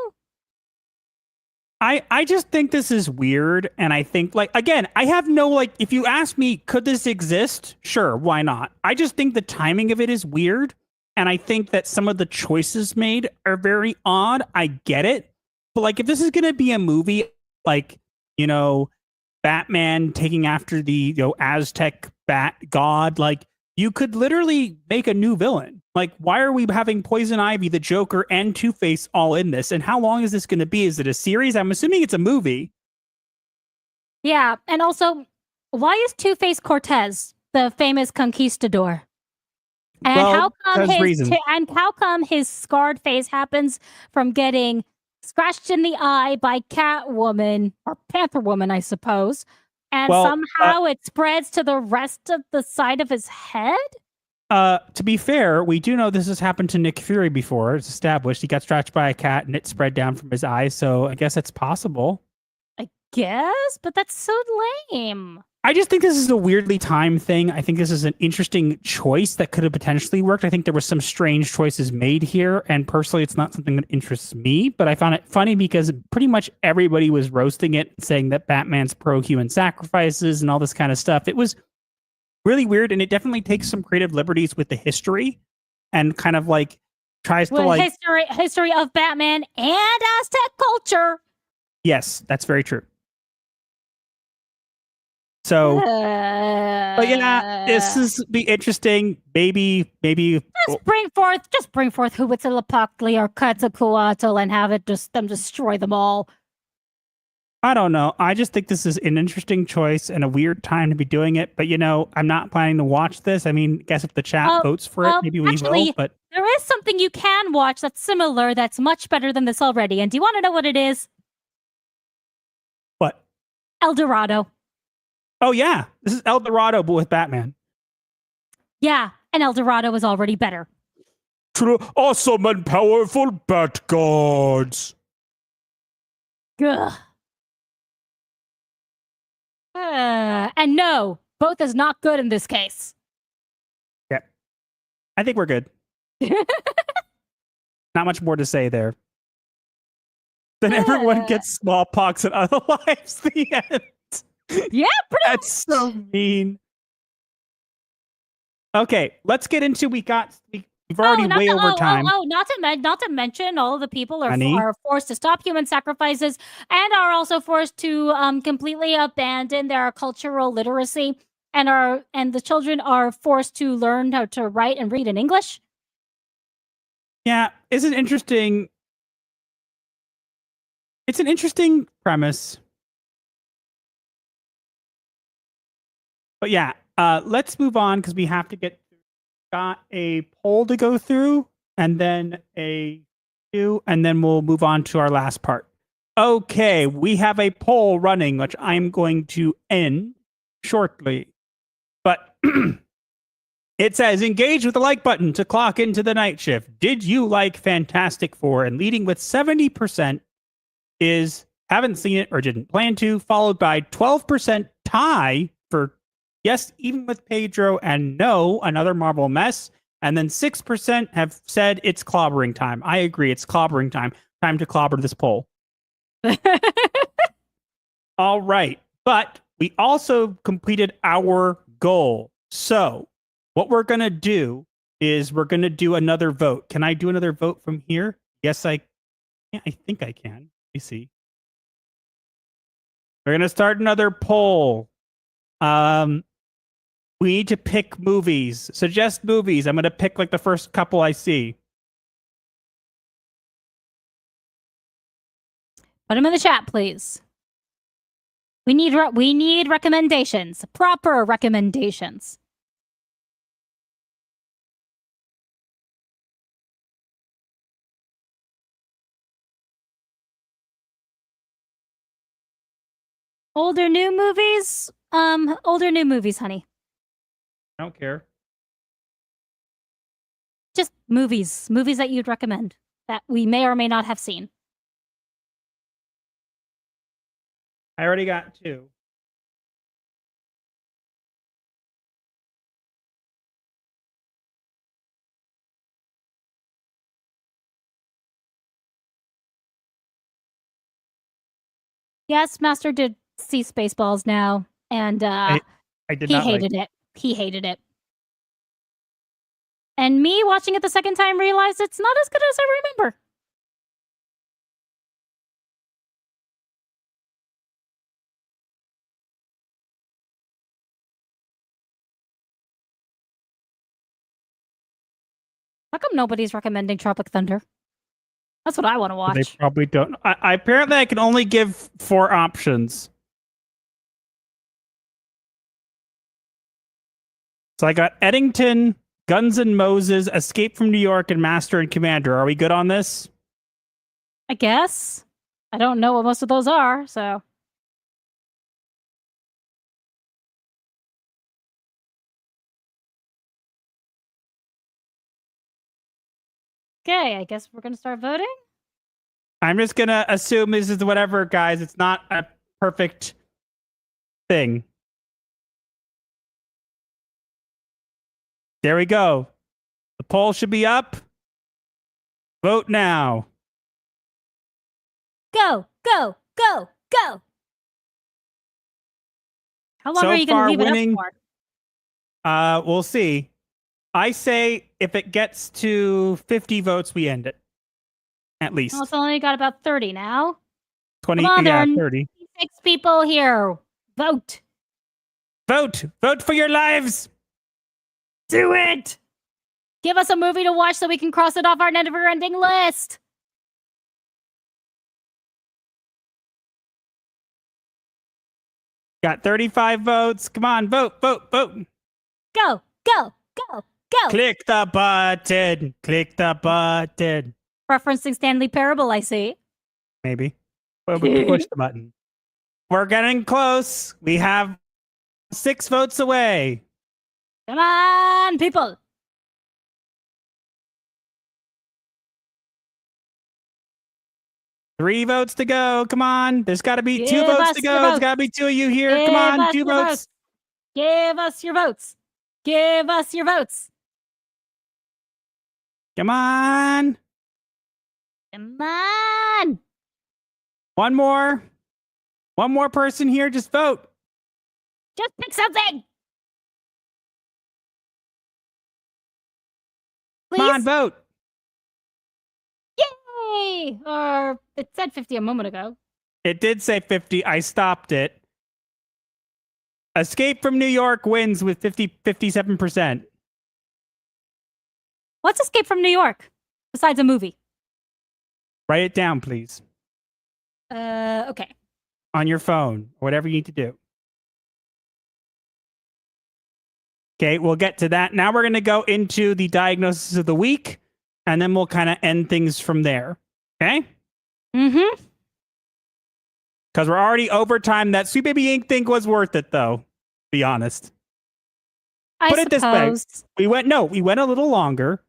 I just think this is weird. And I think, like, again, I have no, like, if you ask me, could this exist? Sure, why not? I just think the timing of it is weird. And I think that some of the choices made are very odd. I get it. But, like, if this is going to be a movie, like, Batman taking after the, Aztec Bat God, like, you could literally make a new villain. Like, why are we having Poison Ivy, the Joker, and Two-Face all in this? And how long is this going to be? Is it a series? I'm assuming it's a movie. Yeah, and also, why is Two-Face Cortez the famous conquistador? And Well, how come his scarred face happens from getting scratched in the eye by Catwoman or Panther Woman, I suppose? And somehow it spreads to the rest of the side of his head? To be fair, we do know this has happened to Nick Fury before. It's established. He got scratched by a cat and it spread down from his eye. So I guess it's possible. I guess, but that's so lame. I just think this is a weirdly timed thing. I think this is an interesting choice that could have potentially worked. I think there were some strange choices made here. And personally, it's not something that interests me. But I found it funny because pretty much everybody was roasting it, saying that Batman's pro-human sacrifices and all this kind of stuff. It was really weird. And it definitely takes some creative liberties with the history and kind of like tries to like... History of Batman and Aztec culture. Yes, that's very true. So, but yeah, this is be interesting. Maybe. Just bring forth Huitzilopochtli or Quetzalcoatl and have them destroy them all. I don't know. I just think this is an interesting choice and a weird time to be doing it. But I'm not planning to watch this. I mean, I guess if the chat votes for it, maybe we will. But there is something you can watch that's similar, that's much better than this already. And do you want to know what it is? What? El Dorado. Oh, yeah. This is El Dorado, but with Batman. Yeah, and El Dorado is already better. True, awesome and powerful bat gods. Ugh. And no, both is not good in this case. Yeah. I think we're good. Not much more to say there. Then everyone gets smallpox and otherwise the end. Yeah, that's so mean. Okay, let's get into we've already way over time. Not to mention all of the people are forced to stop human sacrifices and are also forced to completely abandon their cultural literacy and the children are forced to learn how to write and read in English. Yeah, it's an interesting premise. But yeah, let's move on because we have to got a poll to go through and then and then we'll move on to our last part. Okay, we have a poll running, which I'm going to end shortly. But it says, engage with the like button to clock into the night shift. Did you like Fantastic Four? And leading with 70% is haven't seen it or didn't plan to, followed by 12% tie for yes, even with Pedro, and no, another Marvel mess. And then 6% have said it's clobbering time. I agree, it's clobbering time. Time to clobber this poll. All right. But we also completed our goal. So what we're going to do is we're going to do another vote. Can I do another vote from here? Yes, I think I can. Let me see. We're going to start another poll. We need to pick movies. Suggest movies. I'm going to pick like the first couple I see. Put them in the chat, please. We need recommendations. Proper recommendations. Older new movies? Older new movies, honey. I don't care. Just movies. Movies that you'd recommend that we may or may not have seen. I already got 2. Yes, Master did see Spaceballs now, and I did he not hated it. He hated it. And me watching it the second time realized it's not as good as I remember. How come nobody's recommending Tropic Thunder? That's what I want to watch. They probably don't. Apparently, I can only give 4 options. So I got Eddington, Guns N' Moses, Escape from New York, and Master and Commander. Are we good on this? I guess. I don't know what most of those are, so. Okay, I guess we're going to start voting. I'm just going to assume this is whatever, guys. It's not a perfect thing. There we go. The poll should be up. Vote now. Go, go, go, go. How long are you going to leave it up for? We'll see. I say if it gets to 50 votes, we end it. At least. Well, it's only got about 30 now. 20, Come on, yeah, there are 30. 6 people here. Vote. Vote. Vote for your lives. Do it. Give us a movie to watch so we can cross it off our never-ending list. Got 35 votes. Come on, vote, vote, vote. Go, go, go, go. Click the button. Click the button. Referencing Stanley Parable, I see. Maybe. Well, we can push the button. We're getting close. We have 6 votes away. Come on, people. Three votes to go. Come on. There's got to be 2 votes to go. There's got to be 2 of you here. Come on. 2 votes. Give us your votes. Give us your votes. Come on. Come on. One more. One more person here. Just vote. Just pick something. Please? Come on, vote. Yay! Or it said 50 a moment ago. It did say 50. I stopped it. Escape from New York wins with 57%. What's Escape from New York besides a movie? Write it down, please. Okay. On your phone, whatever you need to do. Okay, we'll get to that. Now we're going to go into the diagnosis of the week, and then we'll kind of end things from there. Okay? Mm-hmm. Because we're already over time. That Sweet Baby Ink thing was worth it, though. Be honest. Put it this way. We went a little longer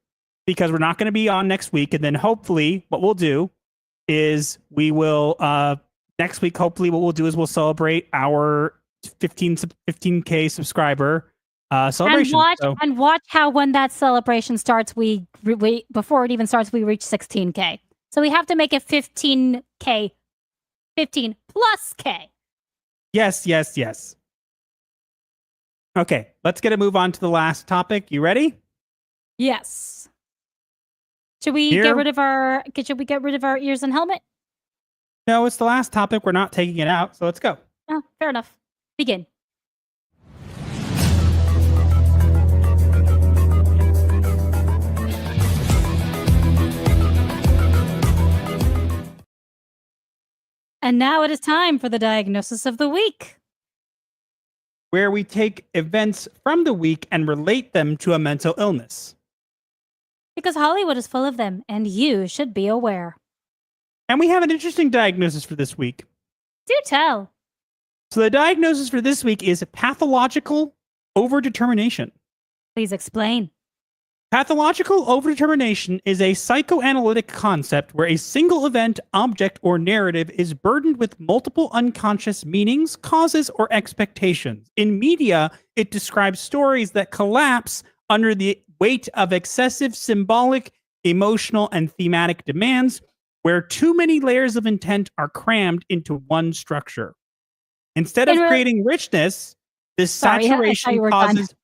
because we're not going to be on next week. And then hopefully what we'll do is we will, next week, hopefully what we'll do is we'll celebrate our 15K subscriber celebration. And watch how when that celebration starts, we before it even starts, we reach 16K. So we have to make it 15K, 15 plus K. Yes. Okay, let's move on to the last topic. You ready? Yes. Should we get rid of our ears and helmet? No, it's the last topic. We're not taking it out, so let's go. Oh, fair enough. Begin. And now it is time for the diagnosis of the week, where we take events from the week and relate them to a mental illness. Because Hollywood is full of them, and you should be aware. And we have an interesting diagnosis for this week. Do tell. So the diagnosis for this week is pathological overdetermination. Please explain. Pathological overdetermination is a psychoanalytic concept where a single event, object, or narrative is burdened with multiple unconscious meanings, causes, or expectations. In media, it describes stories that collapse under the weight of excessive symbolic, emotional, and thematic demands, where too many layers of intent are crammed into one structure. Instead of creating richness, this saturation causes...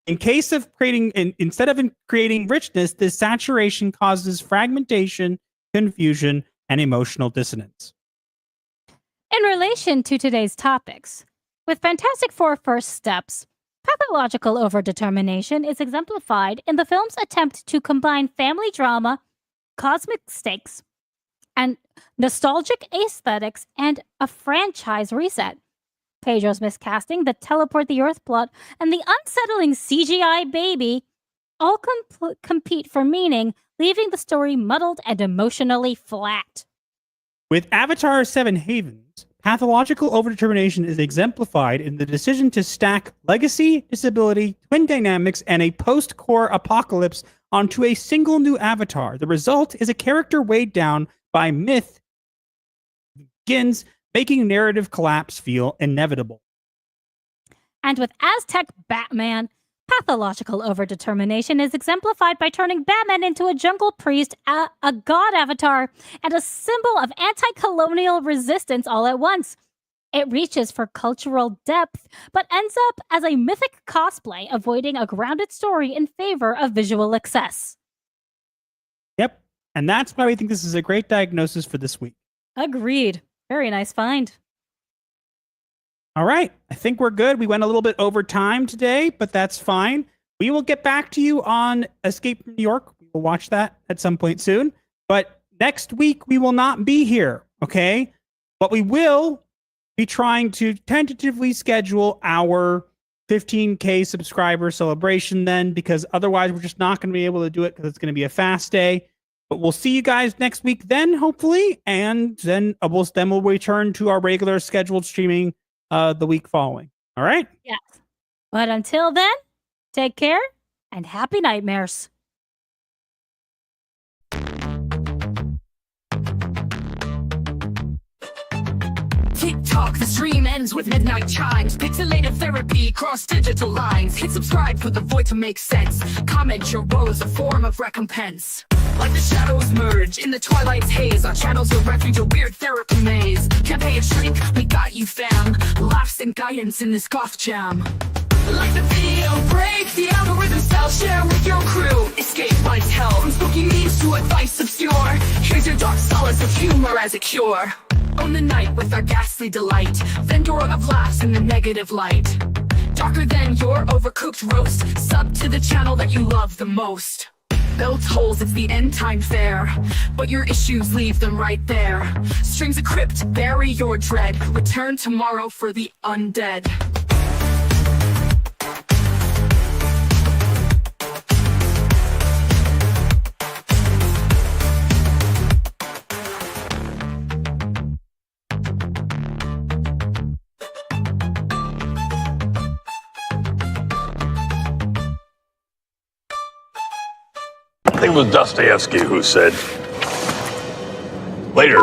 Instead of creating richness, this saturation causes fragmentation, confusion, and emotional dissonance. In relation to today's topics, with Fantastic Four First Steps, pathological overdetermination is exemplified in the film's attempt to combine family drama, cosmic stakes, and nostalgic aesthetics and a franchise reset. Pedro's miscasting, the teleport the Earth plot, and the unsettling CGI baby all compete for meaning, leaving the story muddled and emotionally flat. With Avatar 7 Havens, pathological overdetermination is exemplified in the decision to stack legacy, disability, twin dynamics, and a post-core apocalypse onto a single new avatar. The result is a character weighed down by myth, begins making narrative collapse feel inevitable. And with Aztec Batman, pathological overdetermination is exemplified by turning Batman into a jungle priest, a god avatar, and a symbol of anti-colonial resistance all at once. It reaches for cultural depth, but ends up as a mythic cosplay, avoiding a grounded story in favor of visual excess. Yep, and that's why we think this is a great diagnosis for this week. Agreed. Very nice find. All right. I think we're good. We went a little bit over time today, but that's fine. We will get back to you on Escape from New York. We will watch that at some point soon. But next week, we will not be here, okay? But we will be trying to tentatively schedule our 15K subscriber celebration then, because otherwise we're just not going to be able to do it because it's going to be a fast day. But we'll see you guys next week then, hopefully, and then we'll return to our regular scheduled streaming the week following. All right? Yes. But until then, take care and happy nightmares. TikTok, the stream ends with midnight chimes. Pixelated therapy, cross digital lines. Hit subscribe for the void to make sense. Comment your woes, a form of recompense. Like the shadows merge in the twilight's haze, our channels a refuge, a weird therapy maze. Campaign shrink, we got you fam. Laughs and guidance in this goth jam. Like the video break, the algorithm style, share with your crew. Escape life's hell, from spooky memes to advice obscure. Here's your dark solace of humor as a cure. Own the night with our ghastly delight. Vendora of laughs in the negative light. Darker than your overcooked roast. Sub to the channel that you love the most. Belt holes, it's the end time fair. But your issues, leave them right there. Strings of crypt, bury your dread. Return tomorrow for the undead. I think it was Dostoevsky who said, "Later,